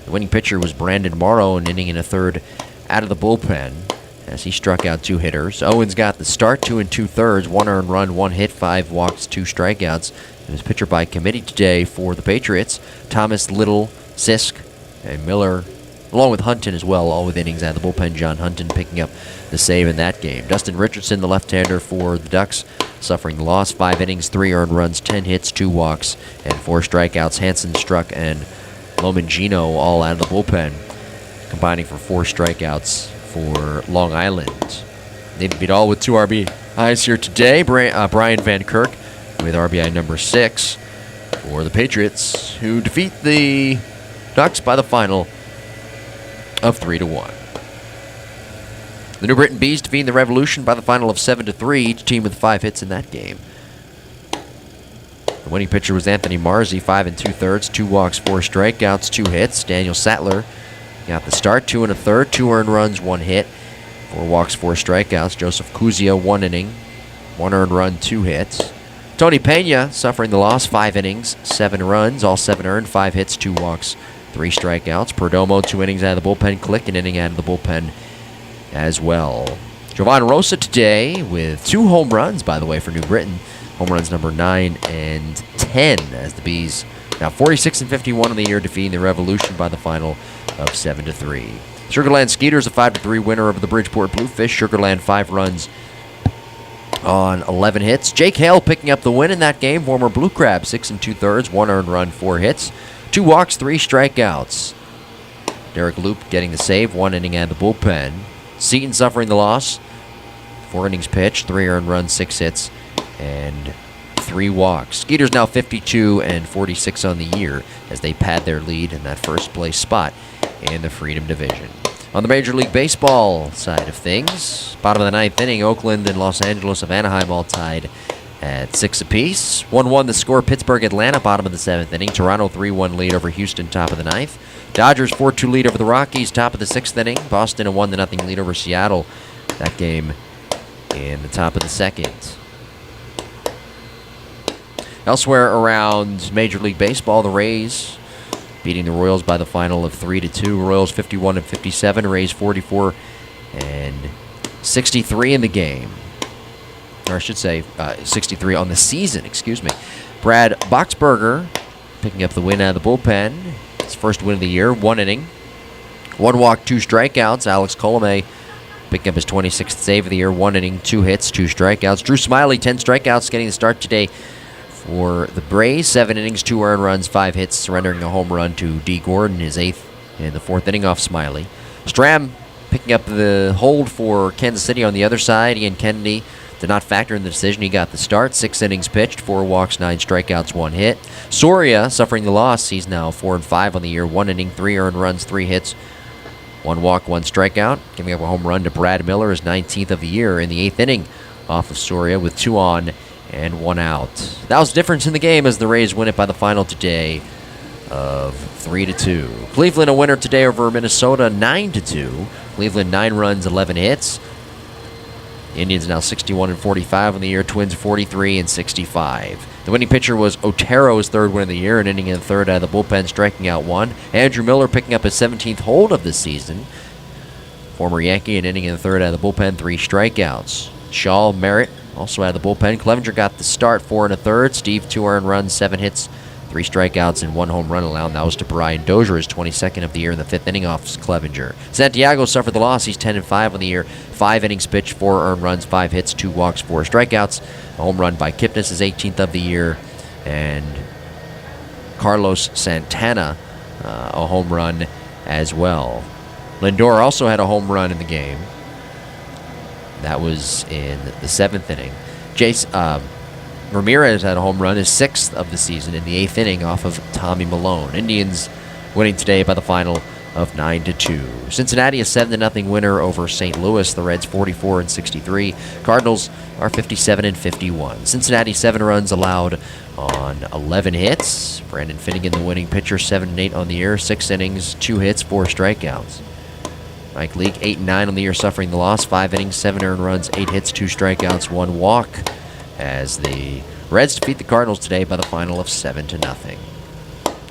The winning pitcher was Brandon Morrow, an inning and a third out of the bullpen as he struck out 2 hitters. Owens got the start, 2 2/3, 1 earned run, 1 hit, 5 walks, 2 strikeouts. He was pitcher by committee today for the Patriots. Thomas, Little, Sisk, and Miller, along with Hunton as well, all with innings out of the bullpen. John Hunton picking up the save in that game. Dustin Richardson, the left-hander for the Ducks, suffering the loss. 5 innings, 3 earned runs, 10 hits, 2 walks, and 4 strikeouts. Hansen, Struck, and Lomangino all out of the bullpen, combining for 4 strikeouts for Long Island. They beat all with 2 RBIs here today. Brian Van Kirk with RBI number 6 for the Patriots, who defeat the Ducks by the final of 3-1. The New Britain Bees defeating the Revolution by the final of 7-3, each team with 5 hits in that game. The winning pitcher was Anthony Marzi, 5 2/3, 2 walks, 4 strikeouts, 2 hits. Daniel Sattler got the start, 2 1/3, 2 earned runs, 1 hit, 4 walks, 4 strikeouts. Joseph Kuzia, 1 inning, 1 earned run, 2 hits. Tony Pena suffering the loss, 5 innings, 7 runs, all 7 earned, 5 hits, 2 walks, 3 strikeouts. Perdomo, 2 innings out of the bullpen. Click, an inning out of the bullpen as well. Jovan Rosa today with 2 home runs, by the way, for New Britain. Home runs number 9 and 10 as the Bees now 46-51 on the year, defeating the Revolution by the final of 7-3. Sugarland Skeeters a 5-3 winner over the Bridgeport Bluefish. Sugarland 5 runs on 11 hits. Jake Hale picking up the win in that game. Former Blue Crab 6 2/3, 1 earned run, 4 hits, 2 walks, 3 strikeouts. Derek Loop getting the save, 1 inning out of the bullpen. Seaton suffering the loss, 4 innings pitched, 3 earned runs, 6 hits, and 3 walks. Skeeters now 52-46 on the year as they pad their lead in that first place spot in the Freedom Division. On the Major League Baseball side of things, bottom of the 9th inning, Oakland and Los Angeles of Anaheim all tied at 6 apiece. 1-1 the score, Pittsburgh-Atlanta, bottom of the 7th inning. Toronto 3-1 lead over Houston, top of the 9th. Dodgers 4-2 lead over the Rockies, top of the 6th inning. Boston a 1-0 lead over Seattle. That game in the top of the 2nd. Elsewhere around Major League Baseball, the Rays beating the Royals by the final of 3-2. Royals 51-57, Rays 44-63 in the game. Or I should say 63 on the season, excuse me. Brad Boxberger picking up the win out of the bullpen. His first win of the year, 1 inning. 1 walk, 2 strikeouts. Alex Colomé picking up his 26th save of the year, 1 inning, 2 hits, 2 strikeouts. Drew Smiley, 10 strikeouts, getting the start today for the Braves. 7 innings, 2 earned runs, 5 hits, surrendering a home run to D. Gordon, his 8th in the 4th inning off Smiley. Stram picking up the hold for Kansas City on the other side. Ian Kennedy did not factor in the decision. He got the start. 6 innings pitched, 4 walks, 9 strikeouts, 1 hit. Soria suffering the loss. He's now 4-5 on the year. 1 inning, 3 earned runs, 3 hits, 1 walk, 1 strikeout. Giving up a home run to Brad Miller, his 19th of the year in the 8th inning off of Soria with 2 on and 1 out. That was the difference in the game as the Rays win it by the final today of 3-2. Cleveland a winner today over Minnesota 9-2. Cleveland 9 runs, 11 hits. Indians now 61-45 on the year. Twins 43-65. The winning pitcher was Otero's 3rd win of the year, an inning in the 3rd out of the bullpen, striking out 1. Andrew Miller picking up his 17th hold of the season. Former Yankee, an inning in the 3rd out of the bullpen, 3 strikeouts. Shaw, Merritt also out of the bullpen. Clevenger got the start, 4 1/3. Steve, 2 earned runs, 7 hits, 3 strikeouts, and 1 home run allowed. That was to Brian Dozier, his 22nd of the year in the 5th inning off Clevenger. Santiago suffered the loss. He's 10-5 on the year. 5 innings pitched, 4 earned runs, 5 hits, 2 walks, 4 strikeouts. A home run by Kipnis, his 18th of the year. And Carlos Santana, a home run as well. Lindor also had a home run in the game. That was in the 7th inning. Ramirez had a home run, his 6th of the season in the 8th inning off of Tommy Malone. Indians winning today by the final of 9-2. Cincinnati a 7-0 winner over St. Louis. The Reds 44-63. Cardinals are 57-51. Cincinnati 7 runs allowed on 11 hits. Brandon Finnegan, the winning pitcher, 7-8 on the year, 6 innings, 2 hits, 4 strikeouts. Mike Leake 8-9 on the year, suffering the loss, 5 innings, 7 earned runs, 8 hits, 2 strikeouts, 1 walk. As the Reds defeat the Cardinals today by the final of 7-0.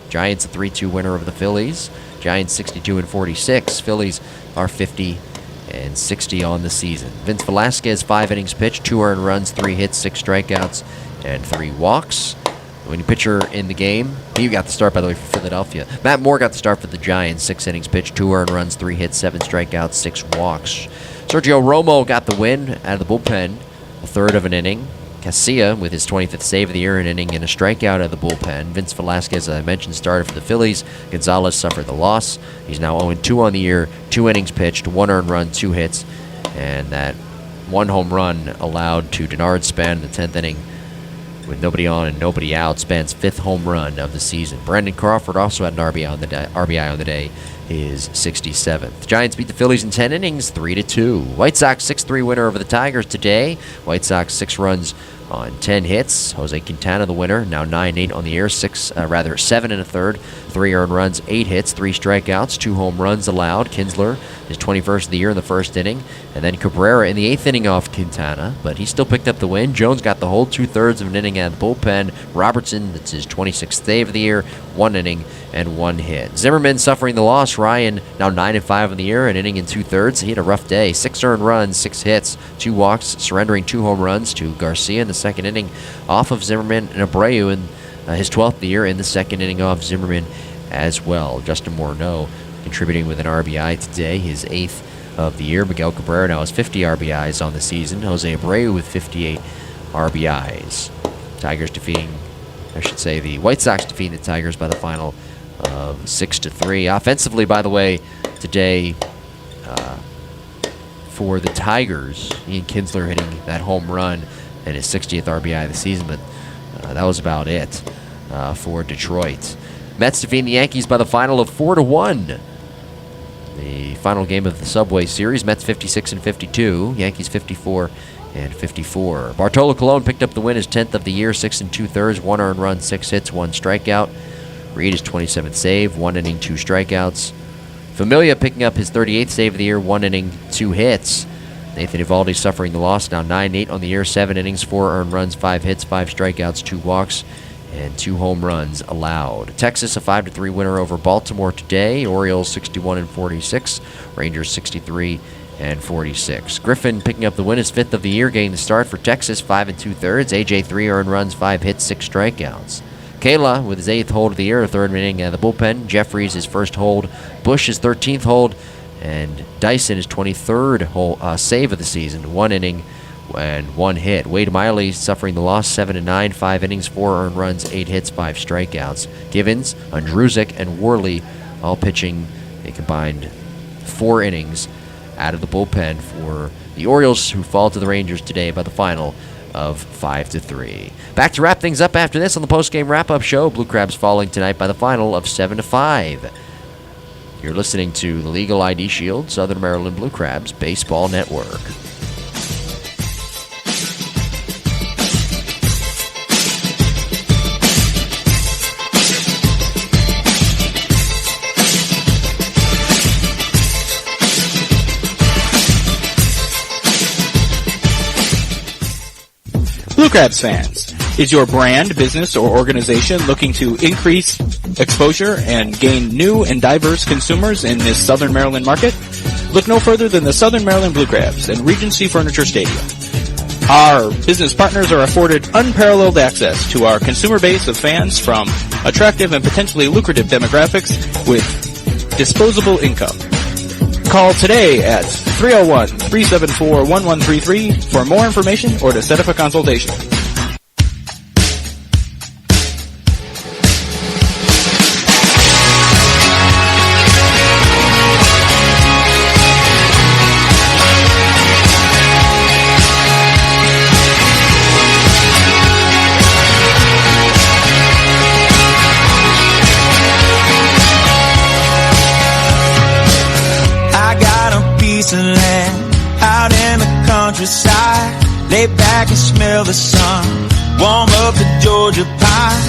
Giants a 3-2 winner over the Phillies. Giants 62-46. Phillies are 50-60 on the season. Vince Velasquez 5 innings pitched, 2 earned runs, 3 hits, 6 strikeouts, and 3 walks. The winning pitcher in the game, he got the start by the way for Philadelphia. Matt Moore got the start for the Giants. 6 innings pitched, 2 earned runs, 3 hits, 7 strikeouts, 6 walks. Sergio Romo got the win out of the bullpen, a 1/3 of an inning. Casilla with his 25th save of the year, an inning and a strikeout out of the bullpen. Vince Velasquez, as I mentioned, started for the Phillies. Gonzalez suffered the loss. He's now 0-2 on the year, 2 innings pitched, 1 earned run, 2 hits, and that 1 home run allowed to Denard Span in the 10th inning with nobody on and nobody out. Span's 5th home run of the season. Brandon Crawford also had an RBI on the day, his 67th. Giants beat the Phillies in 10 innings, 3-2. White Sox 6-3 winner over the Tigers today. White Sox 6 runs on 10 hits. Jose Quintana the winner, now 9-8 on the year, 7 1/3, 3 earned runs, 8 hits, 3 strikeouts, 2 home runs allowed. Kinsler, his 21st of the year in the 1st inning, and then Cabrera in the 8th inning off Quintana, but he still picked up the win. Jones got the whole 2/3 of an inning out of the bullpen. Robertson, that's his 26th save of the year, 1 inning and 1 hit. Zimmerman suffering the loss. Ryan, now 9-5 in the year, an inning and 2/3. He had a rough day. 6 earned runs, 6 hits, 2 walks, surrendering 2 home runs to Garcia in the second inning off of Zimmerman, and Abreu in his 12th of the year in the second inning off Zimmerman as well. Justin Morneau contributing with an RBI today, his 8th of the year. Miguel Cabrera now has 50 RBIs on the season. Jose Abreu with 58 RBIs. The White Sox defeating the Tigers by the final of 6-3. Offensively, by the way, today for the Tigers, Ian Kinsler hitting that home run and his 60th RBI of the season, but that was about it for Detroit. Mets defeating the Yankees by the final of 4-1. The final game of the Subway Series, Mets 56-52, Yankees 54-54. Bartolo Colon picked up the win, his 10th of the year, 6 2/3, 1 earned run, 6 hits, 1 strikeout. Reed his 27th save, 1 inning, 2 strikeouts. Familia picking up his 38th save of the year, 1 inning, 2 hits. Nathan Eovaldi suffering the loss, now 9-8 on the year, 7 innings, 4 earned runs, 5 hits, 5 strikeouts, 2 walks, and 2 home runs allowed. Texas a 5-3 winner over Baltimore today. Orioles 61-46, Rangers 63-46. Griffin picking up the win, his 5th of the year, getting the start for Texas, 5 2/3. AJ 3 earned runs, 5 hits, 6 strikeouts. Kayla with his 8th hold of the year, a 3rd inning out of the bullpen. Jeffries his 1st hold. Bush his 13th hold, and Dyson his 23rd save of the season, 1 inning and 1 hit. Wade Miley suffering the loss, 7-9, 5 innings, 4 earned runs, 8 hits, 5 strikeouts. Givens, Andrusek, and Worley all pitching a combined 4 innings out of the bullpen for the Orioles, who fall to the Rangers today by the final of 5-3. Back to wrap things up after this on the post-game wrap-up show. Blue Crabs falling tonight by the final of 7-5. You're listening to the Legal ID Shield, Southern Maryland Blue Crabs Baseball Network. Blue Crabs fans, is your brand, business, or organization looking to increase exposure and gain new and diverse consumers in this Southern Maryland market? Look no further than the Southern Maryland Blue Crabs and Regency Furniture Stadium. Our business partners are afforded unparalleled access to our consumer base of fans from attractive and potentially lucrative demographics with disposable income. Call today at 301-374-1133 for more information or to set up a consultation. Of land out in the countryside, lay back and smell the sun, warm up the Georgia pie.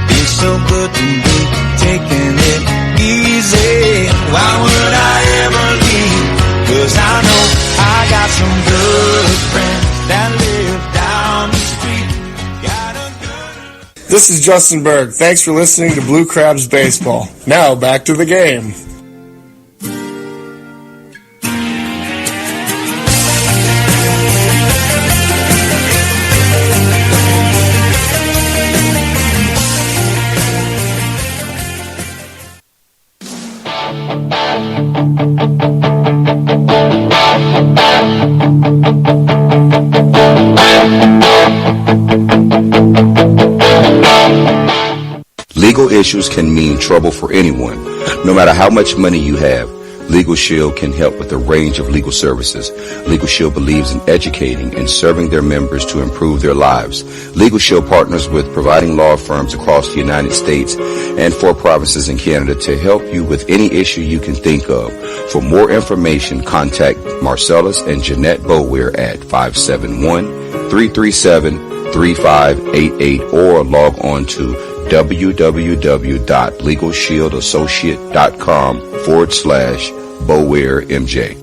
Feels so good to be taking it easy. Why would I ever leave? 'Cause I know I got some good friends that live down the street. Got a good... This is Justin Berg. Thanks for listening to Blue Crabs Baseball. Now back to the game. Legal issues can mean trouble for anyone. No matter how much money you have, Legal Shield can help with a range of legal services. Legal Shield believes in educating and serving their members to improve their lives. Legal Shield partners with providing law firms across the United States and 4 provinces in Canada to help you with any issue you can think of. For more information, contact Marcellus and Jeanette Boweir at 571-337-3588 or log on to www.legalshieldassociate.com/BoweirMJ.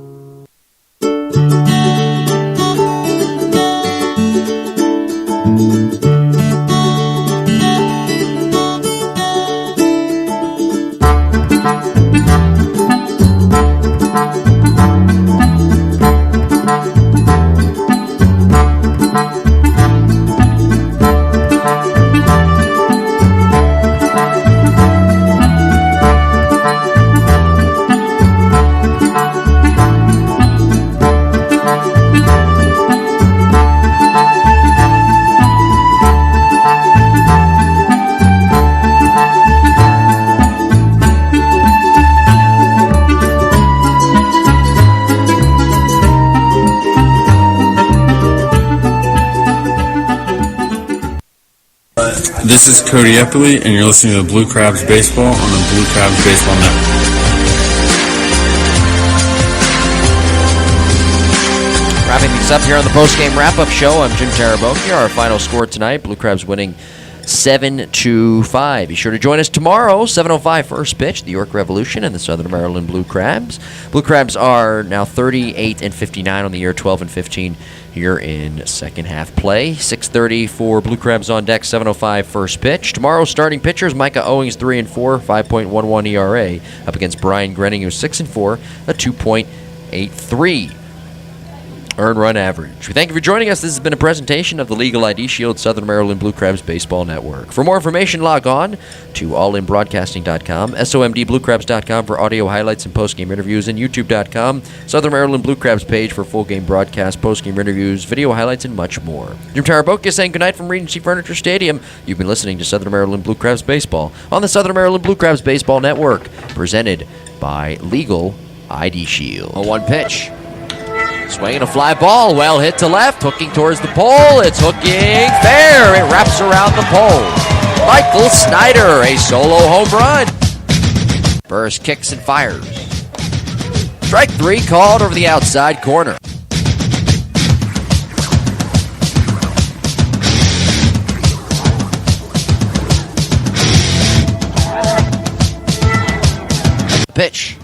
This is Cody Eppley, and you're listening to Blue Crabs Baseball on the Blue Crabs Baseball Network. Wrapping things up here on the post-game wrap-up show, I'm Jim Taraboki. Our final score tonight, Blue Crabs winning 7-5. Be sure to join us tomorrow, 7:05 first pitch, the York Revolution and the Southern Maryland Blue Crabs. Blue Crabs are now 38-59 on the year, 12-15 here in second half play. 6:30 for Blue Crabs on deck, 7:05 first pitch. Tomorrow's starting pitchers, Micah Owings 3-4, 5.11 ERA, up against Brian Grenning, who's 6-4, a 2.83 earned run average. We thank you for joining us. This has been a presentation of the Legal ID Shield Southern Maryland Blue Crabs Baseball Network. For more information, log on to allinbroadcasting.com, somdbluecrabs.com for audio highlights and postgame interviews, and youtube.com, Southern Maryland Blue Crabs page for full game broadcast, postgame interviews, video highlights, and much more. Jim Taraboka saying goodnight from Regency Furniture Stadium. You've been listening to Southern Maryland Blue Crabs Baseball on the Southern Maryland Blue Crabs Baseball Network, presented by Legal ID Shield. A one pitch. Swinging a fly ball, well hit to left, hooking towards the pole. It's hooking fair. It wraps around the pole. Michael Snyder, a solo home run. Burris kicks and fires. Strike three called over the outside corner. Pitch.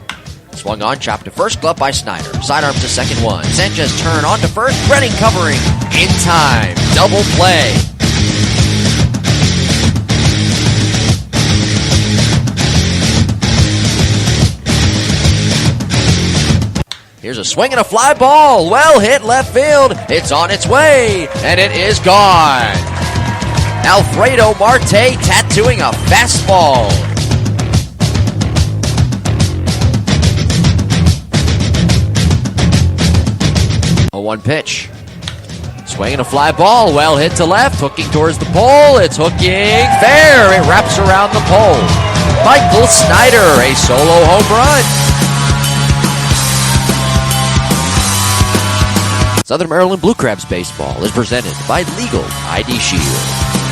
Swung on, chopped to first, glove by Snyder. Sidearm to second one. Sanchez turn on to first. Brenning covering in time. Double play. Here's a swing and a fly ball. Well hit left field. It's on its way, and it is gone. Alfredo Marte tattooing a fastball. A one pitch. Swinging a fly ball, well hit to left, hooking towards the pole. It's hooking fair. It wraps around the pole. Michael Snyder, a solo home run. Southern Maryland Blue Crabs Baseball is presented by Legal ID Shield.